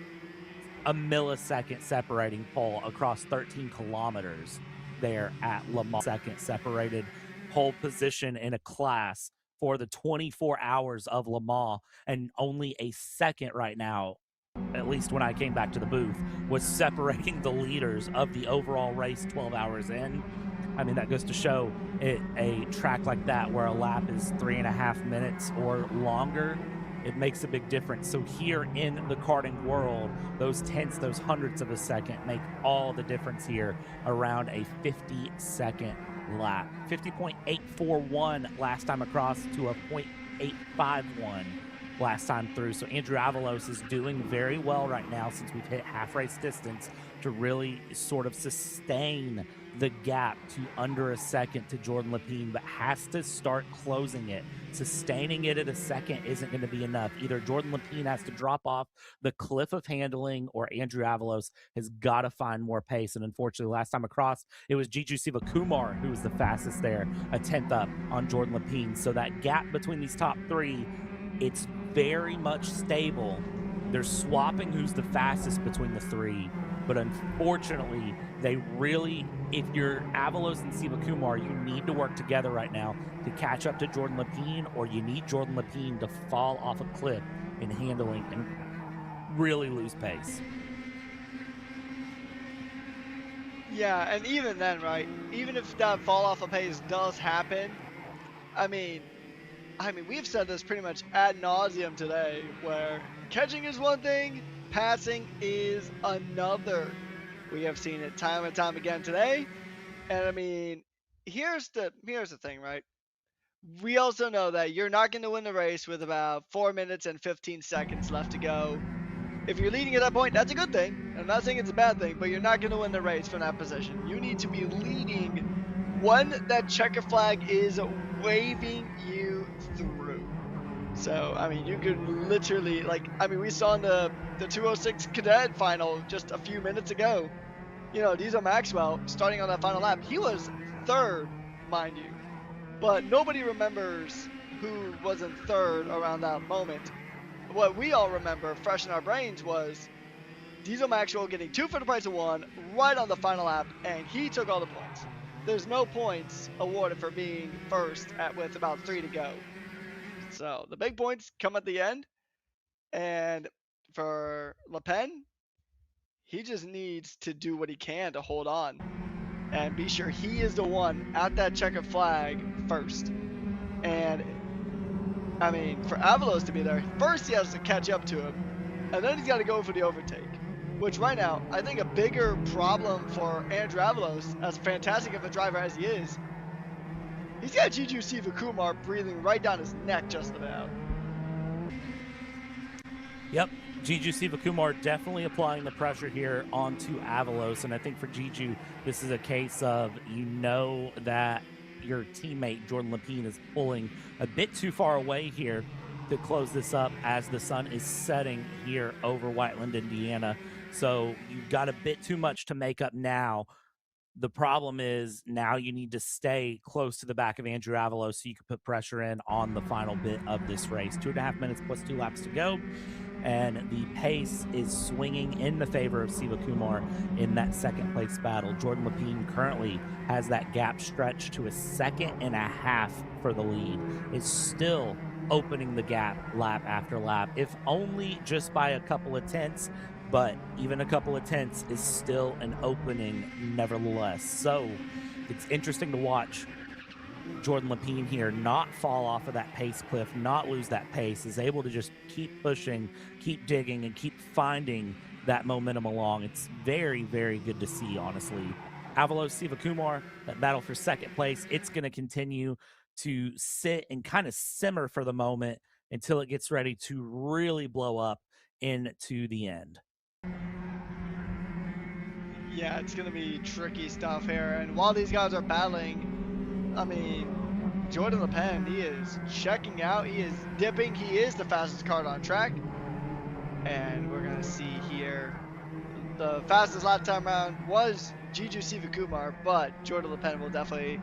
a millisecond separating pole across 13 kilometers there at Le Mans. Second separated pole position in a class for the 24 hours of Le Mans, and only a second right now, at least when I came back to the booth, was separating the leaders of the overall race 12 hours in. I mean, that goes to show it, a track like that where a lap is 3.5 minutes or longer, it makes a big difference. So here in the karting world, those tenths, those hundredths of a second make all the difference here around a 50-second lap. 50.841 last time across to a 0.851 last time through. So Andrew Avalos is doing very well right now since we've hit half race distance to really sort of sustain the gap to under a second to Jordan Lepine, but has to start closing it. Sustaining it at a second isn't going to be enough. Either Jordan Lepine has to drop off the cliff of handling, or Andrew Avalos has got to find more pace. And unfortunately, last time across, it was Jiju Sivakumar who was the fastest there, a 10th up on Jordan Lepine. So that gap between these top three, it's very much stable. They're swapping who's the fastest between the three, but unfortunately, they really, if you're Avalos and Sivakumar, you need to work together right now to catch up to Jordan Lepine, or you need Jordan Lepine to fall off a cliff in handling and really lose pace. Yeah, and even then, right, even if that fall off of pace does happen, I mean, we've said this pretty much ad nauseum today, where catching is one thing, passing is another. We have seen it time and time again today. And I mean, here's the thing, right? We also know that you're not going to win the race with about 4 minutes and 15 seconds left to go. If you're leading at that point, that's a good thing. I'm not saying it's a bad thing, but you're not going to win the race from that position. You need to be leading when that checker flag is waving you through. So, I mean, you could literally, like, I mean, we saw in the 206 Cadet Final just a few minutes ago, you know, Diesel Maxwell, starting on that final lap, he was third, mind you. But nobody remembers who was in third around that moment. What we all remember, fresh in our brains, was Diesel Maxwell getting 2 for the price of 1 right on the final lap, and he took all the points. There's no points awarded for being first with about 3 to go. So the big points come at the end, and for Le Pen, he just needs to do what he can to hold on and be sure he is the one at that checkered flag first. And I mean, for Avalos to be there, first he has to catch up to him, and then he's got to go for the overtake. Which right now, I think a bigger problem for Andrew Avalos, as fantastic of a driver as he is, he's got Jiju Sivakumar breathing right down his neck just about. Yep, Jiju Sivakumar definitely applying the pressure here onto Avalos. And I think for Jiju, this is a case of, you know, that your teammate Jordan Lepine is pulling a bit too far away here to close this up as the sun is setting here over Whiteland, Indiana. So you've got a bit too much to make up now. The problem is now you need to stay close to the back of Andrew Avalos so you can put pressure in on the final bit of this race. 2.5 minutes plus 2 laps to go. And the pace is swinging in the favor of Sivakumar in that second place battle. Jordan Lepine currently has that gap stretched to 1.5 seconds for the lead. Is still opening the gap lap after lap, if only just by a couple of tenths, but even a couple of tenths is still an opening nevertheless. So it's interesting to watch Jordan Lepine here not fall off of that pace cliff, not lose that pace, is able to just keep pushing, keep digging, and keep finding that momentum along. It's very, very good to see, honestly. Avalos Sivakumar, that battle for second place, it's going to continue to sit and kind of simmer for the moment until it gets ready to really blow up into the end. Yeah, it's going to be tricky stuff here. And while these guys are battling, I mean, Jordan Le Pen, he is checking out. He is dipping. He is the fastest kart on track. And we're going to see here, the fastest lap time around was Jiju Sivakumar, but Jordan Le Pen will definitely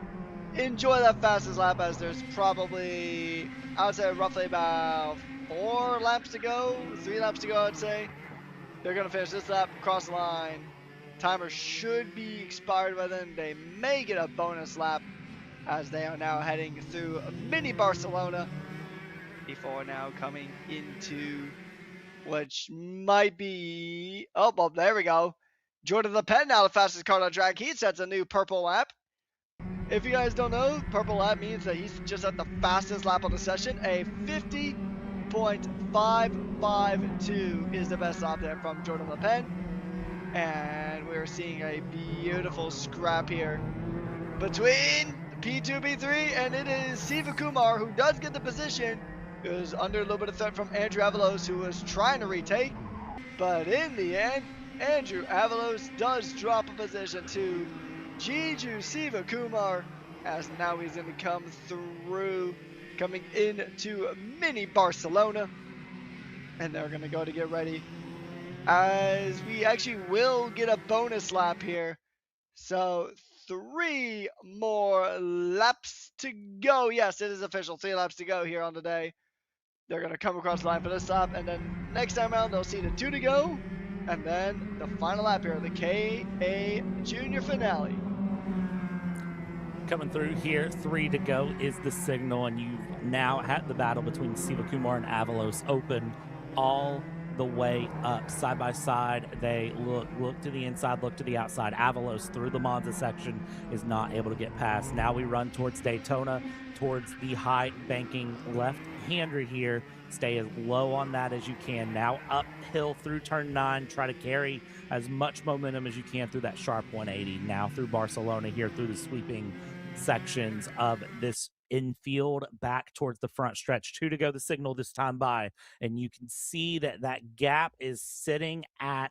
enjoy that fastest lap, as there's probably, I would say, roughly about 4 laps to go, 3 laps to go, I'd say. They're going to finish this lap, cross the line. Timer should be expired by then. They may get a bonus lap, as they are now heading through mini Barcelona before now coming into, which might be, oh, well, there we go. Jordan Le Pen now the fastest kart on track. He sets a new purple lap. If you guys don't know, purple lap means that he's just at the fastest lap of the session. A 50.552 is the best lap there from Jordan Le Pen. And we're seeing a beautiful scrap here between P2, P3, and it is Sivakumar who does get the position. It was under a little bit of threat from Andrew Avalos, who was trying to retake. But in the end, Andrew Avalos does drop a position to Jiju Sivakumar, as now he's going to come through, coming into mini Barcelona. And they're going to go to get ready, as we actually will get a bonus lap here. So 3 more laps to go. Yes, it is official. 3 laps to go here on the day. They're going to come across the line for this lap, and then next time around they'll see the 2 to go, and then the final lap here, the KA Junior Finale. Coming through here, 3 to go is the signal, and you now had the battle between Sivakumar and Avalos open all the way up, side by side. They look to the inside, look to the outside. Avalos through the Monza section is not able to get past. Now we run towards Daytona, towards the high banking left-hander here. Stay as low on that as you can. Now uphill through turn 9. Try to carry as much momentum as you can through that sharp 180. Now through Barcelona here, through the sweeping sections of this infield, back towards the front stretch. 2 to go, the signal this time by, and you can see that that gap is sitting at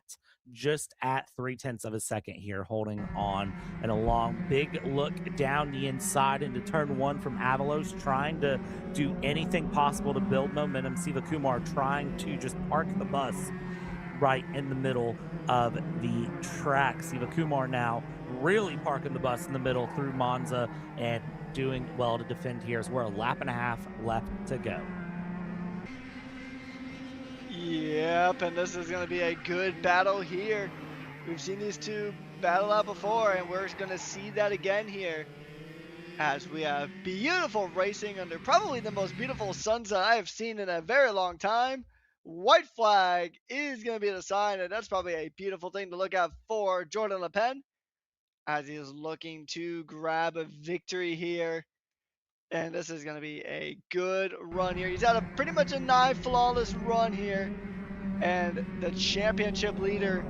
just at 0.3 of a second here, holding on and a long big look down the inside into turn 1 from Avalos, trying to do anything possible to build momentum. Sivakumar trying to just park the bus right in the middle of the track. Sivakumar now really parking the bus in the middle through Monza and doing well to defend here, as we're a lap and a half left to go. Yep, and this is going to be a good battle here. We've seen these two battle out before, and we're going to see that again here, as we have beautiful racing under probably the most beautiful sunset I have seen in a very long time. White flag is going to be the sign, and that's probably a beautiful thing to look at for Jordan Le Pen, as he is looking to grab a victory here. And this is going to be a good run here. He's had a pretty much a nigh flawless run here. And the championship leader,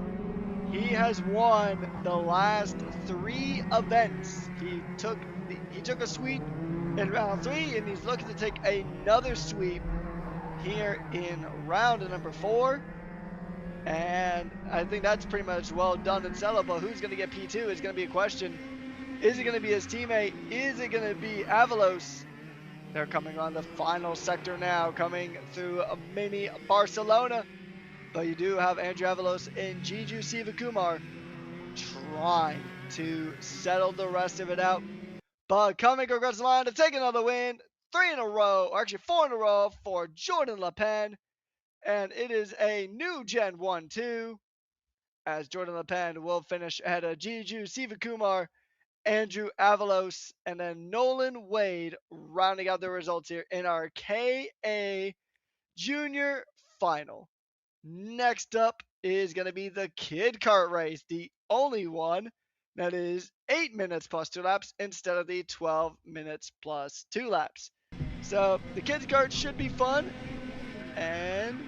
he has won the last 3 events. He took a sweep in round 3, and he's looking to take another sweep here in round number 4. And I think that's pretty much well done and settled. But who's going to get P2 is going to be a question. Is it going to be his teammate? Is it going to be Avalos? They're coming on the final sector now, coming through a mini Barcelona. But you do have Andrew Avalos and Jiju Sivakumar trying to settle the rest of it out. But coming across the line to take another win, 3 in a row, or actually 4 in a row for Jordan Le Pen. And it is a new Gen 1-2, as Jordan Le Pen will finish ahead of Jiju Sivakumar, Andrew Avalos, and then Nolan Wade rounding out the results here in our KA Junior Final. Next up is going to be the Kid Kart race, the only one that is 8 minutes plus 2 laps instead of the 12 minutes plus 2 laps. So the Kids Kart should be fun, and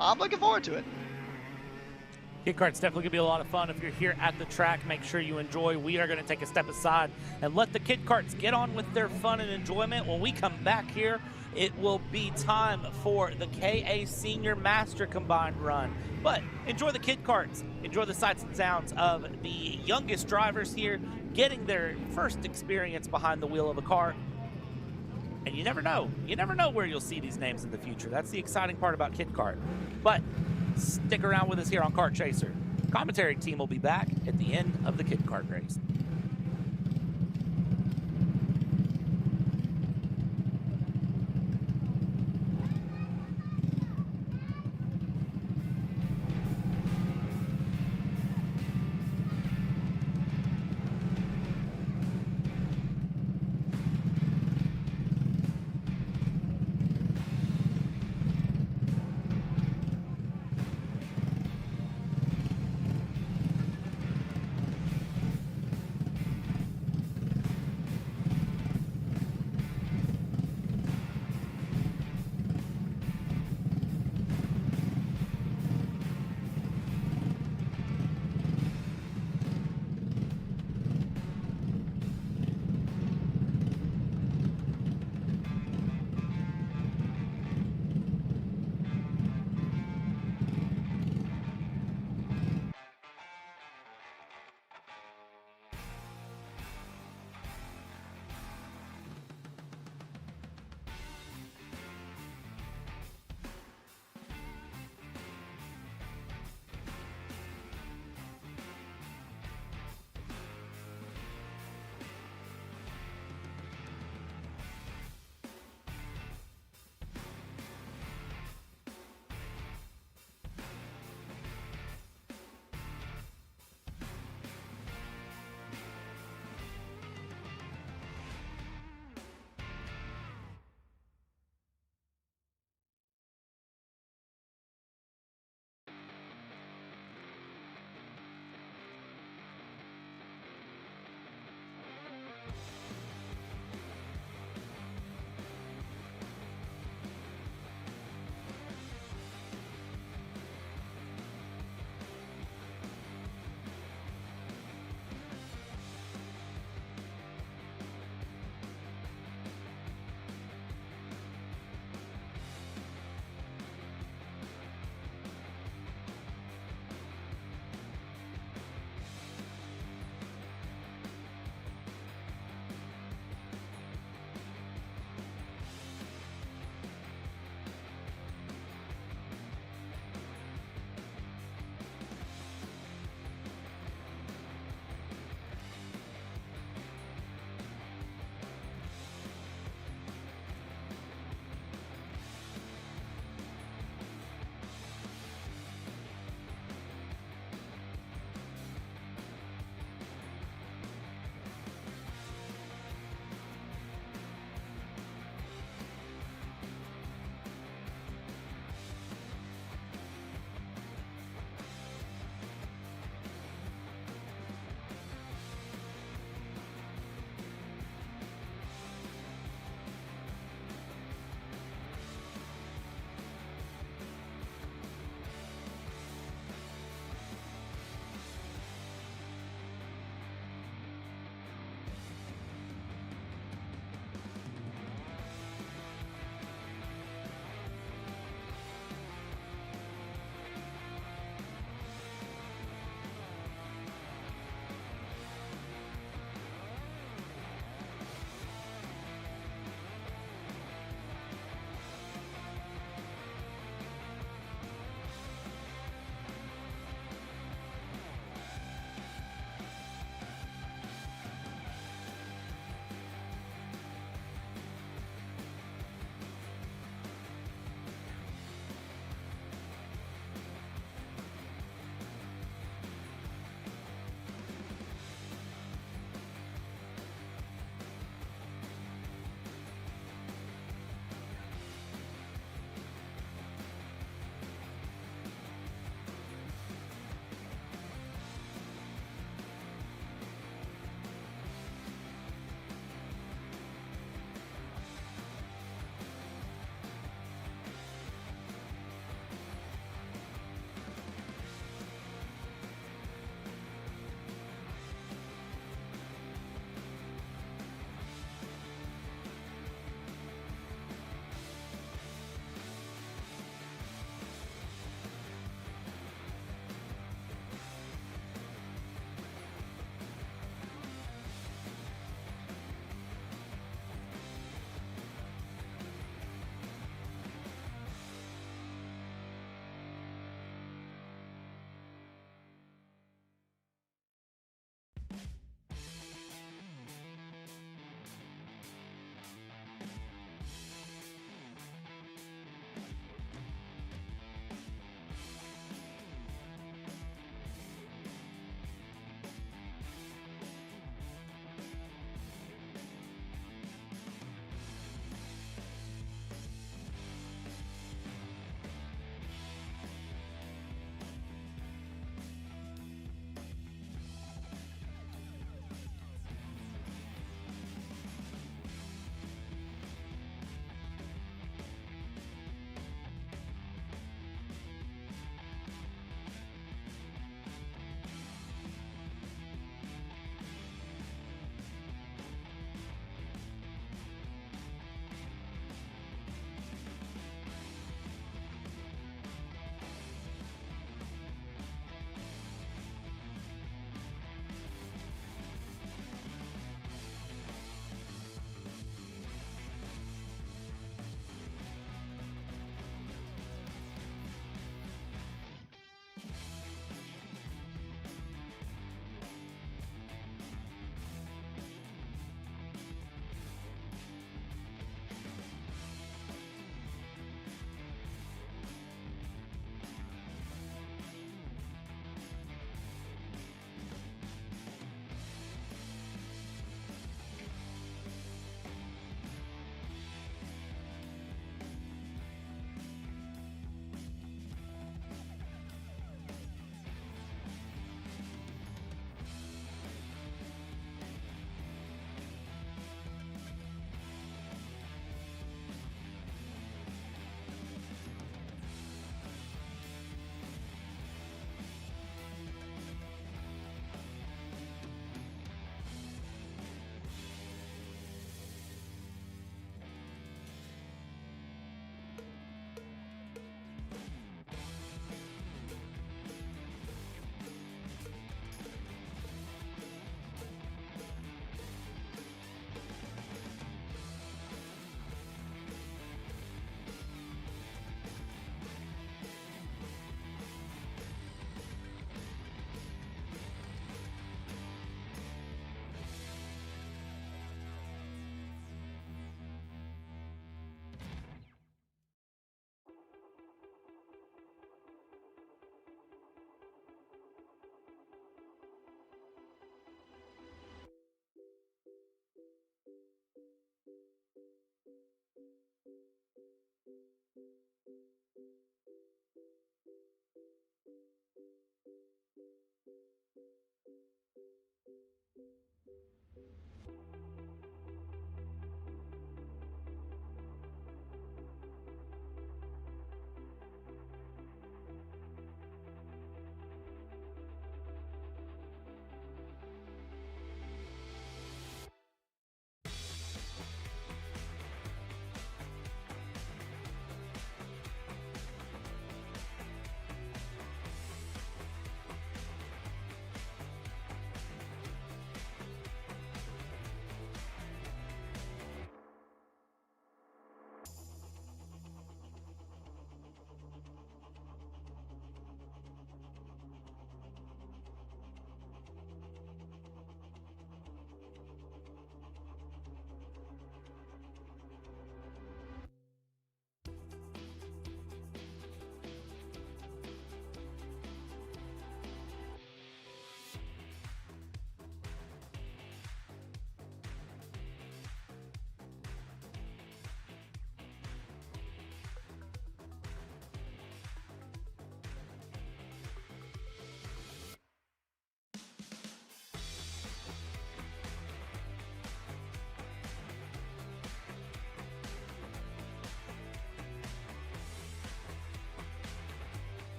I'm looking forward to it. Kid Kart's definitely going to be a lot of fun. If you're here at the track, make sure you enjoy. We are going to take a step aside and let the Kid Karts get on with their fun and enjoyment. When we come back here, it will be time for the KA Senior Master Combined Run. But enjoy the Kid Karts. Enjoy the sights and sounds of the youngest drivers here getting their first experience behind the wheel of a car. And you never know. You never know where you'll see these names in the future. That's the exciting part about Kid Kart. But stick around with us here on Kart Chaser. Commentary team will be back at the end of the Kid Kart race.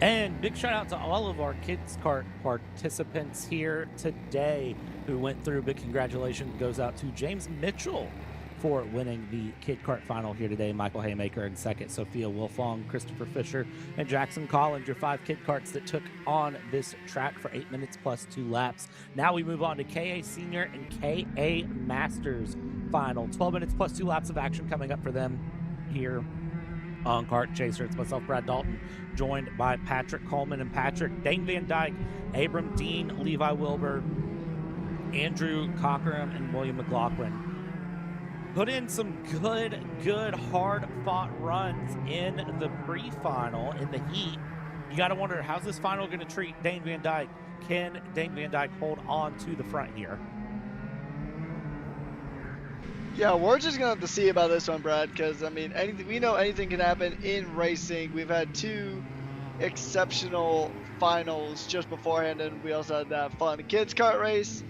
And big shout out to all of our Kids Kart participants here today who went through. Big congratulations goes out to James Mitchell for winning the Kid Kart Final here today. Michael Haymaker in second, Sophia Wilfong, Christopher Fisher, and Jackson Collins, your 5 Kid Karts that took on this track for 8 minutes plus 2 laps. Now we move on to KA Senior and KA Masters Final. 12 minutes plus 2 laps of action coming up for them here on Kart Chaser. It's myself, Brad Dalton, joined by Patrick Coleman and Patrick, Dane Van Dyke, Abram Dean, Levi Wilbur, Andrew Cochran, and William McLaughlin. Put in some good, hard-fought runs in the pre-final, in the heat. You got to wonder, how's this final going to treat Dane Van Dyke? Can Dane Van Dyke hold on to the front here? Yeah, we're just going to have to see about this one, Brad, because, I mean, we know anything can happen in racing. We've had 2 exceptional finals just beforehand, and we also had that fun kids kart race.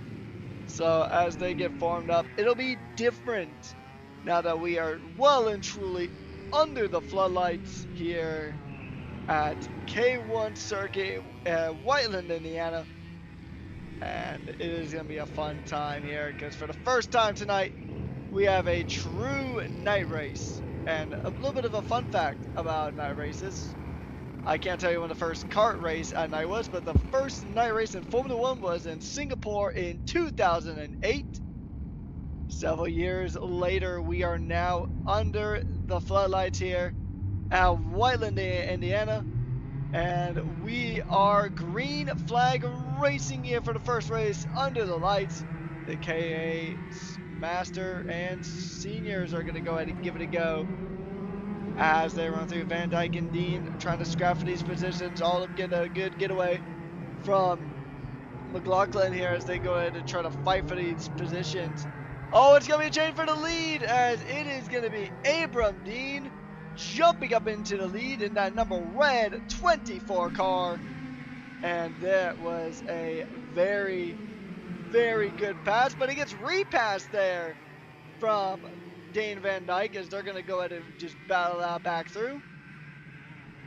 So as they get formed up, it'll be different now that we are well and truly under the floodlights here at K1 Circuit at Whiteland, Indiana. And it is going to be a fun time here because for the first time tonight, we have a true night race. And a little bit of a fun fact about night races. I can't tell you when the first kart race at night was, but the first night race in Formula 1 was in Singapore in 2008. Several years later, we are now under the floodlights here at Whiteland, Indiana. And we are green flag racing here for the first race under the lights. The KA Master and Seniors are going to go ahead and give it a go as they run through. Van Dyke and Dean trying to scrap for these positions. All of them getting a good getaway from McLaughlin here as they go ahead and try to fight for these positions. Oh, it's going to be a change for the lead as it is going to be Abram Dean jumping up into the lead in that number red 24 car. And that was a very good pass, but he gets repassed there from Dane Van Dyke as they're going to go ahead and just battle out back through.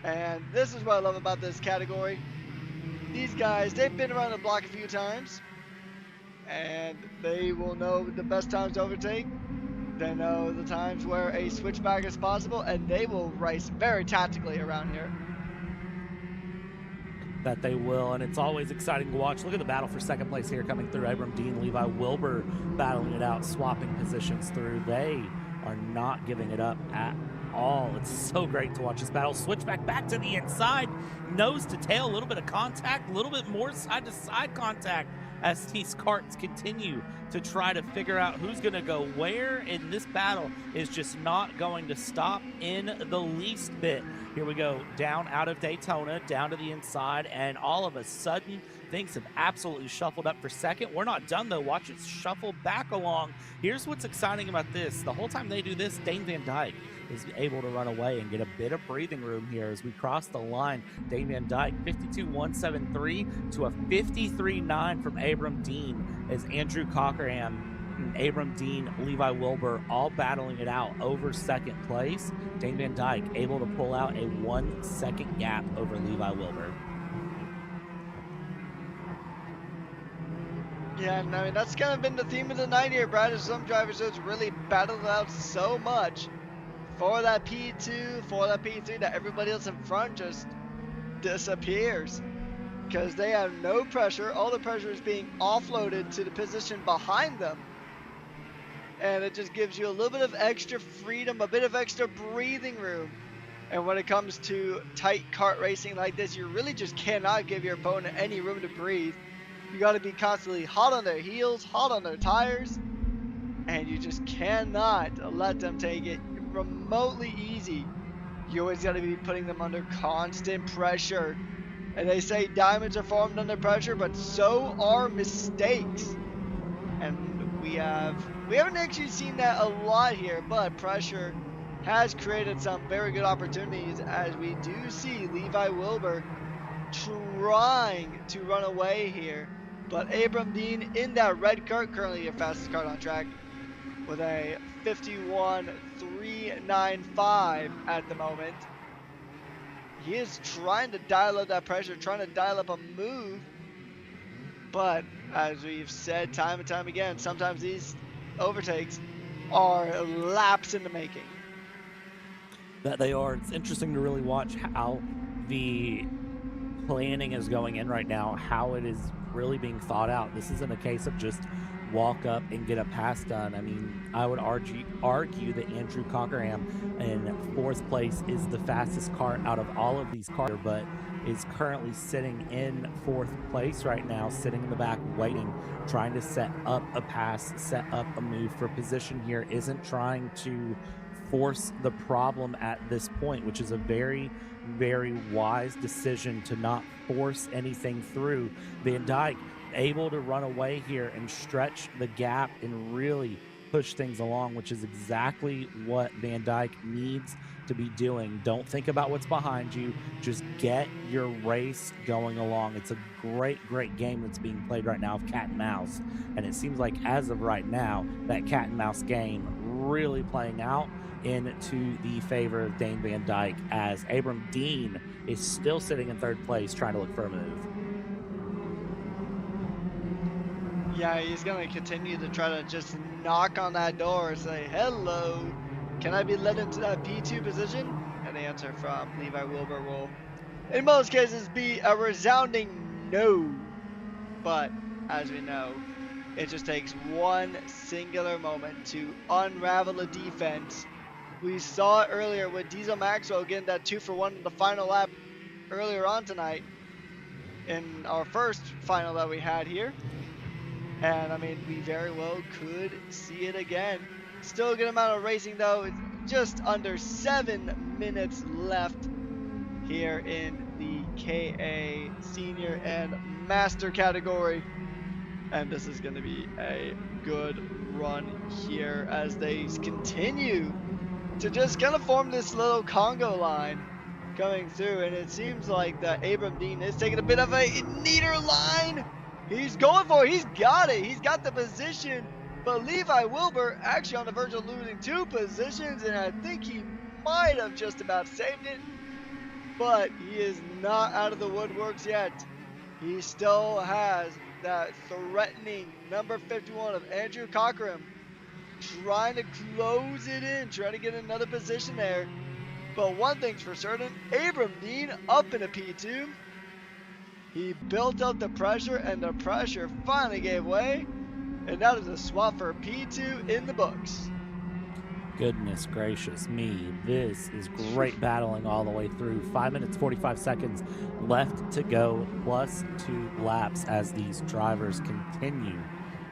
And this is what I love about this category. These guys, they've been around the block a few times, and they will know the best times to overtake. They know the times where a switchback is possible, and they will race very tactically around here. That they will, and it's always exciting to watch. Look at the battle for second place here coming through. Abram Dean, Levi Wilbur battling it out, swapping positions through. They are not giving it up at all. It's so great to watch this battle. Switchback back to the inside, nose to tail, a little bit of contact, a little bit more side to side contact as these karts continue to try to figure out who's going to go where, and this battle is just not going to stop in the least bit. Here we go, down out of Daytona, down to the inside, and all of a sudden, things have absolutely shuffled up for second. We're not done, though. Watch it shuffle back along. Here's what's exciting about this. The whole time they do this, Dane Van Dyke is able to run away and get a bit of breathing room here as we cross the line. Dane Van Dyke, 52.173 to a 53.9 from Abram Dean as Andrew Cochran, Abram Dean, Levi Wilbur all battling it out over second place. Dane Van Dyke able to pull out a 1 second gap over Levi Wilbur. Yeah, and I mean, that's kind of been the theme of the night here, Brad, is some drivers just really battled out so much for that P2, for that P3, that everybody else in front just disappears. Because they have no pressure. All the pressure is being offloaded to the position behind them. And it just gives you a little bit of extra freedom, a bit of extra breathing room. And when it comes to tight kart racing like this, you really just cannot give your opponent any room to breathe. You got to be constantly hot on their heels, hot on their tires, and you just cannot let them take it remotely easy. You always got to be putting them under constant pressure. And they say diamonds are formed under pressure, but so are mistakes. And we haven't actually seen that a lot here, but pressure has created some very good opportunities as we do see Levi Wilbur trying to run away here. But Abram Dean in that red kart, currently your fastest kart on track, with a 51.395 at the moment. he is trying to dial up that pressure, trying to dial up a move. But as we've said time and time again, sometimes these overtakes are laps in the making. That they are. It's interesting to really watch how the planning is going in right now, how it is really being thought out. This isn't a case of just walk up and get a pass done. I mean, I would argue that Andrew Cockerham in 4th place is the fastest kart out of all of these cars, but is currently sitting in 4th place right now, sitting in the back waiting, trying to set up a pass, set up a move for position here, isn't trying to force the problem at this point, which is a very, very wise decision to not force anything through. Van Dyke able to run away here and stretch the gap and really push things along, which is exactly what Van Dyke needs to be doing. Don't think about what's behind you. Just get your race going along. It's a great, great game that's being played right now of cat and mouse. And it seems like as of right now, that cat and mouse game really playing out into the favor of Dane Van Dyke, as Abram Dean is still sitting in 3rd place trying to look for a move. Yeah, he's going to continue to try to just knock on that door and say, hello, can I be led into that P2 position? And the answer from Levi Wilbur will, in most cases, be a resounding no. But, as we know, it just takes one singular moment to unravel a defense. We saw it earlier with Diesel Maxwell getting that 2-for-1 in the final lap earlier on tonight in our first final that we had here. And I mean, we very well could see it again. Still a good amount of racing though. It's just under 7 minutes left here in the KA Senior and Master category. And this is going to be a good run here as they continue to just kind of form this little Congo line coming through. And it seems like that Abram Dean is taking a bit of a neater line. He's going for it. He's got it. He's got the position. But Levi Wilbur actually on the verge of losing 2 positions, and I think he might have just about saved it. But he is not out of the woodworks yet. He still has that threatening number 51 of Andrew Cockerham trying to close it in, trying to get another position there. But one thing's for certain, Abram Dean up in a P2. He built up the pressure, and the pressure finally gave way. And that is a swap for P2 in the books. Goodness gracious me. This is great battling all the way through. 5 minutes, 45 seconds left to go, plus 2 laps as these drivers continue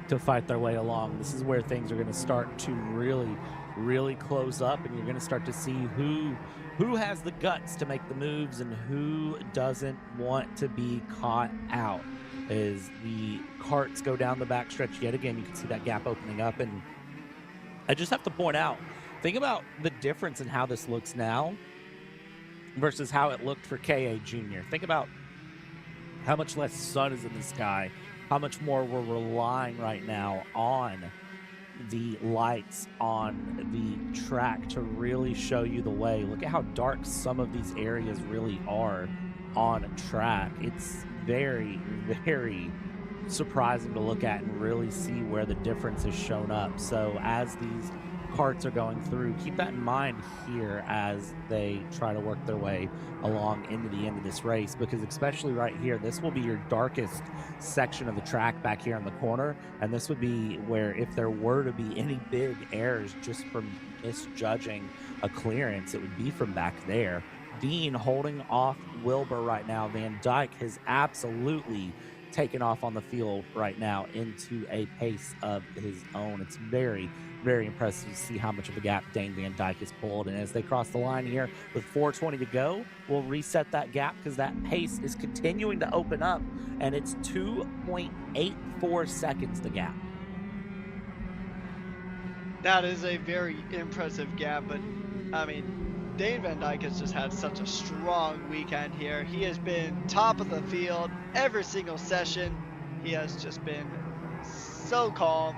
to fight their way along. This is where things are going to start to really close up, and you're going to start to see who has the guts to make the moves and who doesn't want to be caught out. As the carts go down the backstretch yet again, you can see that gap opening up. And I just have to point out, think about the difference in how this looks now versus how it looked for KA Junior. Think about how much less sun is in the sky, how much more we're relying right now on the lights on the track to really show you the way. Look at how dark some of these areas really are on track. It's very, very surprising to look at and really see where the difference has shown up. So as these carts are going through, keep that in mind here as they try to work their way along into the end of this race, because especially right here, this will be your darkest section of the track back here in the corner, and this would be where if there were to be any big errors just from misjudging a clearance, it would be from back there. Dean holding off Wilbur right now. Van Dyke has absolutely taken off on the field right now into a pace of his own. It's very, very impressive to see how much of a gap Dane Van Dyke has pulled. And as they cross the line here with 4:20 to go, we'll reset that gap because that pace is continuing to open up, and it's 2.84 seconds the gap. That is a very impressive gap, but I mean, Dane Van Dyke has just had such a strong weekend here. He has been top of the field every single session. He has just been so calm,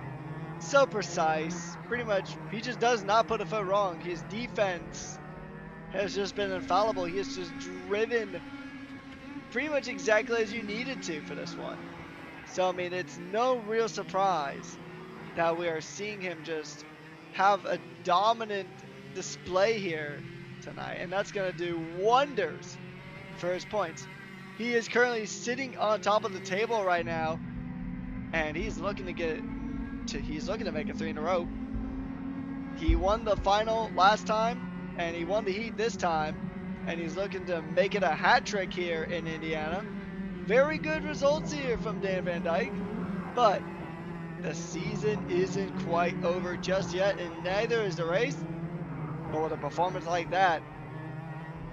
so precise. Pretty much, he just does not put a foot wrong. His defense has just been infallible. He has just driven pretty much exactly as you needed to for this one. So, I mean, it's no real surprise that we are seeing him just have a dominant display here tonight, and that's going to do wonders for his points. He is currently sitting on top of the table right now, and he's looking to make it 3 in a row. He won the final last time, and he won the heat this time, and he's looking to make it a hat trick here in Indiana. Very good results here from Dan Van Dyke, but the season isn't quite over just yet, and neither is the race. But with a performance like that,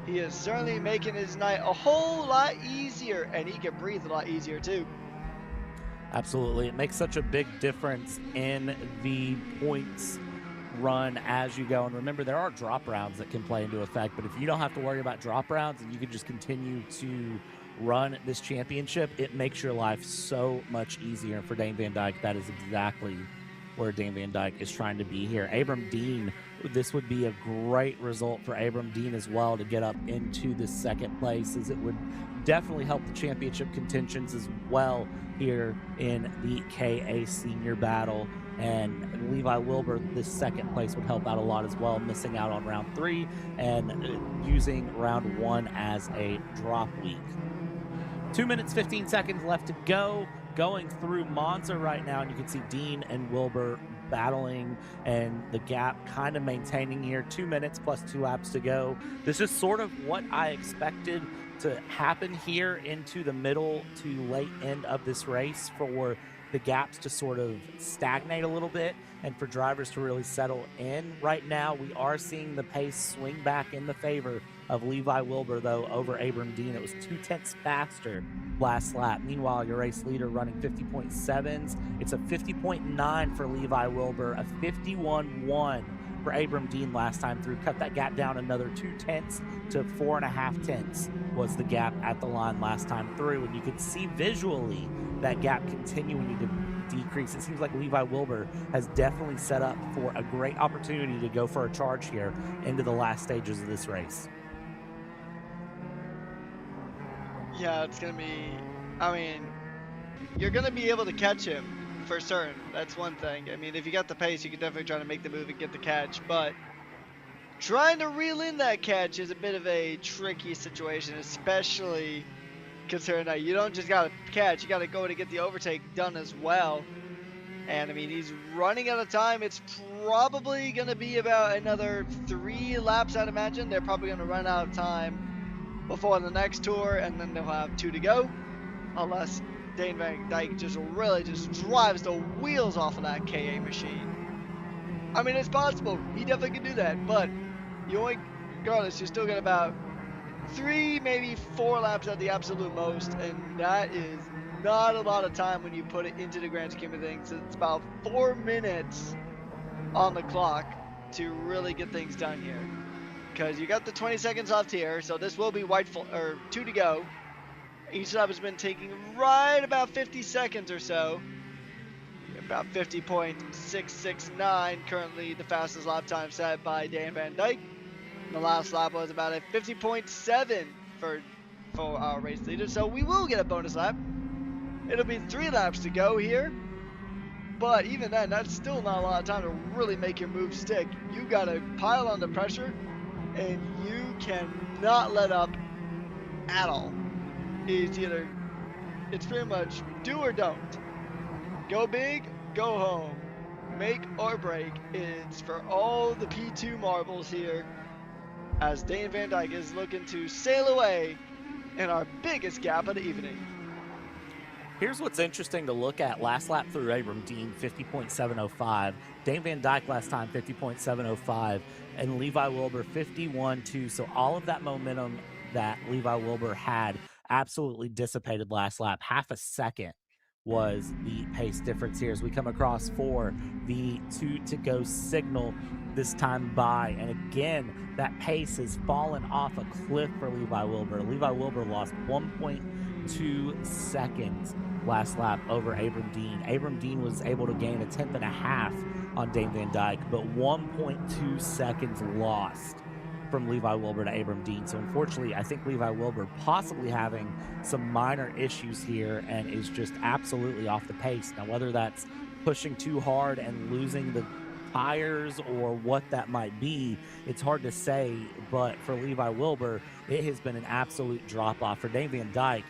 he is certainly making his night a whole lot easier, and he can breathe a lot easier too. Absolutely. It makes such a big difference in the points run as you go. And remember, there are drop rounds that can play into effect, but if you don't have to worry about drop rounds and you can just continue to run this championship, it makes your life so much easier. And for Dane Van Dyke, that is exactly where Dane Van Dyke is trying to be here. Abram Dean, this would be a great result for Abram Dean as well to get up into the second place, as it would definitely help the championship contentions as well here in the KA senior battle. And Levi Wilbur, this second place would help out a lot as well, missing out on round 3 and using round 1 as a drop week. 2 minutes, 15 seconds left to go. Going through Monza right now, and you can see Dean and Wilbur battling and the gap kind of maintaining here. 2 minutes plus 2 laps to go. This is sort of what I expected to happen here into the middle to late end of this race, for the gaps to sort of stagnate a little bit and for drivers to really settle in. Right now, we are seeing the pace swing back in the favor of Levi Wilbur, though, over Abram Dean. It was 2/10 faster last lap. Meanwhile, your race leader running 50.7s. It's a 50.9 for Levi Wilbur, a 51.1 for Abram Dean last time through. Cut that gap down another 2/10 to 4.5 was the gap at the line last time through. And you can see visually that gap continuing to decrease. It seems like Levi Wilbur has definitely set up for a great opportunity to go for a charge here into the last stages of this race. Yeah, it's going to be, I mean, you're going to be able to catch him for certain. That's one thing. I mean, if you got the pace, you can definitely try to make the move and get the catch, but trying to reel in that catch is a bit of a tricky situation, especially considering that you don't just got to catch, you got to go to get the overtake done as well. And I mean, he's running out of time. It's probably going to be about another 3 laps, I'd imagine. They're probably going to run out of time before the next tour, and then they'll have 2 to go, unless Dane Van Dyke just really just drives the wheels off of that KA machine. I mean, it's possible. He definitely can do that, but you only, regardless, you're still got about 3, maybe 4 laps at the absolute most, and that is not a lot of time when you put it into the grand scheme of things. It's about 4 minutes on the clock to really get things done here, because you got the 20 seconds left here, so this will be 2 to go. Each lap has been taking right about 50 seconds or so. About 50.669 currently the fastest lap time set by Dan Van Dyke. The last lap was about a 50.7 for our race leader, so we will get a bonus lap. It'll be 3 laps to go here, but even then, that's still not a lot of time to really make your move stick. You gotta pile on the pressure, and you cannot let up at all. It's pretty much do or don't. Go big, go home. Make or break. It's for all the P2 marbles here, as Dane Van Dyke is looking to sail away in our biggest gap of the evening. Here's what's interesting to look at. Last lap through Abram Dean, 50.705. Dane Van Dyke last time, 50.705. And Levi Wilbur, 51.2. So all of that momentum that Levi Wilbur had absolutely dissipated last lap. Half a second was the pace difference here as we come across for the 2 to go signal this time by. And again, that pace has fallen off a cliff for Levi Wilbur. Levi Wilbur lost 1.2 seconds last lap over Abram Dean. Abram Dean was able to gain a 1/10.5 on Dane Van Dyke, but 1.2 seconds lost from Levi Wilbur to Abram Dean. So unfortunately, I think Levi Wilbur possibly having some minor issues here and is just absolutely off the pace. Now, whether that's pushing too hard and losing the tires or what that might be, it's hard to say. But for Levi Wilbur, it has been an absolute drop-off. For Dane Van Dyke,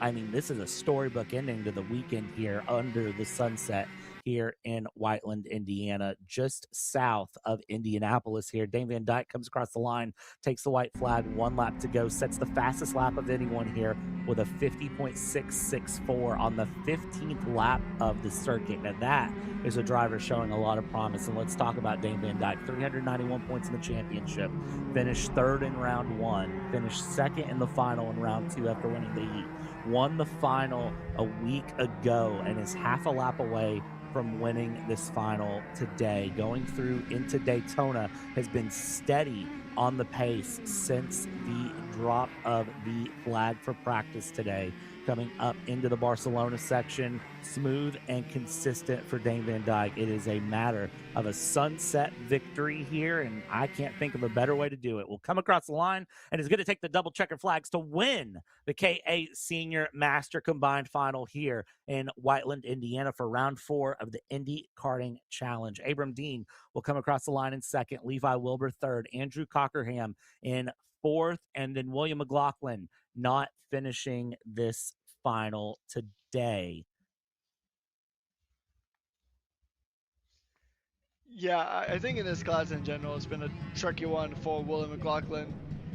I mean, this is a storybook ending to the weekend here under the sunset here in Whiteland, Indiana, just south of Indianapolis here. Dane Van Dyke comes across the line, takes the white flag, 1 lap to go, sets the fastest lap of anyone here with a 50.664 on the 15th lap of the circuit. Now that is a driver showing a lot of promise. And let's talk about Dane Van Dyke. 391 points in the championship, finished 3rd in round 1, finished 2nd in the final in round 2 after winning the heat. Won the final a week ago and is half a lap away from winning this final today. Going through into Daytona, has been steady on the pace since the drop of the flag for practice today. Coming up into the Barcelona section, smooth and consistent for Dane Van Dyke. It is a matter of a sunset victory here, and I can't think of a better way to do it. We'll come across the line and is going to take the double checker flags to win the K8 Senior Master Combined Final here in Whiteland, Indiana for round 4 of the Indy Karting Challenge. Abram Dean will come across the line in 2nd, Levi Wilbur 3rd, Andrew Cockerham in 4th, and then William McLaughlin not finishing this final today. Yeah, I think in this class in general, it's been a tricky one for William McLaughlin.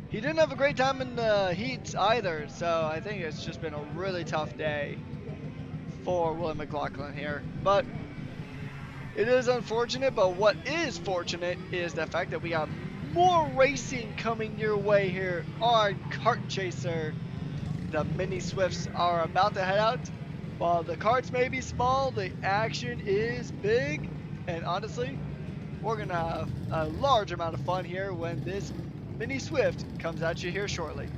He didn't have a great time in the heats either, so I think it's just been a really tough day for William McLaughlin here. But it is unfortunate, but what is fortunate is the fact that we got more racing coming your way here on Kart Chaser. The mini Swifts are about to head out. While the karts may be small, the action is big. And honestly, we're going to have a large amount of fun here when this mini Swift comes at you here shortly.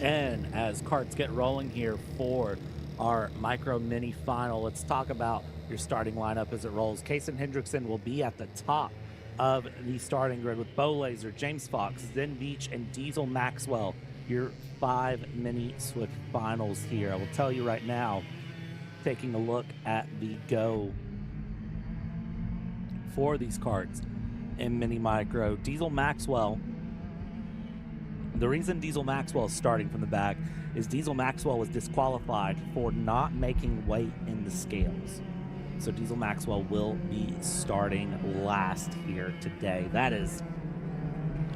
And as karts get rolling here for our micro mini final, let's talk about your starting lineup as it rolls. Kason Hendrickson will be at the top of the starting grid with Bo Laser, James Fox, Zen Beach, and Diesel Maxwell. Your 5 mini Swift finals here. I will tell you right now, taking a look at the go for these karts in mini micro. Diesel Maxwell. The reason Diesel Maxwell is starting from the back is Diesel Maxwell was disqualified for not making weight in the scales. So Diesel Maxwell will be starting last here today. That is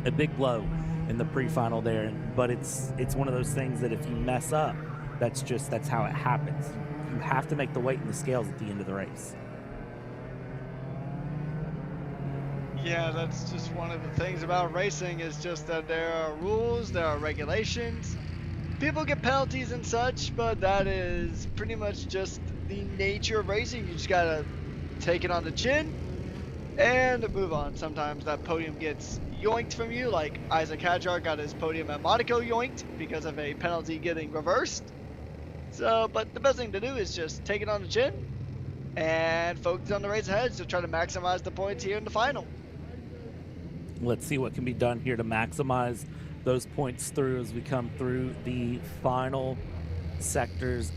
a big blow in the pre-final there, but it's one of those things that if you mess up, that's how it happens. You have to make the weight in the scales at the end of the race. Yeah, that's just one of the things about racing is just that there are rules, there are regulations. People get penalties and such, but that is pretty much just the nature of racing. You just gotta take it on the chin and move on. Sometimes that podium gets yoinked from you, like Isaac Hadjar got his podium at Monaco yoinked because of a penalty getting reversed. So, but the best thing to do is just take it on the chin and focus on the race ahead to try to maximize the points here in the final. Let's see what can be done here to maximize those points through as we come through the final sectors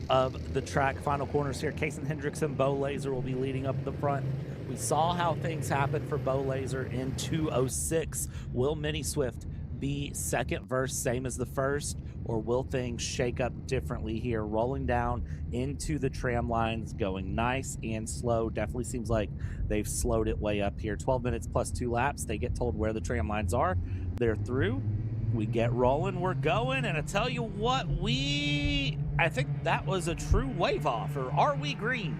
of the track. Final corners here. Kason Hendrickson, Bo Laser will be leading up the front. We saw how things happened for Bo Laser in 2:06. Will Mini Swift be second verse, same as the first, or will things shake up differently here? Rolling down into the tram lines, going nice and slow. Definitely seems like they've slowed it way up here. 12 minutes plus 2 laps. They get told where the tram lines are. They're through. We get rolling, we're going, and I tell you what, I think that was a true wave off, or are we green?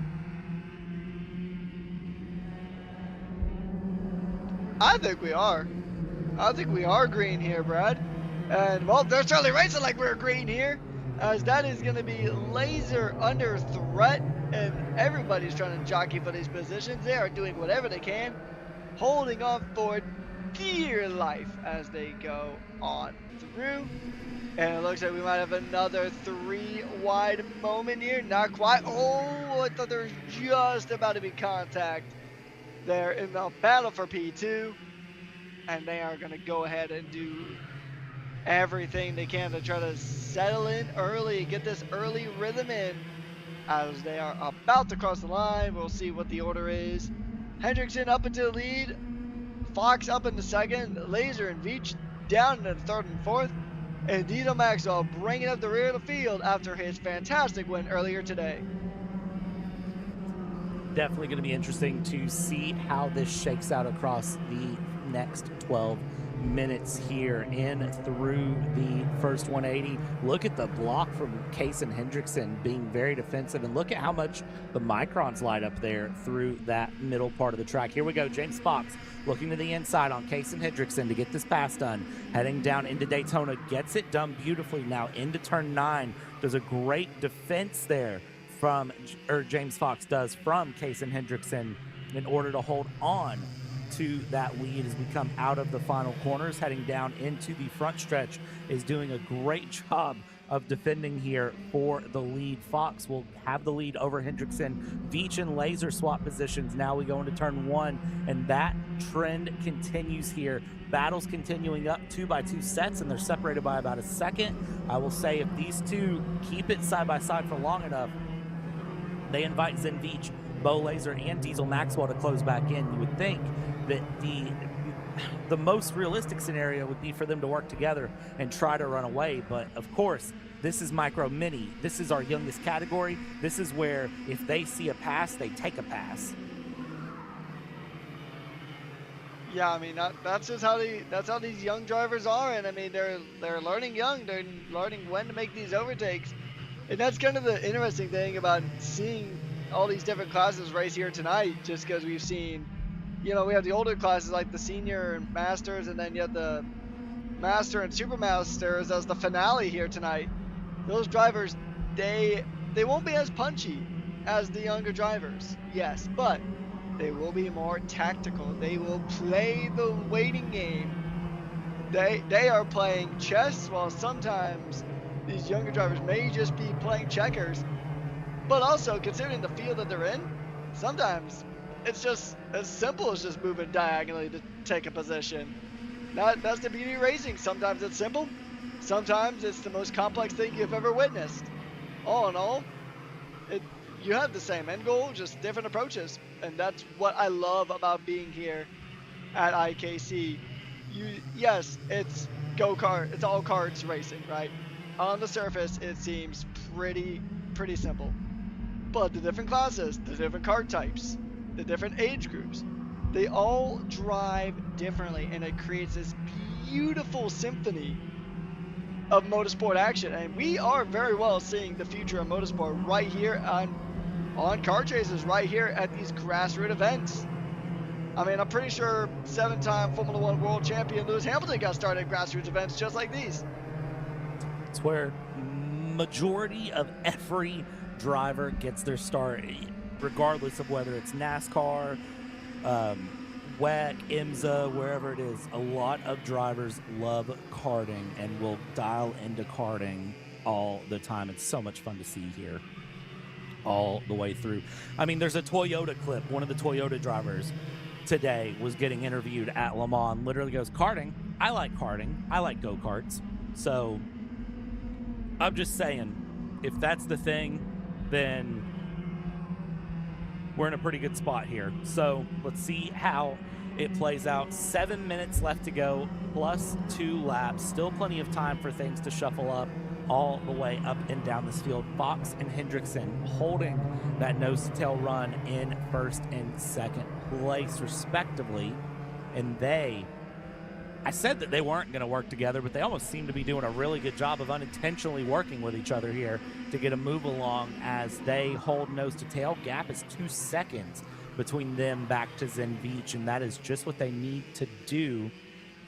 I think we are. I think we are green here, Brad. And, well, they're certainly racing like we're green here, as that is going to be Laser under threat, and everybody's trying to jockey for these positions. They are doing whatever they can, holding on for dear life as they go on through. And it looks like we might have another 3 wide moment here. Not quite. Oh, I thought there was just about to be contact there in the battle for P2. And they are going to go ahead and do everything they can to try to settle in early, get this early rhythm in as they are about to cross the line. We'll see what the order is. Hendrickson up into the lead. Fox up in the second. Laser and Veach down into the third and fourth. And Diesel Maxwell bringing up the rear of the field after his fantastic win earlier today. Definitely going to be interesting to see how this shakes out across the next 12 minutes here in through the first 180. Look at the block from Kason Hendrickson being very defensive, and look at how much the microns light up there through that middle part of the track. Here we go. James Fox looking to the inside on Kason Hendrickson to get this pass done. Heading down into Daytona, gets it done beautifully. Now into turn 9, does a great defense there James Fox does from Kason Hendrickson in order to hold on to that lead as we come out of the final corners. Heading down into the front stretch is doing a great job of defending here for the lead. Fox will have the lead over Hendrickson. Veach and Laser swap positions. Now we go into turn 1, and that trend continues here. Battles continuing up 2x2 sets, and they're separated by about a second. I will say if these two keep it side by side for long enough, they invite Zen Veach, Bo Laser, and Diesel Maxwell to close back in. You would think that the most realistic scenario would be for them to work together and try to run away. But of course, this is Micro Mini. This is our youngest category. This is where if they see a pass, they take a pass. Yeah, I mean that's just how these young drivers are, and I mean they're learning young. They're learning when to make these overtakes, and that's kind of the interesting thing about seeing all these different classes race here tonight. Just because we've seen, we have the older classes like the senior and masters, and then you have the master and super masters as the finale here tonight. Those drivers, they won't be as punchy as the younger drivers, yes, but they will be more tactical. They will play the waiting game. They are playing chess, while sometimes these younger drivers may just be playing checkers. But also, considering the field that they're in, sometimes it's just as simple as just moving diagonally to take a position. That's the beauty of racing. Sometimes it's simple. Sometimes it's the most complex thing you've ever witnessed. All in all, you have the same end goal, just different approaches. And that's what I love about being here at IKC. Yes, it's go-kart. It's all karts racing, right? On the surface, it seems pretty simple. But the different classes, the different kart types, the different age groups, they all drive differently, and it creates this beautiful symphony of motorsport action. And we are very well seeing the future of motorsport right here on Kart Chasers, right here at these grassroots events. I mean, I'm pretty sure 7-time Formula 1 world champion Lewis Hamilton got started at grassroots events just like these. It's where majority of every driver gets their start, regardless of whether it's NASCAR, WEC, IMSA, wherever it is, a lot of drivers love karting and will dial into karting all the time. It's so much fun to see here all the way through. I mean, there's a Toyota clip. One of the Toyota drivers today was getting interviewed at Le Mans, literally goes, karting, I like go-karts. So I'm just saying, if that's the thing, then we're in a pretty good spot here. So let's see how it plays out. 7 minutes left to go, plus 2 laps. Still plenty of time for things to shuffle up all the way up and down this field. Fox and Hendrickson holding that nose-to-tail run in first and second place, respectively. And I said that they weren't going to work together, but they almost seem to be doing a really good job of unintentionally working with each other here to get a move along as they hold nose-to-tail. Gap is 2 seconds between them back to Zenvich, and that is just what they need to do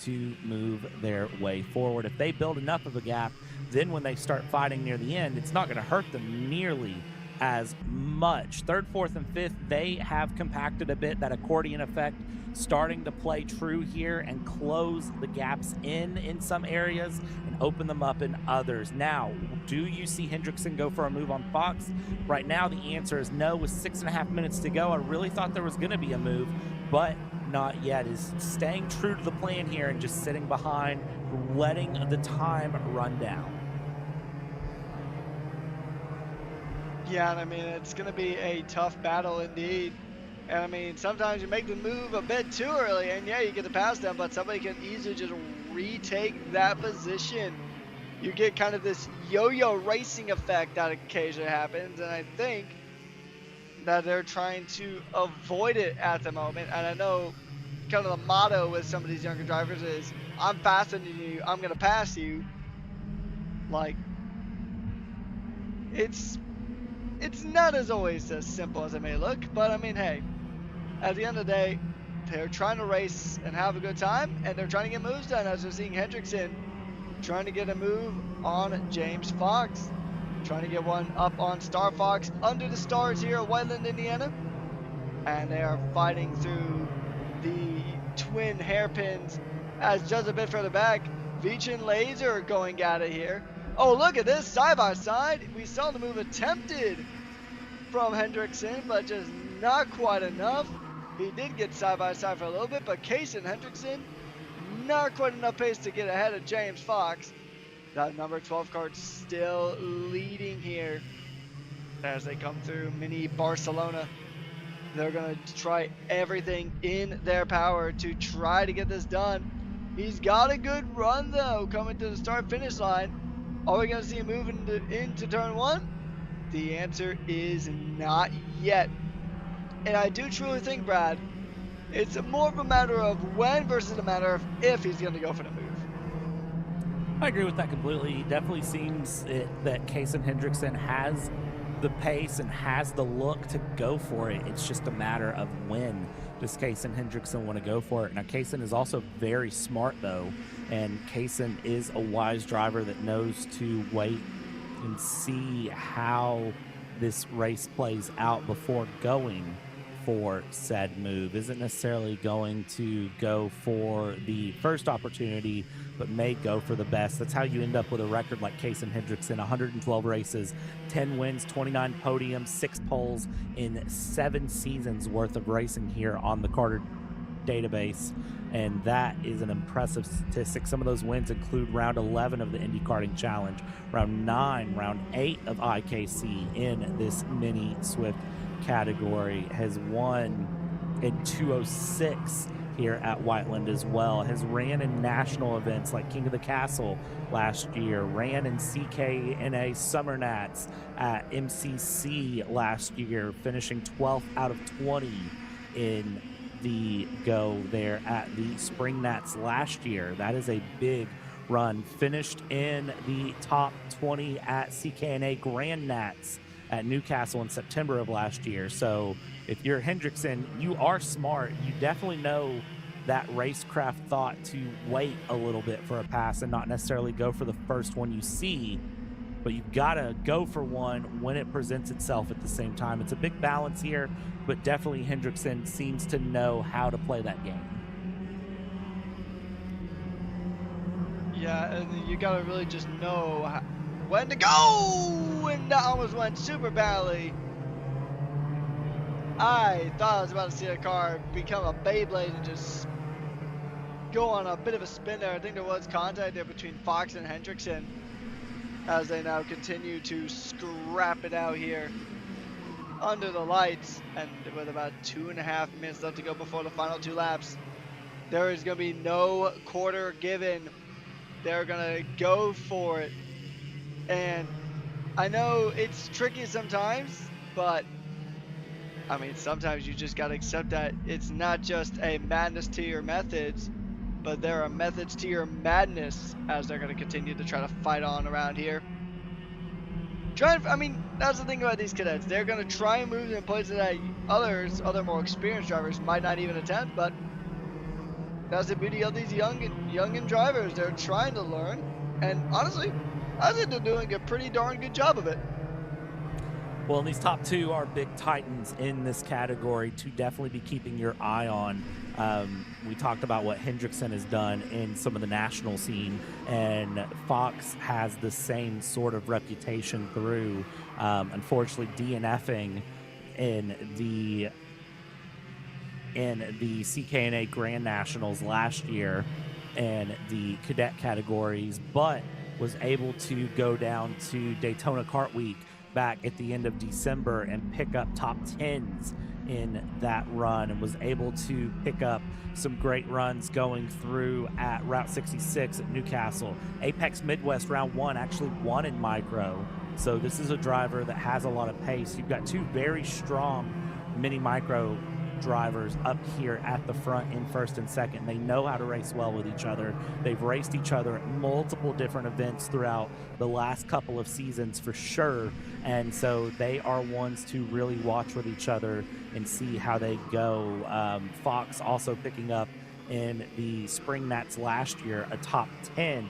to move their way forward. If they build enough of a gap, then when they start fighting near the end, it's not going to hurt them nearly as much. Third, fourth, and fifth, they have compacted a bit. That accordion effect starting to play true here and close the gaps in some areas and open them up in others. Now, do you see Hendrickson go for a move on Fox? Right now, the answer is no. With 6.5 minutes to go, I really thought there was going to be a move, but not yet. Is staying true to the plan here and just sitting behind, letting the time run down. Yeah, and I mean, it's going to be a tough battle indeed. And I mean, sometimes you make the move a bit too early, and yeah, you get to pass them, but somebody can easily just retake that position. You get kind of this yo-yo racing effect that occasionally happens, and I think that they're trying to avoid it at the moment. And I know kind of the motto with some of these younger drivers is, I'm faster than you, I'm going to pass you. Like, it's not as always as simple as it may look, but I mean, hey, at the end of the day, they're trying to race and have a good time, and they're trying to get moves done, as we're seeing Hendrickson trying to get a move on James Fox, trying to get one up on Star Fox under the stars here at Whiteland, Indiana, and they are fighting through the twin hairpins as just a bit further back, Veach and Laser are going at it here. Oh, look at this, side by side. We saw the move attempted from Hendrickson, but just not quite enough. He did get side by side for a little bit, but Case and Hendrickson, not quite enough pace to get ahead of James Fox. That number 12 card still leading here as they come through mini Barcelona. They're going to try everything in their power to try to get this done. He's got a good run, though, coming to the start-finish line. Are we going to see him move into turn one? The answer is not yet. And I do truly think, Brad, it's more of a matter of when versus a matter of if he's going to go for the move. I agree with that completely. It definitely seems that Kaysen Hendrickson has the pace and has the look to go for it. It's just a matter of when does Kaysen Hendrickson want to go for it. Now, Kaysen is also very smart, though, and Kaysen is a wise driver that knows to wait and see how this race plays out before going for said move. Isn't necessarily going to go for the first opportunity, but may go for the best. That's how you end up with a record like Kaysen Hendrickson, 112 races, 10 wins, 29 podiums, 6 poles in 7 seasons worth of racing here on the Carter database, and that is an impressive statistic. Some of those wins include round 11 of the Indy Karting Challenge, round 9, round 8 of IKC in this mini Swift category, has won in 206 here at Whiteland as well, has ran in national events like King of the Castle last year, ran in CKNA Summer Nats at MCC last year, finishing 12th out of 20 in the go there at the Spring Nats last year. That is a big run. Finished in the top 20 at CKNA Grand Nats at Newcastle in September of last year. So if you're Hendrickson, you are smart. You definitely know that racecraft thought to wait a little bit for a pass and not necessarily go for the first one you see. but you've got to go for one when it presents itself at the same time. It's a big balance here, but definitely Hendrickson seems to know how to play that game. Yeah, and you gotta really just know when to go, and that almost went super badly. I thought I was about to see a car become a Beyblade and just go on a bit of a spin there. I think there was contact there between Fox and Hendrickson as they now continue to scrap it out here under the lights, and with about 2.5 minutes left to go before the final 2 laps, there is going to be no quarter given. They're going to go for it. And I know it's tricky sometimes, but I mean, sometimes you just got to accept that it's not just a madness to your methods, but there are methods to your madness as they're going to continue to try to fight on around here. I mean, that's the thing about these cadets. They're going to try and move in places that other more experienced drivers might not even attempt, but that's the beauty of these young drivers. They're trying to learn, and honestly, I think they're doing a pretty darn good job of it. Well, and these top 2 are big titans in this category to definitely be keeping your eye on. We talked about what Hendrickson has done in some of the national scene, and Fox has the same sort of reputation through, unfortunately, DNFing in the CKNA Grand Nationals last year in the cadet categories, but was able to go down to Daytona Kart Week back at the end of December and pick up top 10s in that run, and was able to pick up some great runs going through at Route 66 at Newcastle. Apex Midwest Round 1 actually won in micro, so this is a driver that has a lot of pace. You've got 2 very strong mini micro drivers up here at the front in first and second. They know how to race well with each other. They've raced each other at multiple different events throughout the last couple of seasons for sure, and so they are ones to really watch with each other and see how they go. Fox also picking up in the Spring Mats last year a top 10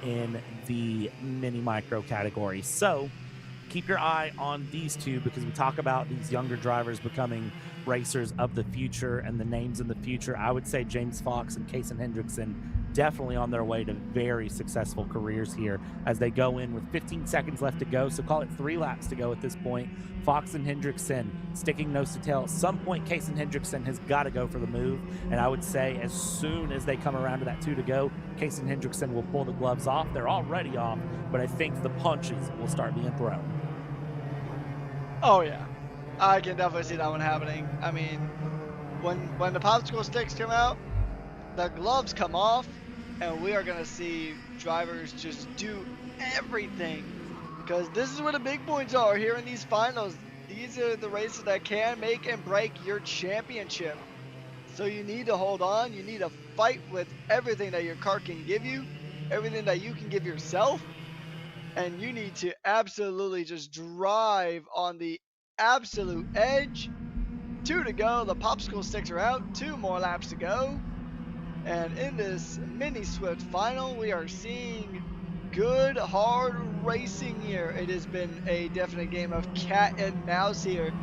in the mini micro category. So keep your eye on these 2, because we talk about these younger drivers becoming racers of the future and the names in the future. I would say James Fox and Kason Hendrickson definitely on their way to very successful careers here as they go in with 15 seconds left to go, so call it 3 laps to go at this point. Fox and Hendrickson sticking nose to tail. At some point, Kason Hendrickson has got to go for the move, and I would say as soon as they come around to that 2 to go, Kason Hendrickson will pull the gloves off. They're already off, but I think the punches will start being thrown. Oh yeah, I can definitely see that one happening. I mean, when the popsicle sticks come out, the gloves come off, and we are going to see drivers just do everything, because this is where the big points are here in these finals. These are the races that can make and break your championship. So you need to hold on. You need to fight with everything that your car can give you, everything that you can give yourself, and you need to absolutely just drive on the absolute edge. 2 to go. The popsicle sticks are out. 2 more laps to go. And in this mini Swift final, we are seeing good, hard racing here. It has been a definite game of cat and mouse here.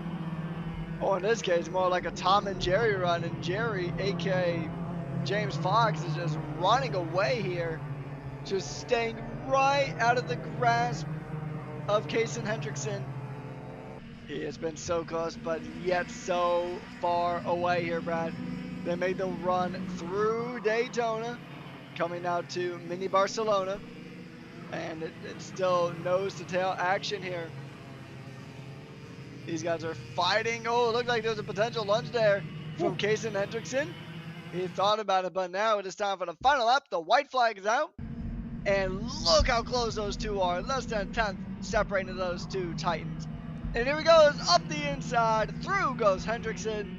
Or in this case, more like a Tom and Jerry run. And Jerry, aka James Fox, is just running away here. Just staying right out of the grasp of Kason Hendrickson. He has been so close, but yet so far away here, Brad. They made the run through Daytona, coming out to mini Barcelona, and it's still nose to tail action here. These guys are fighting. Oh, it looked like there was a potential lunge there from Kason Hendrickson. He thought about it, but now it is time for the final lap. The white flag is out, and look how close those 2 are. Less than a tenth separating those 2 titans. And here he goes, up the inside, through goes Hendrickson.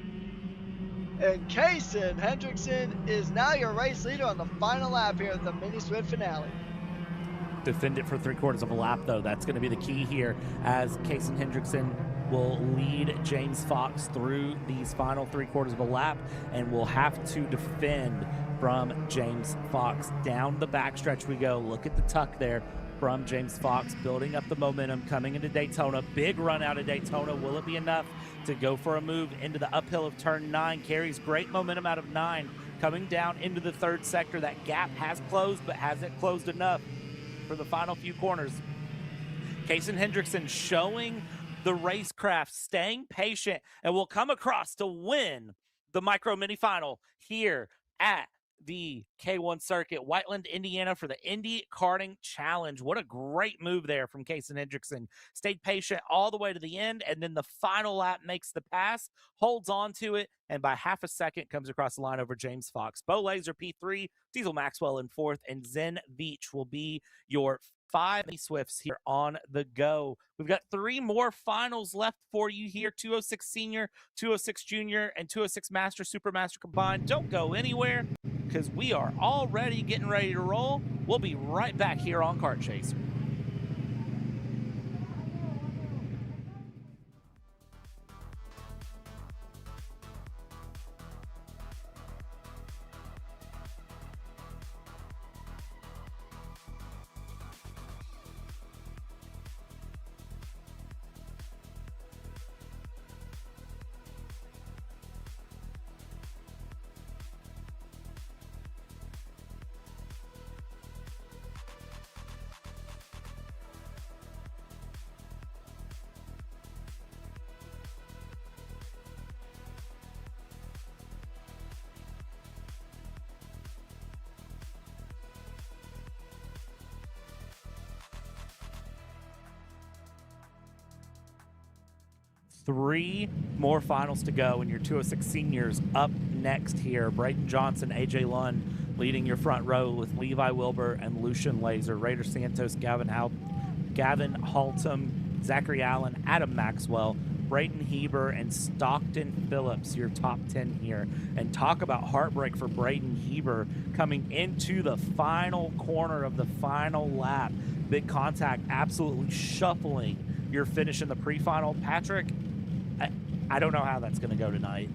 And Kason Hendrickson is now your race leader on the final lap here at the Mini Swift finale. Defend it for 3/4 of a lap, though. That's going to be the key here, as Kason Hendrickson will lead James Fox through these final 3/4 of a lap, and will have to defend from James Fox. Down the backstretch we go. Look at the tuck there. from James Fox, building up the momentum coming into Daytona. Big run out of Daytona. Will it be enough to go for a move into the uphill of turn 9? Carries great momentum out of 9. Coming down into the third sector. That gap has closed, but hasn't closed enough for the final few corners. Kason Hendrickson showing the racecraft, staying patient, and will come across to win the micro mini final here at the K1 circuit, Whiteland, Indiana, for the Indy Karting Challenge. What a great move there from Kason Hendrickson. Stayed patient all the way to the end, and then the final lap makes the pass, holds on to it, and by half a second comes across the line over James Fox. Bo Laser P3, Diesel Maxwell in 4th, and Zen Veach will be your 5 Swifts here on the go. We've got 3 more finals left for you here. 206 Senior, 206 Junior, and 206 Master, Supermaster combined. Don't go anywhere, because we are already getting ready to roll. We'll be right back here on Kart Chaser. Three more finals to go, and your 206 Seniors up next here. Braden Johnson, AJ Lund leading your front row with Levi Wilbur and Lucian Laser. Raider Santos, Gavin Haltom, Zachary Allen, Adam Maxwell, Brayton Heber, and Stockton Phillips, your top 10 here. And talk about heartbreak for Brayton Heber coming into the final corner of the final lap. Big contact, absolutely shuffling your finish in the pre-final. Patrick, I don't know how that's going to go tonight.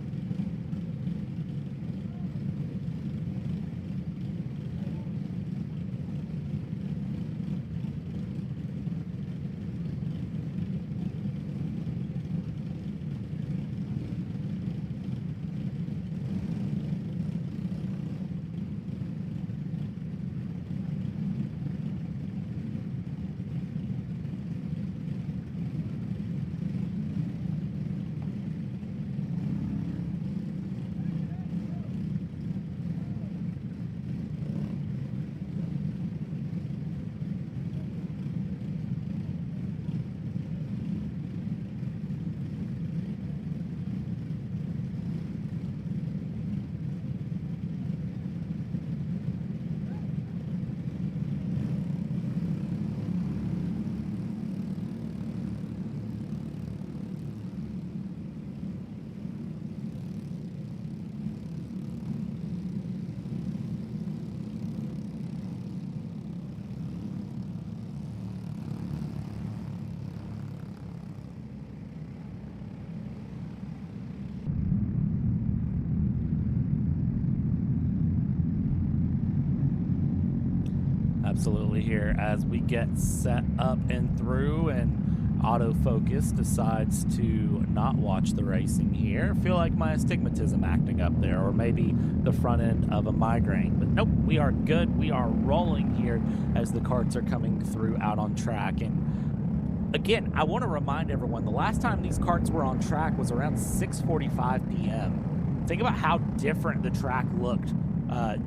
Absolutely here as we get set up and through, and autofocus decides to not watch the racing here. Feel like my astigmatism acting up there, or maybe the front end of a migraine. But nope, we are good. We are rolling here as the karts are coming through out on track. And again, I want to remind everyone, the last time these karts were on track was around 6:45 p.m. Think about how different the track looked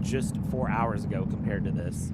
just 4 hours ago compared to this.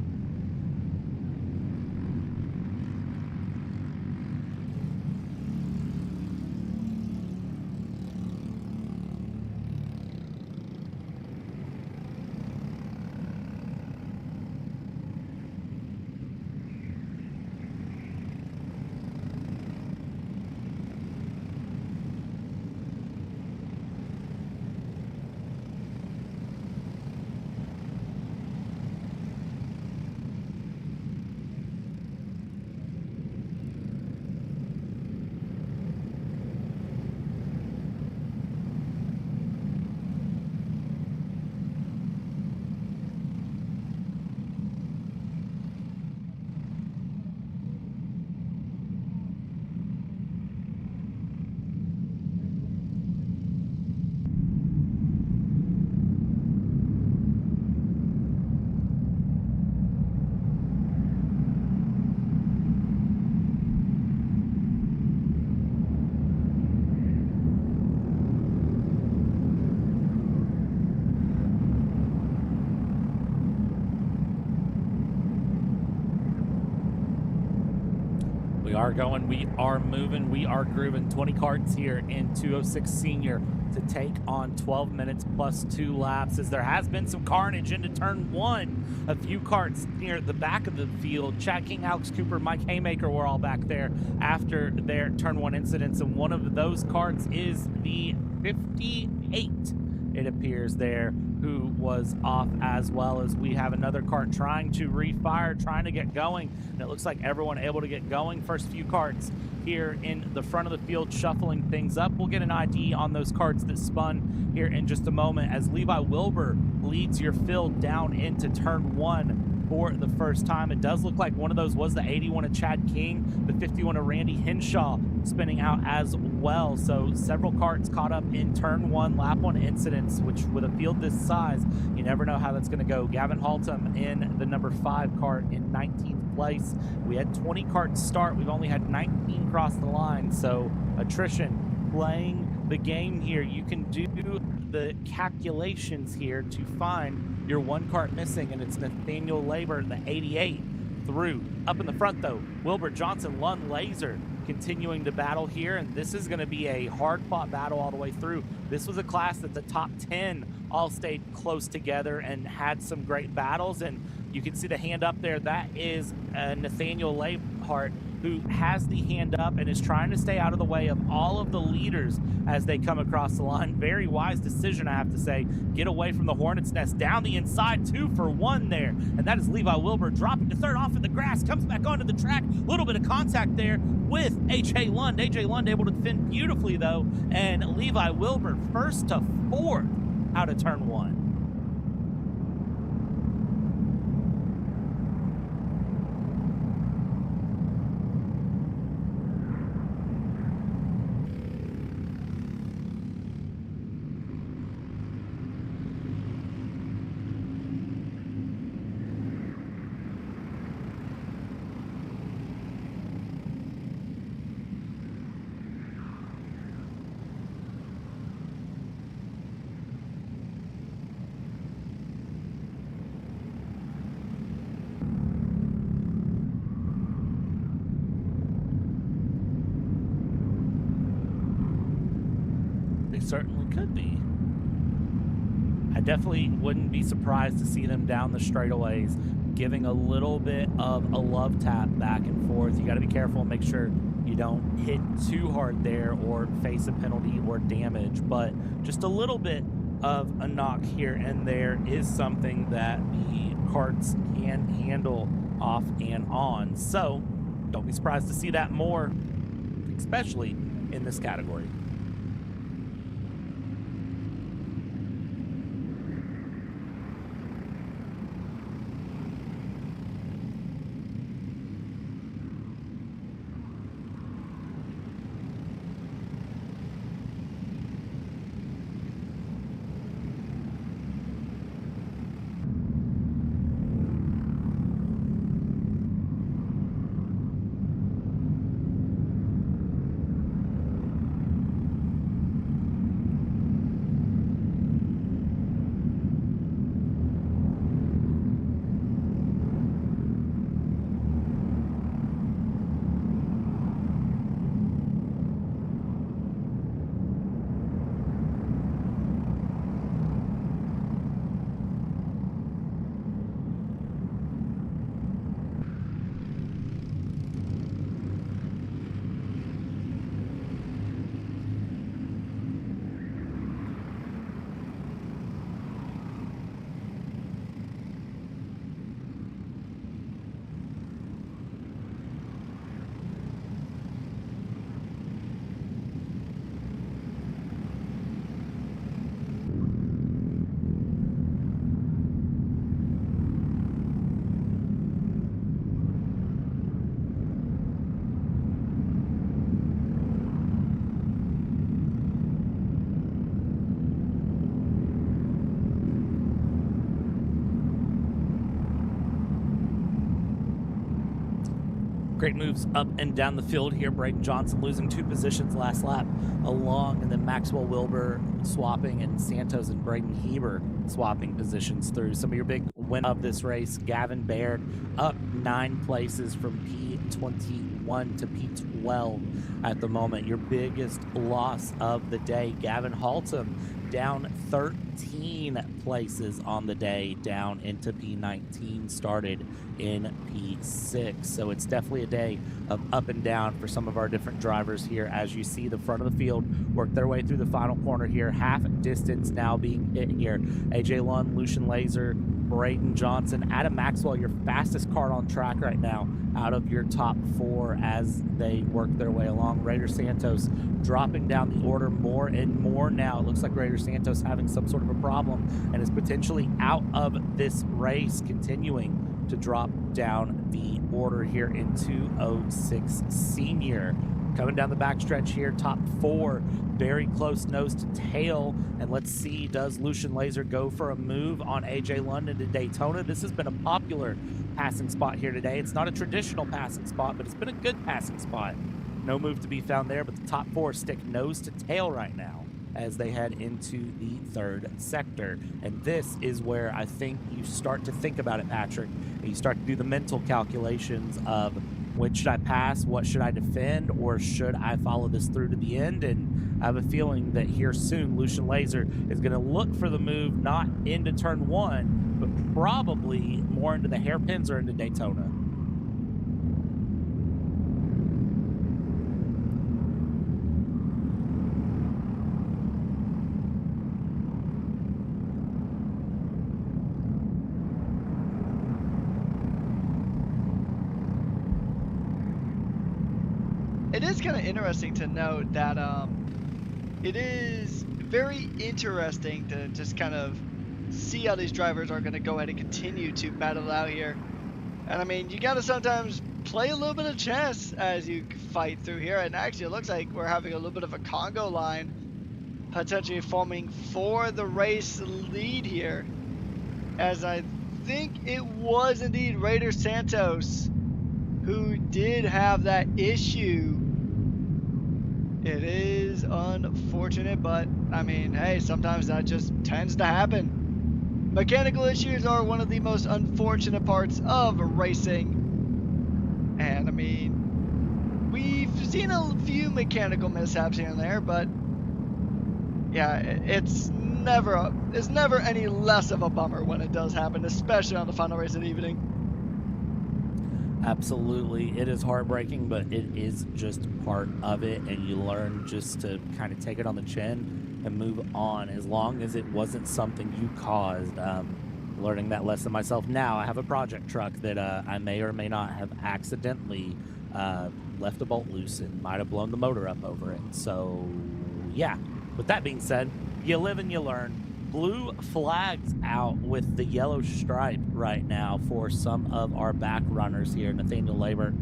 are going, we are moving, we are grooving. 20 karts here in 206 Senior to take on 12 minutes plus 2 laps, as there has been some carnage into turn 1. A few karts near the back of the field. Chad King, Alex Cooper, Mike Haymaker were all back there after their turn 1 incidents, and one of those karts is the 58, it appears there, who was off, as well as we have another kart trying to refire, trying to get going, and it looks like everyone able to get going. First few karts here in the front of the field shuffling things up. We'll get an ID on those karts that spun here in just a moment, as Levi Wilbur leads your field down into turn 1 for the first time. It does look like one of those was the 81 of Chad King, the 51 of Randy Henshaw spinning out as well. So several karts caught up in turn 1, lap 1 incidents, which with a field this size, you never know how that's going to go. Gavin Haltom in the number 5 kart in 19th place. We had 20 karts start. We've only had 19 cross the line. So attrition playing the game here. You can do the calculations here to find your 1 kart missing, and it's Nathaniel Labor, the 88, through. Up in the front though, Wilbur Johnson, Lund Laser continuing to battle here, and this is going to be a hard-fought battle all the way through. This was a class that the top 10 all stayed close together and had some great battles, and you can see the hand up there. That is Nathaniel Labehart, who has the hand up and is trying to stay out of the way of all of the leaders as they come across the line. Very wise decision, I have to say. Get away from the Hornet's Nest, down the inside, 2 for 1 there. And that is Levi Wilbur dropping to third off of the grass, comes back onto the track. A little bit of contact there with A.J. Lund. A.J. Lund able to defend beautifully though. And Levi Wilbur first to 4th out of turn 1. Certainly could be. I definitely wouldn't be surprised to see them down the straightaways, giving a little bit of a love tap back and forth. You got to be careful and make sure you don't hit too hard there or face a penalty or damage, but just a little bit of a knock here and there is something that the karts can handle off and on. So don't be surprised to see that more, especially in this category. Great moves up and down the field here. Braden Johnson losing 2 positions last lap along, and then Maxwell Wilbur swapping, and Santos and Braden Heber swapping positions through. Some of your big win of this race, Gavin Baird up 9 places from P21. P1 to P12 at the moment. Your biggest loss of the day, Gavin Haltom, down 13 places on the day, down into P19, started in P6. So it's definitely a day of up and down for some of our different drivers here. As you see, the front of the field work their way through the final corner here. Half distance now being hit here. AJ Lund, Lucian Laser, Braden Johnson, Adam Maxwell, your fastest kart on track right now out of your top 4 as they work their way along. Raider Santos dropping down the order more and more now. It looks like Raider Santos having some sort of a problem and is potentially out of this race, continuing to drop down the order here in 206 Senior. Coming down the backstretch here, top 4, very close nose to tail. And let's see, does Lucian Laser go for a move on AJ London to Daytona? This has been a popular passing spot here today. It's not a traditional passing spot, but it's been a good passing spot. No move to be found there, but the top 4 stick nose to tail right now as they head into the 3rd sector. And this is where I think you start to think about it, Patrick, and you start to do the mental calculations of, when should I pass? What should I defend? Or should I follow this through to the end? And I have a feeling that here soon, Lucian Laser is going to look for the move, not into turn 1, but probably more into the hairpins or into Daytona. It is kind of interesting to note that it is very interesting to just kind of see how these drivers are going to go ahead and continue to battle out here. And I mean, you got to sometimes play a little bit of chess as you fight through here. And actually, it looks like we're having a little bit of a Congo line potentially forming for the race lead here, as I think it was indeed Raider Santos who did have that issue. It is unfortunate, but I mean, hey, sometimes that just tends to happen. Mechanical issues are one of the most unfortunate parts of racing. And I mean, we've seen a few mechanical mishaps here and there, but yeah, it's never any less of a bummer when it does happen, especially on the final race of the evening. Absolutely. It is heartbreaking, but it is just part of it, and you learn just to kind of take it on the chin and move on, as long as it wasn't something you caused. Learning that lesson myself. Now I have a project truck that I may or may not have accidentally left a bolt loose and might have blown the motor up over it. So yeah, with that being said, you live and you learn. Blue flags out with the yellow stripe right now for some of our back runners here. Nathaniel Labor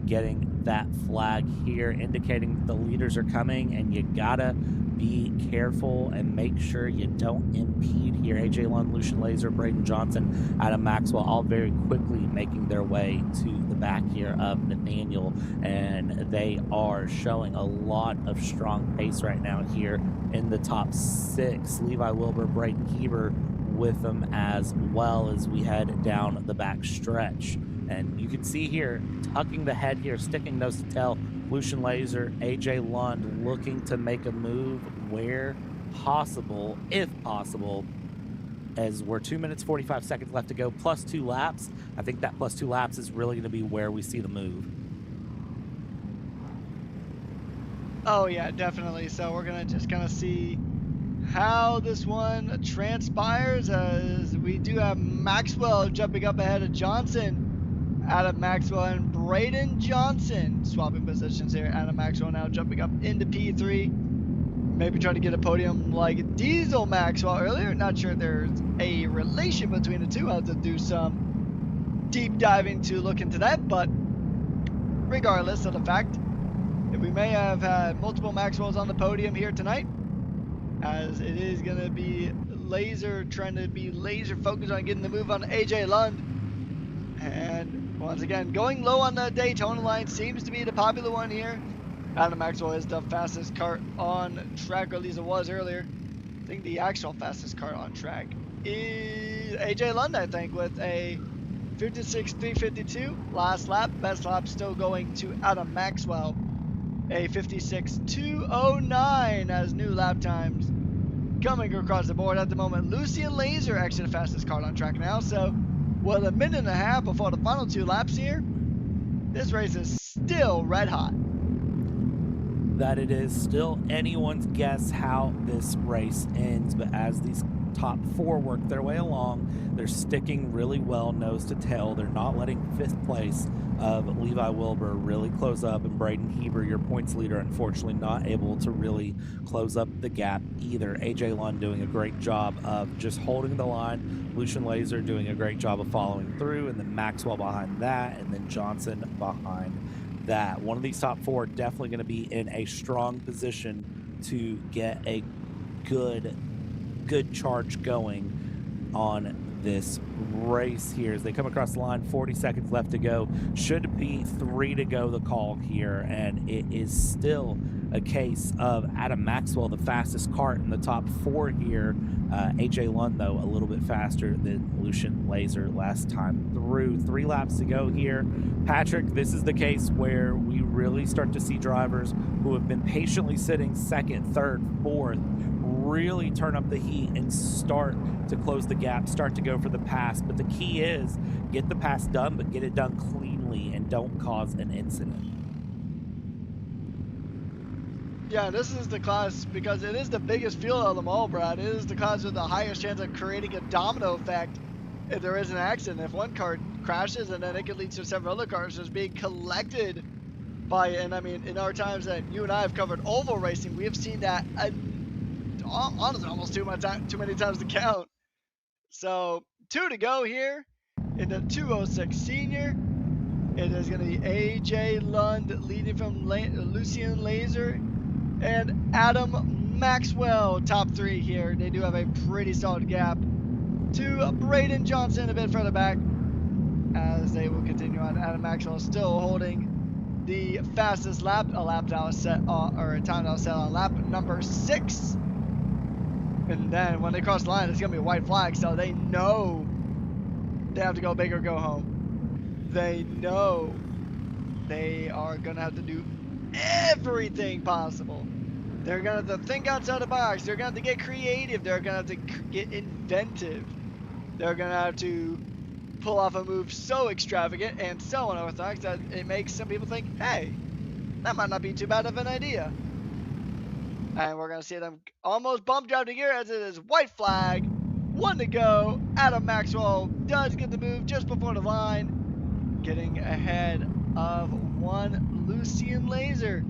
getting that flag here, indicating the leaders are coming, and you gotta be careful and make sure you don't impede here. AJ Lund, Lucian Laser, Braden Johnson, Adam Maxwell, all very quickly making their way to the back here of Nathaniel, and they are showing a lot of strong pace right now here in the top 6. Levi Wilbur, Braden Heber with them as well as we head down the back stretch. And you can see here, tucking the head here, sticking nose to tail, Lucian Laser, AJ Lund looking to make a move where possible, if possible, as we're 2 minutes 45 seconds left to go, plus 2 laps. I think that plus 2 laps is really going to be where we see the move. Oh yeah, definitely. So we're gonna just kind of see how this one transpires, as we do have Maxwell jumping up ahead of Johnson. Adam Maxwell and Braden Johnson swapping positions here. Adam Maxwell now jumping up into P3. Maybe trying to get a podium like Diesel Maxwell earlier. Not sure there's a relation between the two. I'll have to do some deep diving to look into that. But regardless of the fact, we may have had multiple Maxwells on the podium here tonight, as it is going to be trying to be laser focused on getting the move on AJ Lund. And once again, going low on the Daytona line seems to be the popular one here. Adam Maxwell is the fastest kart on track, or at least it was earlier. I think the actual fastest kart on track is AJ Lund, I think, with a 56.352. Last lap. Best lap still going to Adam Maxwell. A 56.209 as new lap times coming across the board at the moment. Lucian Laser actually the fastest car on track now. So, with a minute and a half before the final 2 laps here, this race is still red hot. That it is still anyone's guess how this race ends, but as these top 4 work their way along, they're sticking really well nose to tail. They're not letting 5th place of Levi Wilbur really close up, and Braden Heber, your points leader, unfortunately not able to really close up the gap either. AJ Lund doing a great job of just holding the line, Lucian Laser doing a great job of following through, and then Maxwell behind that, and then Johnson behind that. One of these top 4 definitely going to be in a strong position to get a good charge going on this race here as they come across the line. 40 seconds left to go. Should be 3 to go, the call here, and it is still a case of Adam Maxwell, the fastest kart in the top 4 here. AJ Lund, though, a little bit faster than Lucian Laser last time through. 3 laps to go here. Patrick, this is the case where we really start to see drivers who have been patiently sitting 2nd, 3rd, 4th really turn up the heat and start to close the gap, start to go for the pass. But the key is get the pass done, but get it done cleanly and don't cause an incident. Yeah, this is the class because it is the biggest field of them all, Brad. It is the class with the highest chance of creating a domino effect if there is an accident. If one car crashes, and then it could lead to several other cars just being collected by it. And I mean, in our times that you and I have covered oval racing, we have seen that honestly almost too many times to count. So 2 to go here in the 206 senior. It is going to be AJ Lund leading from Lucian Laser and Adam Maxwell top 3 here. They do have a pretty solid gap to Braden Johnson a bit further back as they will continue on. Adam Maxwell still holding the fastest lap, a lap that was set or a time that was set on lap number 6. And then when they cross the line, it's going to be a white flag, so they know they have to go big or go home. They know they are going to have to do everything possible. They're going to have to think outside the box. They're going to have to get creative. They're going to have to get inventive. They're going to have to pull off a move so extravagant and so unorthodox that it makes some people think, hey, that might not be too bad of an idea. And we're going to see them almost bump drive to gear as it is white flag. 1 to go. Adam Maxwell does get the move just before the line, getting ahead of one Lucian Laser.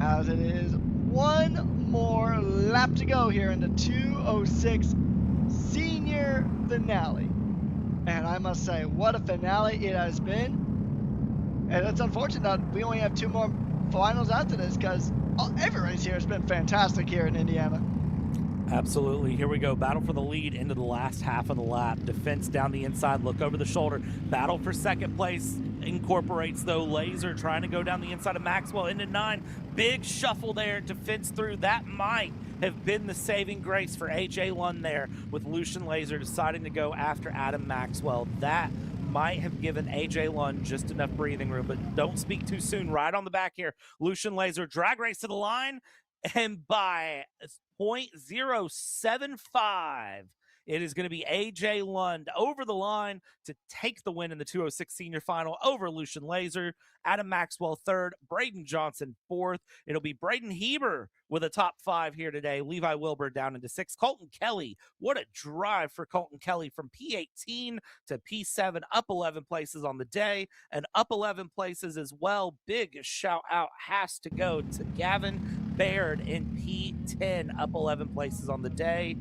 As it is 1 more lap to go here in the 206 senior finale. And I must say, what a finale it has been. And it's unfortunate that we only have 2 more finals after this because every race here has been fantastic here in Indiana. Absolutely. Here we go. Battle for the lead into the last half of the lap. Defense down the inside. Look over the shoulder. Battle for 2nd place incorporates, though, Laser trying to go down the inside of Maxwell into 9. Big shuffle there. Defense through. That might have been the saving grace for AJ Lund there with Lucian Laser deciding to go after Adam Maxwell. That might have given AJ Lund just enough breathing room, but don't speak too soon. Right on the back here, Lucian Laser drag race to the line, and by 0.075, it is going to be AJ Lund over the line to take the win in the 206 senior final over Lucian Laser. Adam Maxwell 3rd, Braden Johnson 4th. It'll be Braden Heber with a top 5 here today. Levi Wilbur down into 6th. Colton Kelly, what a drive for Colton Kelly from P18 to P7, up 11 places on the day, and up 11 places as well. Big shout out has to go to Gavin Baird in P10, up 11 places on the day.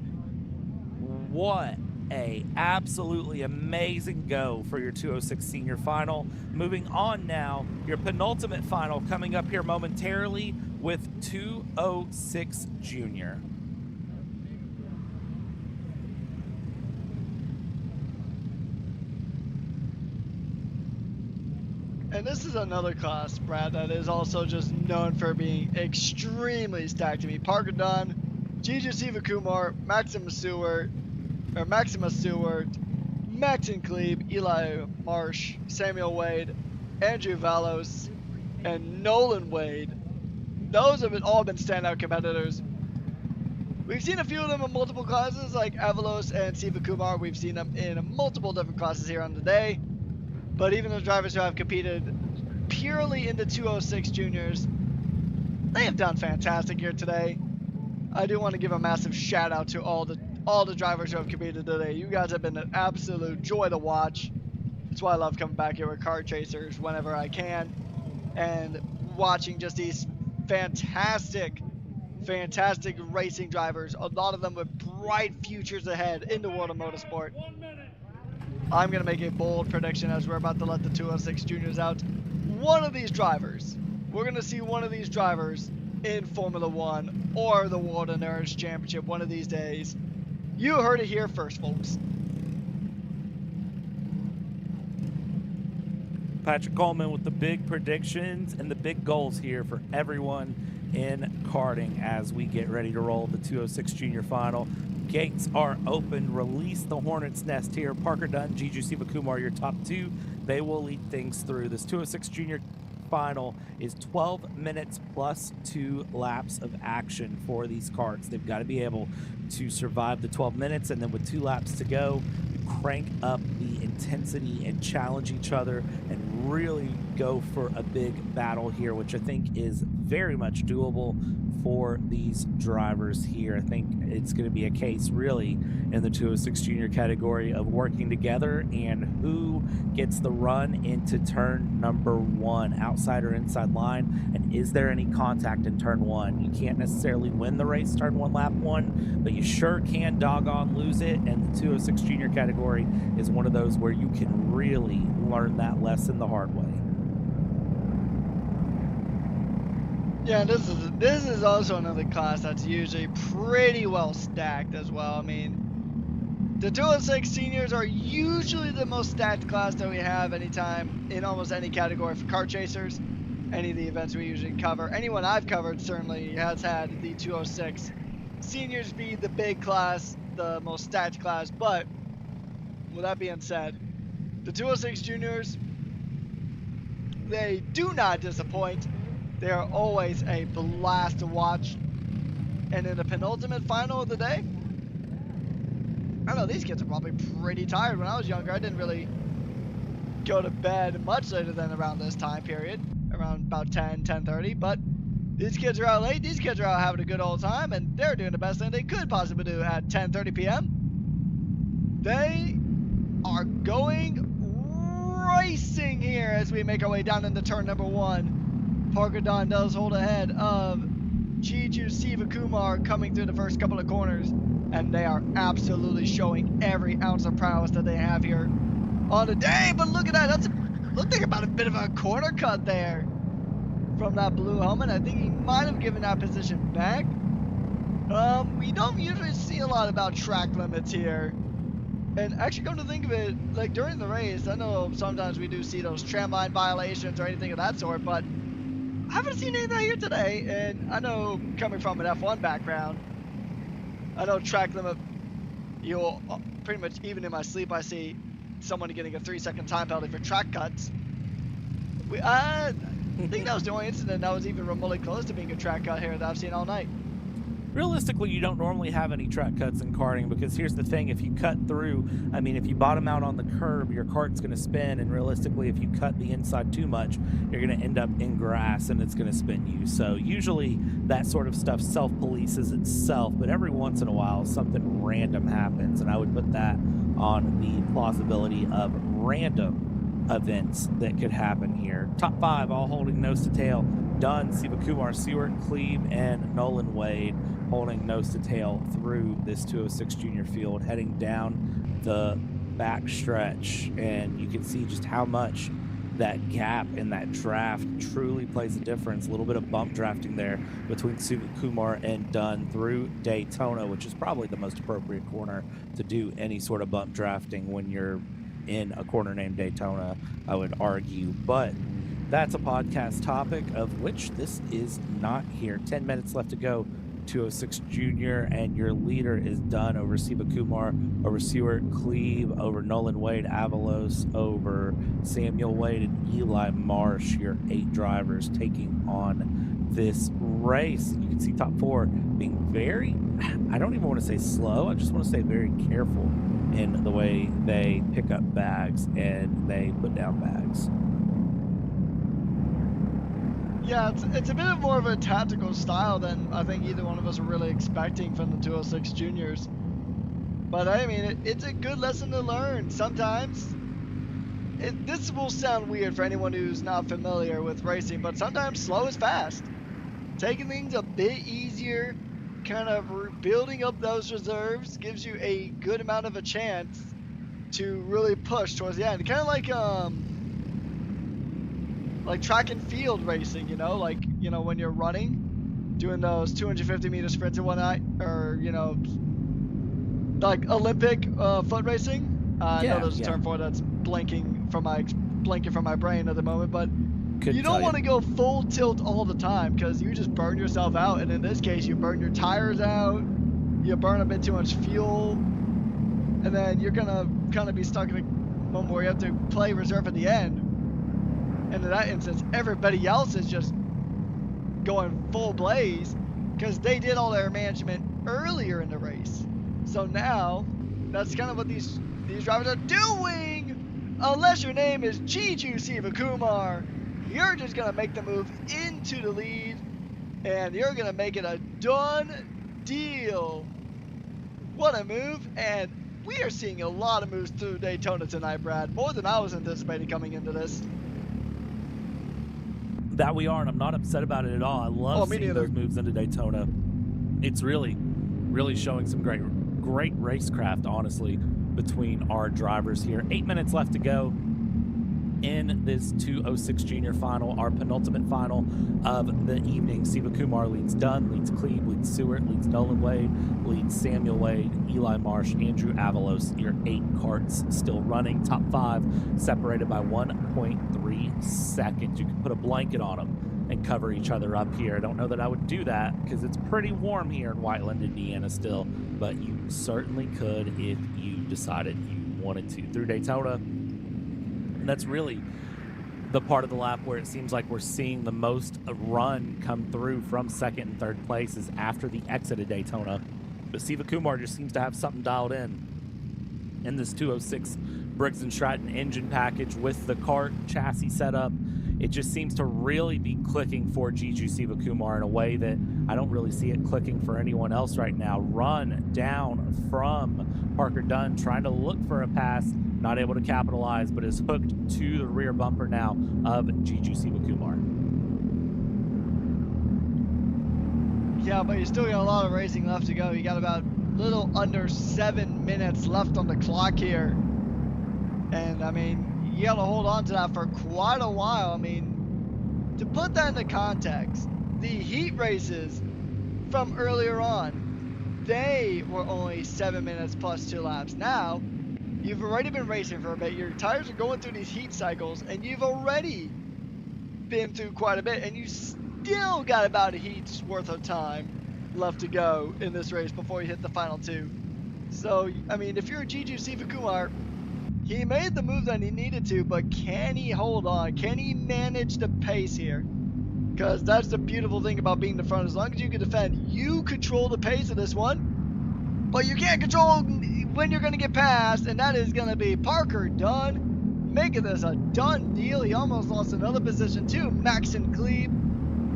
What a absolutely amazing go for your 206 senior final. Moving on now, your penultimate final coming up here momentarily with 206 junior. And this is another class, Brad, that is also just known for being extremely stacked to me. Parker Dunn, Gigi Sivakumar, Maximus Stewart, Maxton Klebe, Eli Marsh, Samuel Wade, Andrew Valos, and Nolan Wade. Those have all been standout competitors. We've seen a few of them in multiple classes, like Avalos and Siva Kumar. We've seen them in multiple different classes here on the day. But even the drivers who have competed purely in the 206 juniors, they have done fantastic here today. I do want to give a massive shout out to all the drivers who have competed today. You guys have been an absolute joy to watch. That's why I love coming back here with Kart Chasers whenever I can, and watching just these fantastic racing drivers, a lot of them with bright futures ahead in the world of motorsport. I'm going to make a bold prediction as we're about to let the 206 juniors out. One of these drivers, we're going to see one of these drivers in Formula 1 or the World Endurance Championship one of these days. You heard it here first, folks. Patrick Coleman with the big predictions and the big goals here for everyone in karting as we get ready to roll the 206 Junior Final. Gates are open. Release the Hornet's Nest here. Parker Dunn, Jiju Sivakumar, your top two. They will lead things through. This 206 Junior Final is 12 minutes plus 2 laps of action for these karts. They've got to be able to survive the 12 minutes, and then with 2 laps to go, crank up the intensity and challenge each other and really go for a big battle here, which I think is very much doable for these drivers here. I think it's going to be a case really in the 206 junior category of working together and who gets the run into turn number 1, outside or inside line, and is there any contact in turn 1. You can't necessarily win the race turn 1 lap 1, but you sure can doggone lose it, and the 206 junior category is one of those where you can really learn that lesson the hard way. Yeah, this is also another class that's usually pretty well stacked as well. I mean, the 206 seniors are usually the most stacked class that we have anytime in almost any category for kart chasers. Any of the events we usually cover, anyone I've covered certainly has had the 206 seniors be the big class, the most stacked class. But with that being said, the 206 juniors, they do not disappoint. They are always a blast to watch. And in the penultimate final of the day, I don't know, these kids are probably pretty tired. When I was younger, I didn't really go to bed much later than around this time period, around about 10:30. But these kids are out late. These kids are out having a good old time, and they're doing the best thing they could possibly do at 10:30 p.m. They are going racing here as we make our way down into turn number 1. Parker Don does hold ahead of Jiju Sivakumar coming through the first couple of corners, and they are absolutely showing every ounce of prowess that they have here on the day. But look at that, looked like about a bit of a corner cut there from that blue helmet. I think he might have given that position back. We don't usually see a lot about track limits here. And actually, come to think of it, like during the race, I know sometimes we do see those tramline violations or anything of that sort, but I haven't seen any of that here today. And I know, coming from an F1 background, I know track limit, you'll pretty much, even in my sleep, I see someone getting a 3-second time penalty for track cuts. I think that was the only incident that was even remotely close to being a track cut here that I've seen all night. Realistically, you don't normally have any track cuts in karting, because here's the thing: if you cut through, I mean, if you bottom out on the curb, your kart's going to spin, and realistically, if you cut the inside too much, you're going to end up in grass and it's going to spin you. So usually that sort of stuff self-polices itself, but every once in a while something random happens, and I would put that on the plausibility of random events that could happen here. Top 5 all holding nose to tail: Dunn, Sivakumar, Seward, Klebe, and Nolan Wade holding nose to tail through this 206 junior field, heading down the back stretch. And you can see just how much that gap in that draft truly plays a difference. A little bit of bump drafting there between Sivakumar and Dunn through Daytona, which is probably the most appropriate corner to do any sort of bump drafting when you're in a corner named Daytona, I would argue. But that's a podcast topic, of which this is not here. 10 minutes left to go. 206 Junior, and your leader is done over Siva Kumar, over Stuart Cleve, over Nolan Wade Avalos, over Samuel Wade and Eli Marsh, your 8 drivers taking on this race. You can see top 4 being very, I don't even want to say slow, I just want to say very careful in the way they pick up bags and they put down bags. Yeah, it's a bit more of a tactical style than I think either one of us are really expecting from the 206 Juniors. But I mean, it's a good lesson to learn. Sometimes, this will sound weird for anyone who's not familiar with racing, but sometimes slow is fast. Taking things a bit easier, kind of building up those reserves, gives you a good amount of a chance to really push towards the end. Kind of like track and field racing, you know, like, you know, when you're running, doing those 250-meter sprints and whatnot, or, you know, like Olympic foot racing. I know there's a term for it that's blanking from my brain at the moment, but you don't want to go full tilt all the time because you just burn yourself out, and in this case, you burn your tires out, you burn a bit too much fuel, and then you're gonna kind of be stuck in a moment where you have to play reserve at the end. And in that instance, everybody else is just going full blaze because they did all their management earlier in the race. So now, that's kind of what these drivers are doing. Unless your name is Jiju Sivakumar, you're just going to make the move into the lead, and you're going to make it a done deal. What a move, and we are seeing a lot of moves through Daytona tonight, Brad. More than I was anticipating coming into this. That we are, and I'm not upset about it at all. I love seeing those moves into Daytona. It's really showing some great racecraft, honestly, between our drivers here. 8 minutes left to go in this 206 Junior final, our penultimate final of the evening. Siva Kumar leads Dunn, leads Cleve, leads Stewart, leads Nolan Wade, leads Samuel Wade, Eli Marsh, Andrew Avalos. Your 8 carts still running. Top 5 separated by 1.3 seconds. You can put a blanket on them and cover each other up here. I don't know that I would do that because it's pretty warm here in Whiteland, Indiana still, but you certainly could if you decided you wanted to. Through Daytona, and that's really the part of the lap where it seems like we're seeing the most run come through from second and third place is after the exit of Daytona. But Siva Kumar just seems to have something dialed in this 206 Briggs & Stratton engine package with the kart chassis setup. It just seems to really be clicking for Jiju Siva Kumar in a way that I don't really see it clicking for anyone else right now. Run down from Parker Dunn, trying to look for a pass, not able to capitalize, but is hooked to the rear bumper now of Jiju Siva Kumar. Yeah, but you still got a lot of racing left to go. You got about a little under 7 minutes left on the clock here. And, I mean, you got to hold on to that for quite a while. I mean, to put that into context, the heat races from earlier on, they were only 7 minutes plus 2 laps. Now, you've already been racing for a bit. Your tires are going through these heat cycles, and you've already been through quite a bit, and you still got about a heat's worth of time left to go in this race before you hit the final 2. So, I mean, if you're a Jiju Siva Kumar, he made the move that he needed to, but can he hold on? Can he manage the pace here? Because that's the beautiful thing about being the front. As long as you can defend, you control the pace of this one, but you can't control when you're going to get past, and that is going to be Parker Dunn, making this a done deal. He almost lost another position too, Maxon Cleve,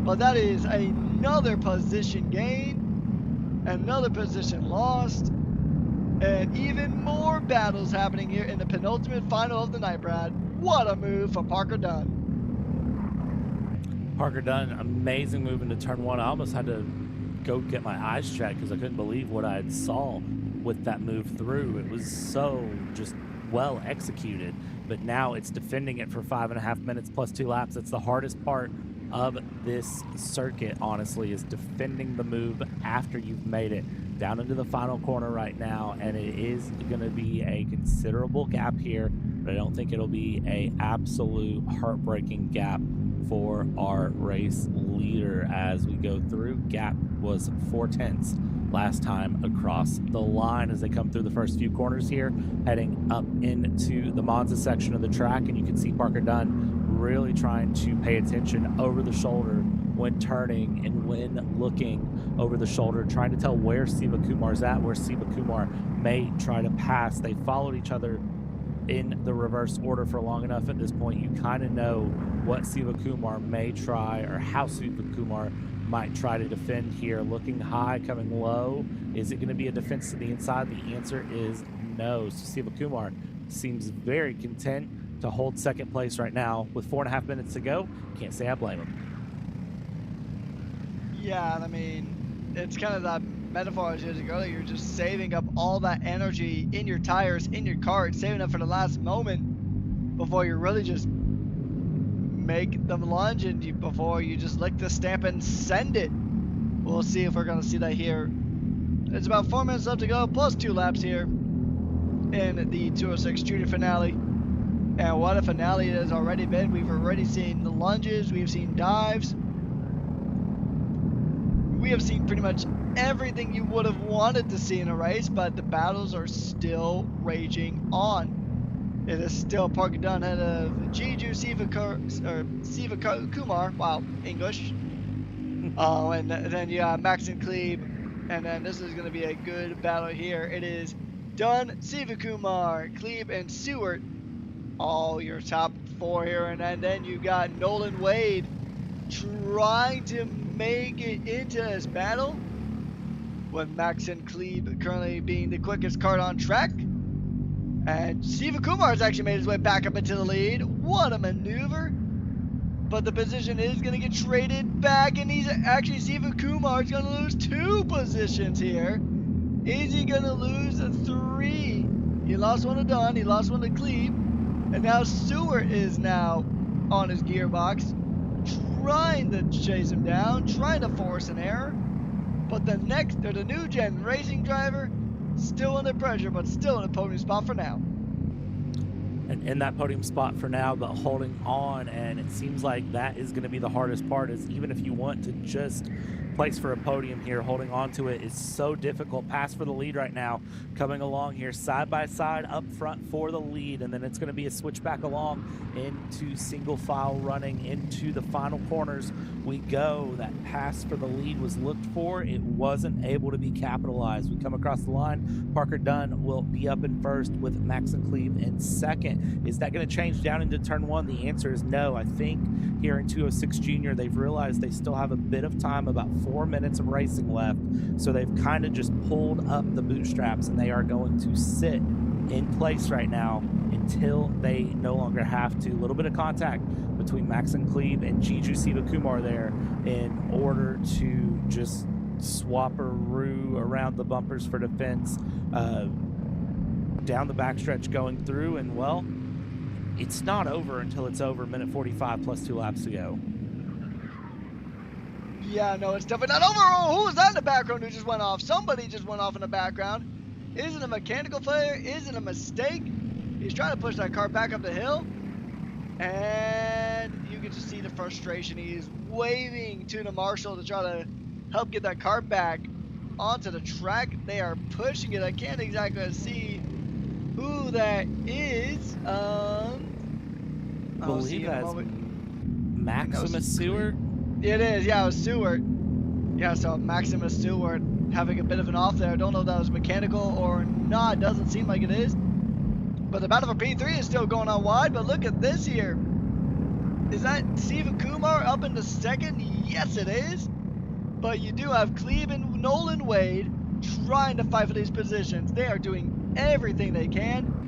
but that is another position gain, another position lost, and even more battles happening here in the penultimate final of the night, Brad. What a move for Parker Dunn. Parker Dunn, amazing move into turn 1. I almost had to go get my eyes checked because I couldn't believe what I had saw with that move through. It was so just well executed, but now it's defending it for 5.5 minutes plus 2 laps. It's the hardest part of this circuit, honestly, is defending the move after you've made it down into the final corner right now, and it is going to be a considerable gap here, but I don't think it'll be a absolute heartbreaking gap for our race leader as we go through. Gap was 4/10 last time across the line as they come through the first few corners here, heading up into the Monza section of the track. And you can see Parker Dunn really trying to pay attention over the shoulder when turning and when looking over the shoulder, trying to tell where Siva Kumar's at, where Siva Kumar may try to pass. They followed each other in the reverse order for long enough at this point. You kind of know what Siva Kumar may try or how Siva Kumar might try to defend here. Looking high, coming low. Is it going to be a defense to the inside? The answer is no. So Siva Kumar seems very content to hold second place right now with 4.5 minutes to go. Can't say I blame him. Yeah, I mean, it's kind of that metaphor I was using earlier. You're just saving up all that energy in your tires, in your kart, saving up for the last moment before you really just make them lunge and before you just lick the stamp and send it. We'll see if we're going to see that here. It's about 4 minutes left to go, plus 2 laps here in the 206 Junior Finale. And what a finale it has already been. We've already seen the lunges, we've seen dives. We have seen pretty much everything you would have wanted to see in a race, but the battles are still raging on. It is still Parker Dunn ahead of Jiju Siva Kumar. Wow, English. Oh, and then you have Max and Klebe, and then this is going to be a good battle here. It is Dunn, Siva Kumar, Klebe, and Stewart, all your top 4 here, and then you got Nolan Wade trying to make it into this battle, with Max and Klebe currently being the quickest kart on track. And Siva Kumar has actually made his way back up into the lead. What a maneuver. But the position is going to get traded back, and he's actually, Siva Kumar is going to lose 2 positions here. Is he going to lose a 3? He lost one to Dunn, he lost one to Klebe, and now Stewart is now on his gearbox, trying to chase him down, trying to force an error. But the new gen racing driver, still under pressure, but still in a podium spot for now. And in that podium spot for now, but holding on, and it seems like that is going to be the hardest part, is even if you want to just place for a podium here, holding on to it is so difficult. Pass for the lead right now, coming along here side by side up front for the lead, and then it's going to be a switch back along into single file running into the final corners we go. That pass for the lead was looked for. It wasn't able to be capitalized. We come across the line. Parker Dunn will be up in first with Max and Klebe in second. Is that going to change down into turn 1? The answer is no. I think here in 206 Junior, they've realized they still have a bit of time, about 4 minutes of racing left. So they've kind of just pulled up the bootstraps, and they are going to sit in place right now until they no longer have to. A little bit of contact between Max and Klebe and Jiju Siva Kumar there in order to just swap-a-roo around the bumpers for defense. Down the backstretch going through, and well, it's not over until it's over. Minute 45 plus 2 laps to go. Yeah, no, it's definitely not over. Oh, who was that in the background who just went off? Somebody just went off in the background. Is it a mechanical failure? Is it a mistake? He's trying to push that car back up the hill. And you can just see the frustration. He's waving to the marshal to try to help get that car back onto the track. They are pushing it. I can't exactly see who that is. I believe that's Maximus Stewart. It is, yeah, it was Stewart. Yeah, so Maximus Stewart having a bit of an off there. I don't know if that was mechanical or not. Doesn't seem like it is. But the battle for P3 is still going on wide. But look at this here. Is that Siva Kumar up into second? Yes, it is. But you do have Klebe and Nolan Wade trying to fight for these positions. They are doing everything they can.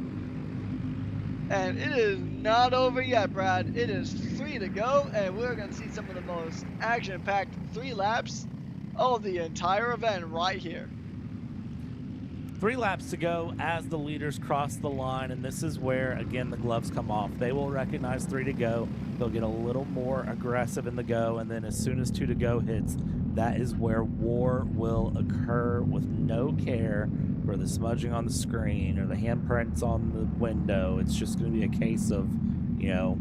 And it is not over yet, Brad. It is 3 to go, and we're going to see some of the most action-packed 3 laps of the entire event right here. 3 laps to go as the leaders cross the line, and this is where, again, the gloves come off. They will recognize 3 to go. They'll get a little more aggressive in the go, and then as soon as 2 to go hits, that is where war will occur with no care for the smudging on the screen or the handprints on the window. It's just going to be a case of, you know,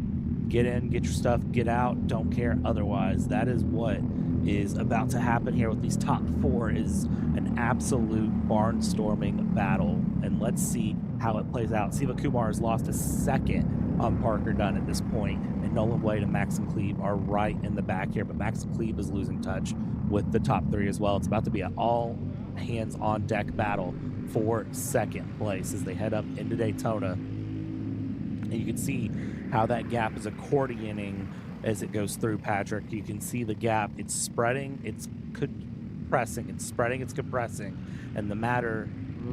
Get in, get your stuff, get out, don't care otherwise. That is what is about to happen here with these top 4 is an absolute barnstorming battle. And let's see how it plays out. Siva Kumar has lost a second on Parker Dunn at this point, and Nolan Wade and Maxim Klebe are right in the back here, but Maxim Klebe is losing touch with the top 3 as well. It's about to be an all hands on deck battle for second place as they head up into Daytona. And you can see how that gap is accordioning as it goes through, Patrick. You can see the gap. It's spreading, it's compressing, it's spreading, it's compressing. And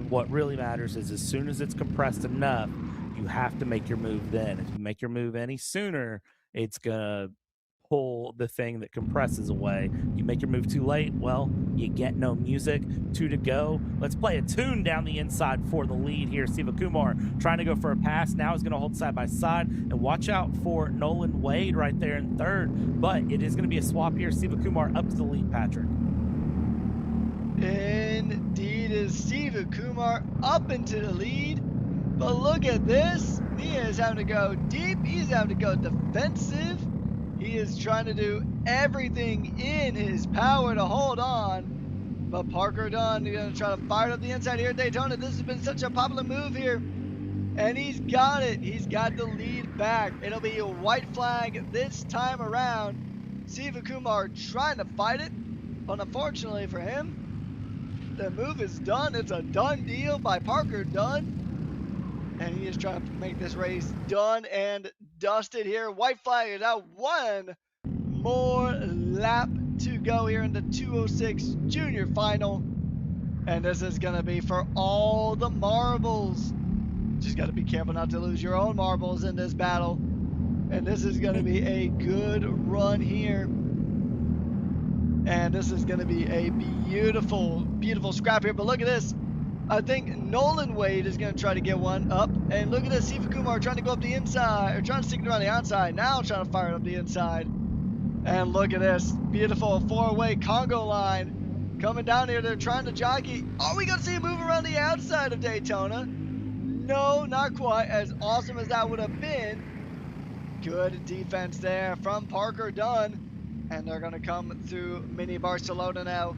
what really matters is as soon as it's compressed enough, you have to make your move then. If you make your move any sooner, it's going to pull the thing that compresses away. You make your move too late, well, you get no music. 2 to go. Let's play a tune down the inside for the lead here. Siva Kumar trying to go for a pass. Now he's going to hold side by side. And watch out for Nolan Wade right there in third. But it is going to be a swap here. Siva Kumar up to the lead, Patrick. Indeed is Siva Kumar up into the lead. But look at this. He is having to go deep. He's having to go defensive. He is trying to do everything in his power to hold on. But Parker Dunn is going to try to fire it up the inside here at Daytona. This has been such a popular move here. And he's got it. He's got the lead back. It'll be a white flag this time around. Siva Kumar trying to fight it. But unfortunately for him, the move is done. It's a done deal by Parker Dunn. And he is trying to make this race done and dusted here. White flag is out. 1 more lap to go here in the 206 junior final. And this is going to be for all the marbles. Just got to be careful not to lose your own marbles in this battle. And this is going to be a good run here. And this is going to be a beautiful, beautiful scrap here. But look at this. I think Nolan Wade is going to try to get one up. And look at this, Siva Kumar trying to go up the inside, or trying to stick it around the outside. Now trying to fire it up the inside. And look at this, beautiful 4-way Congo line coming down here. They're trying to jockey. Are we going to see a move around the outside of Daytona? No, not quite. As awesome as that would have been. Good defense there from Parker Dunn. And they're going to come through Mini Barcelona now,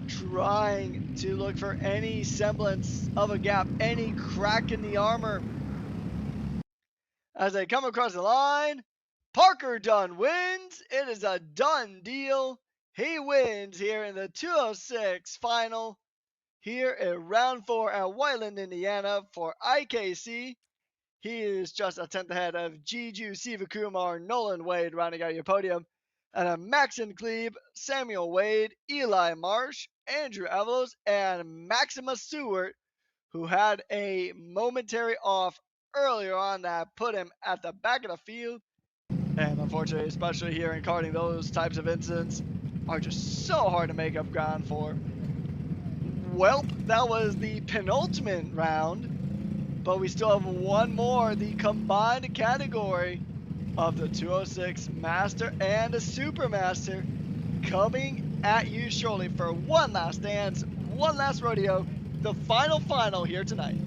trying to look for any semblance of a gap, any crack in the armor. As they come across the line, Parker Dunn wins. It is a done deal. He wins here in the 206 final here at round 4 at Whiteland, Indiana for IKC. He is just a 10th ahead of Juju, Siva Kumar, Nolan Wade rounding out your podium. And Maxim Klebe, Samuel Wade, Eli Marsh, Andrew Avalos, and Maximus Stewart, who had a momentary off earlier on that put him at the back of the field. And unfortunately, especially here in karting, those types of incidents are just so hard to make up ground for. Well, that was the penultimate round, but we still have one more, the combined category of the 206 Master and the Super Master, coming at you shortly for one last dance, one last rodeo, the final here tonight.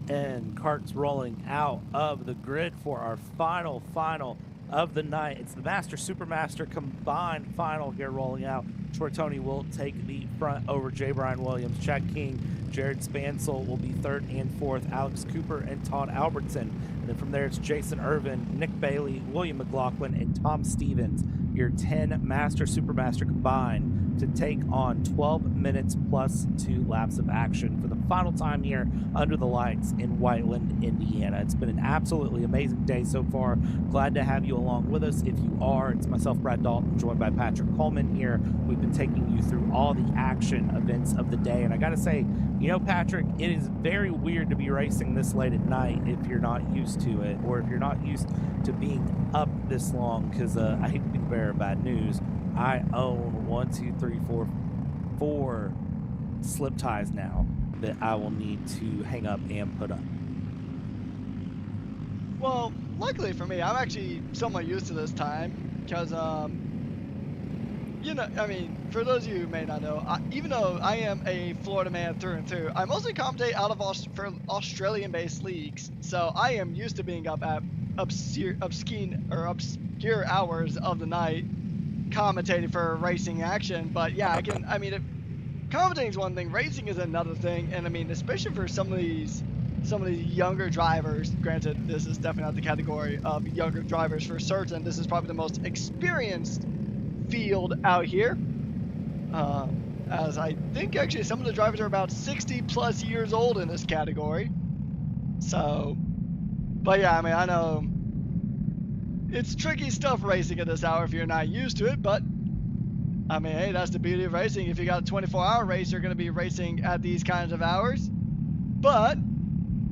And karts rolling out of the grid for our final of the night. It's the Master Supermaster combined final here rolling out. Troy Tony will take the front over J. Brian Williams. Chad King, Jared Spansel will be third and fourth. Alex Cooper and Todd Albertson. And then from there, it's Jason Irvin, Nick Bailey, William McLaughlin, and Tom Stevens. Your 10 Master Supermaster combined to take on 12 minutes plus 2 laps of action for the final time here under the lights in Whiteland, Indiana. It's been an absolutely amazing day so far. Glad to have you along with us. If you are, it's myself, Brad Dalton, joined by Patrick Coleman here. We've been taking you through all the action events of the day. And I got to say, you know, Patrick, it is very weird to be racing this late at night if you're not used to it, or if you're not used to being up this long, because I hate to be the bearer of bad news. I own 4 slip ties now that I will need to hang up and put up. Well, luckily for me, I'm actually somewhat used to this time because, you know, I mean, for those of you who may not know, even though I am a Florida man through and through, I mostly commentate out of Australian-based leagues, so I am used to being up at obscure hours of the night commentating for racing action. But yeah, commentating is one thing, racing is another thing, and I mean, especially for some of these younger drivers. Granted, this is definitely not the category of younger drivers for certain. This is probably the most experienced field out here, as I think actually some of the drivers are about 60 plus years old in this category. So, but yeah, I mean, I know it's tricky stuff racing at this hour if you're not used to it, but I mean, hey, that's the beauty of racing. If you got a 24-hour race, you're going to be racing at these kinds of hours. But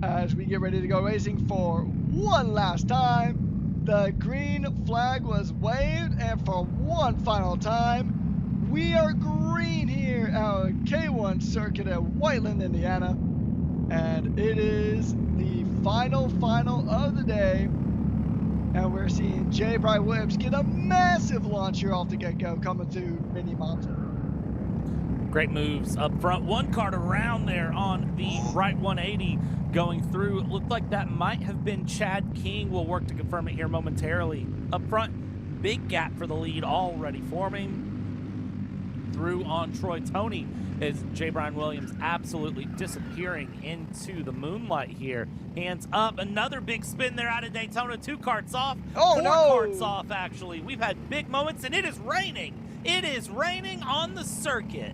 as we get ready to go racing for one last time, the green flag was waved, and for one final time, we are green here at our K1 circuit at Whiteland, Indiana, and it is the final of the day. And we're seeing J. Brian Williams get a massive launch here off the get-go coming through Mini Mountain. Great moves up front. One kart around there on the right 180 going through. It looked like that might have been Chad King. We'll work to confirm it here momentarily. Up front, big gap for the lead already forming. Through on Troy Tony is J. Brian Williams absolutely disappearing into the moonlight here. Hands up, another big spin there out of Daytona. 2 karts off. Oh, 4 no. karts off, actually. We've had big moments, and it is raining. It is raining on the circuit.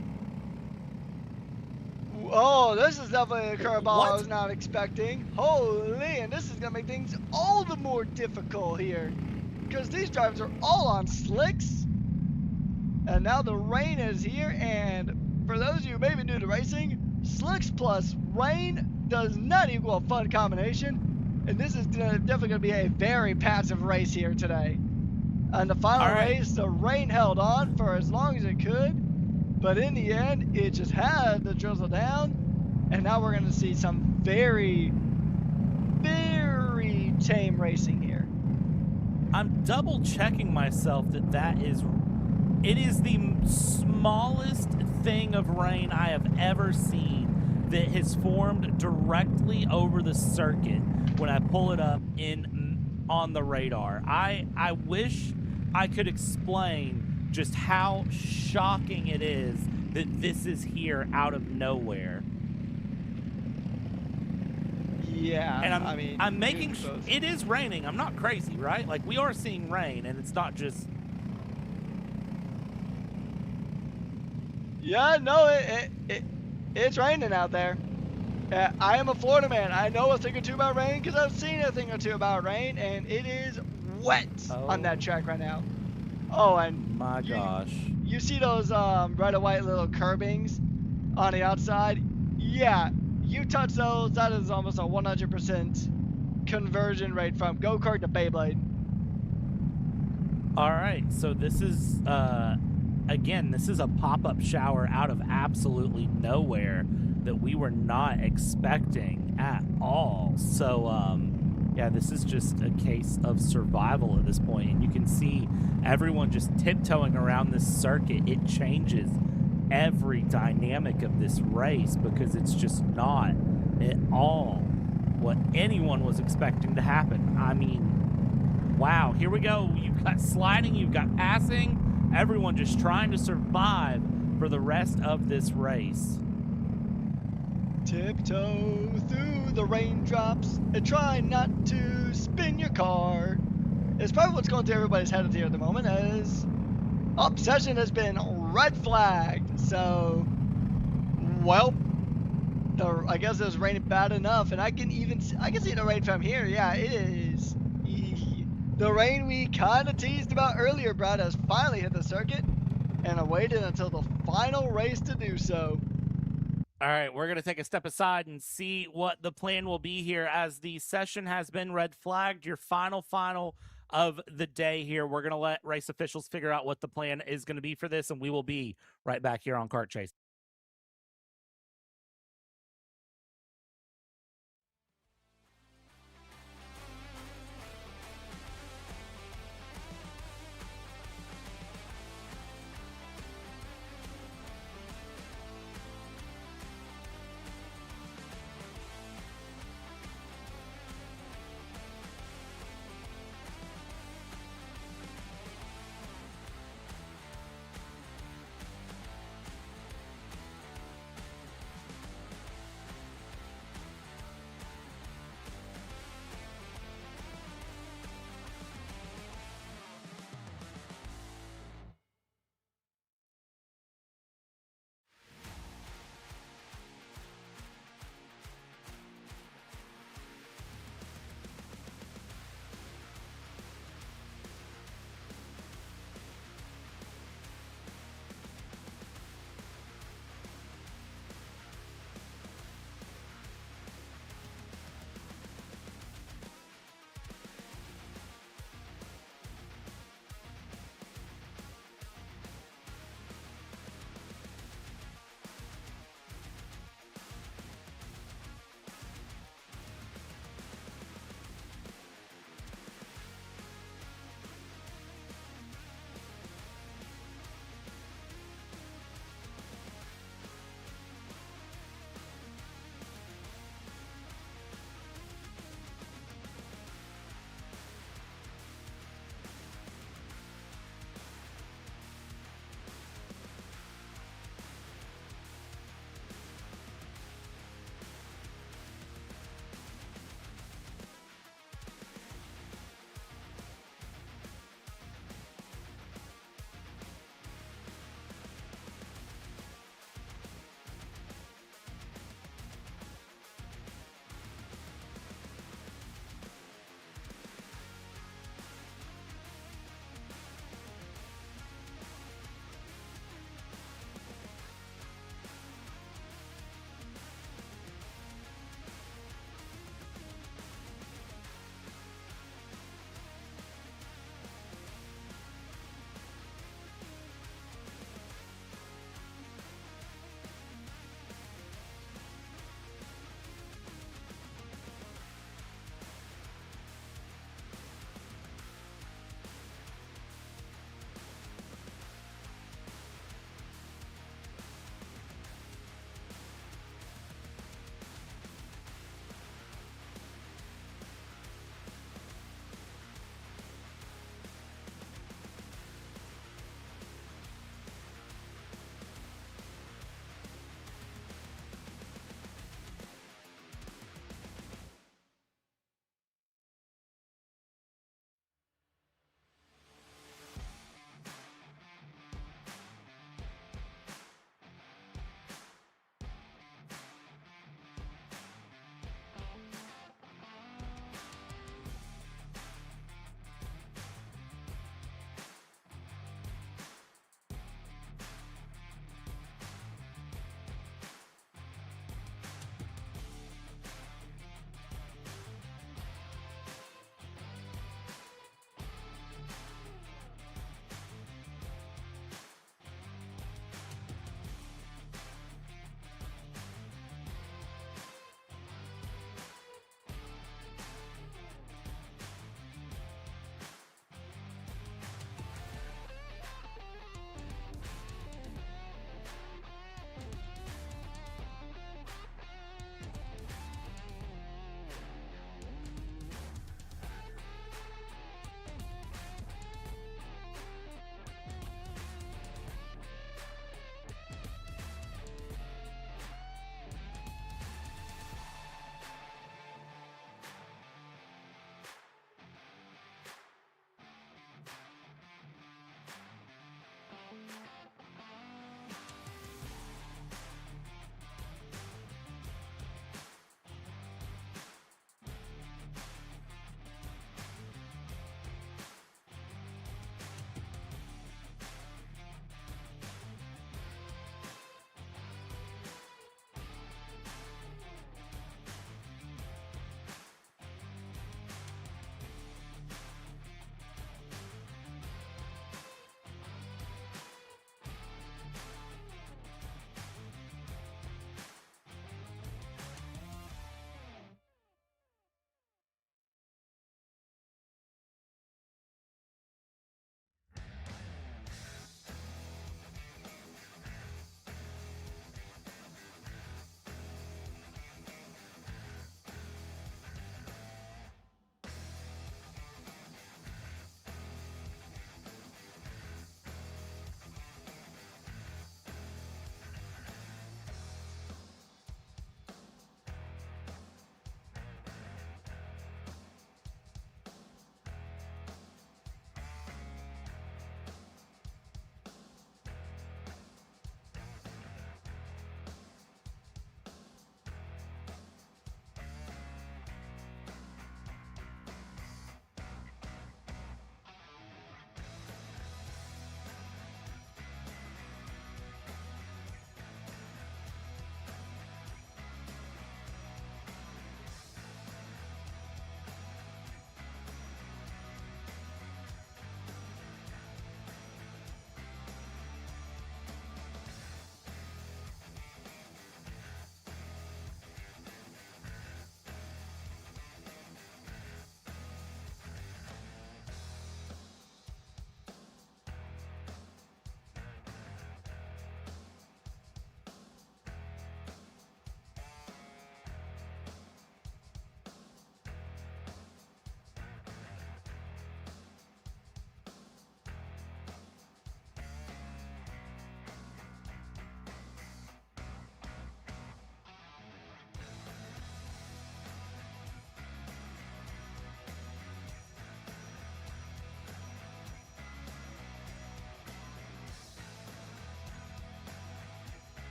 Oh, this is definitely a curveball I was not expecting. Holy, and this is going to make things all the more difficult here, because these drivers are all on slicks. And now the rain is here, and for those of you who may be new to racing, slicks plus rain does not equal a fun combination, and this is definitely going to be a very passive race here today. And the final race, the rain held on for as long as it could, but in the end, it just had to drizzle down, and now we're going to see some very, very tame racing here. I'm double checking myself that it is the smallest thing of rain I have ever seen that has formed directly over the circuit when I pull it up on the radar. I wish I could explain just how shocking it is that this is here out of nowhere. Yeah, and I'm making it is raining. I'm not crazy, right? Like, we are seeing rain, and it's not just. Yeah, no, it's raining out there. I am a Florida man. I know a thing or two about rain because I've seen a thing or two about rain, and it is wet on that track right now. Oh, and my gosh. You see those red and white little curbings on the outside? Yeah, you touch those, that is almost a 100% conversion rate from go-kart to Beyblade. All right, so this is, again, this is a pop-up shower out of absolutely nowhere that we were not expecting at all. So, yeah, this is just a case of survival at this point. And you can see everyone just tiptoeing around this circuit. It changes every dynamic of this race because it's just not at all what anyone was expecting to happen. I mean, wow, here we go. You've got sliding, you've got passing, everyone just trying to survive for the rest of this race. Tiptoe through the raindrops and try not to spin your car. It's probably what's going through everybody's head here at the moment, as session has been red flagged. So, well, I guess it was raining bad enough, and I can see the rain from here. Yeah, it is. The rain we kind of teased about earlier, Brad, has finally hit the circuit, and I waited until the final race to do so. All right, we're going to take a step aside and see what the plan will be here as the session has been red flagged. Your final of the day here. We're going to let race officials figure out what the plan is going to be for this, and we will be right back here on Kart Chase.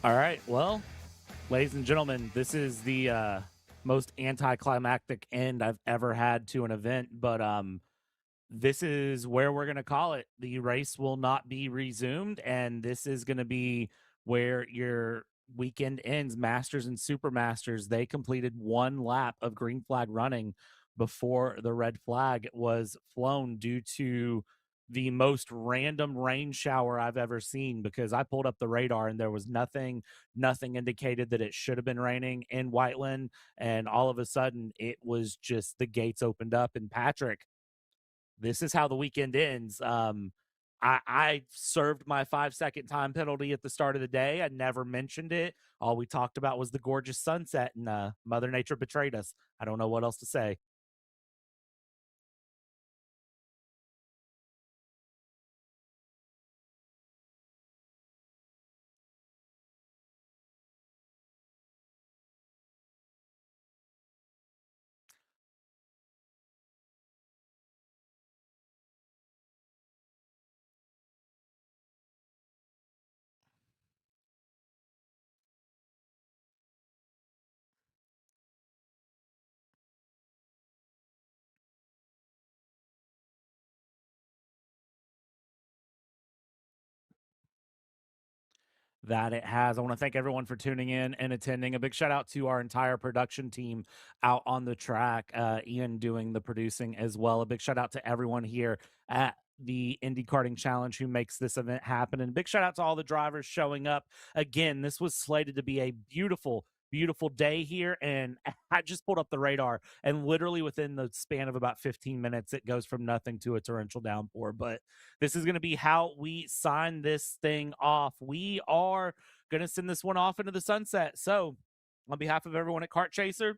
All right. Well, ladies and gentlemen, this is the most anticlimactic end I've ever had to an event, but this is where we're going to call it. The race will not be resumed, and this is going to be where your weekend ends. Masters and Super Masters, they completed one lap of green flag running before the red flag was flown due to the most random rain shower I've ever seen, because I pulled up the radar and there was nothing indicated that it should have been raining in Whiteland, and all of a sudden it was just the gates opened up. And Patrick, this is how the weekend ends. I served my 5-second time penalty at the start of the day. I never mentioned it. All we talked about was the gorgeous sunset, and Mother Nature betrayed us. I don't know what else to say. That it has. I want to thank everyone for tuning in and attending. A big shout out to our entire production team out on the track, Ian doing the producing as well. A big shout out to everyone here at the Indy Karting Challenge who makes this event happen. And a big shout out to all the drivers showing up. Again, this was slated to be a beautiful day here, and I just pulled up the radar, and literally within the span of about 15 minutes it goes from nothing to a torrential downpour. But this is going to be how we sign this thing off. We are going to send this one off into the sunset. So on behalf of everyone at Kart Chaser,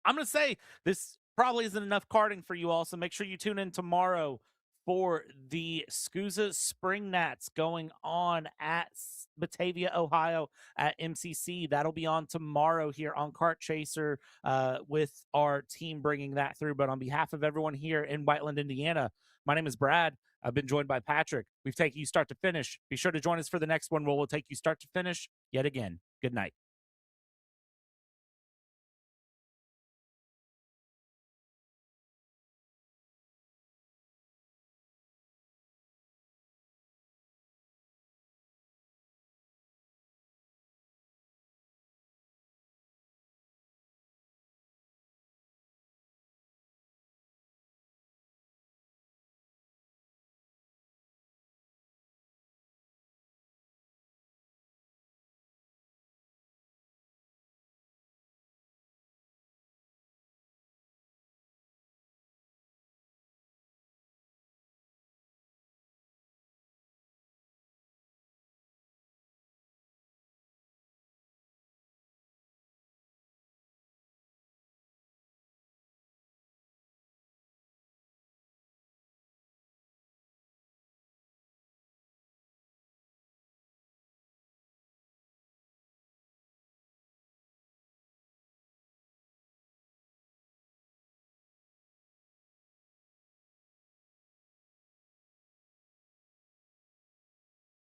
I'm going to say this probably isn't enough karting for you all, so make sure you tune in tomorrow for the SCUSA Spring Nats going on at Batavia, Ohio at MCC. That'll be on tomorrow here on Kart Chaser with our team bringing that through. But on behalf of everyone here in Whiteland, Indiana, my name is Brad. I've been joined by Patrick. We've taken you start to finish. Be sure to join us for the next one where we'll take you start to finish yet again. Good night.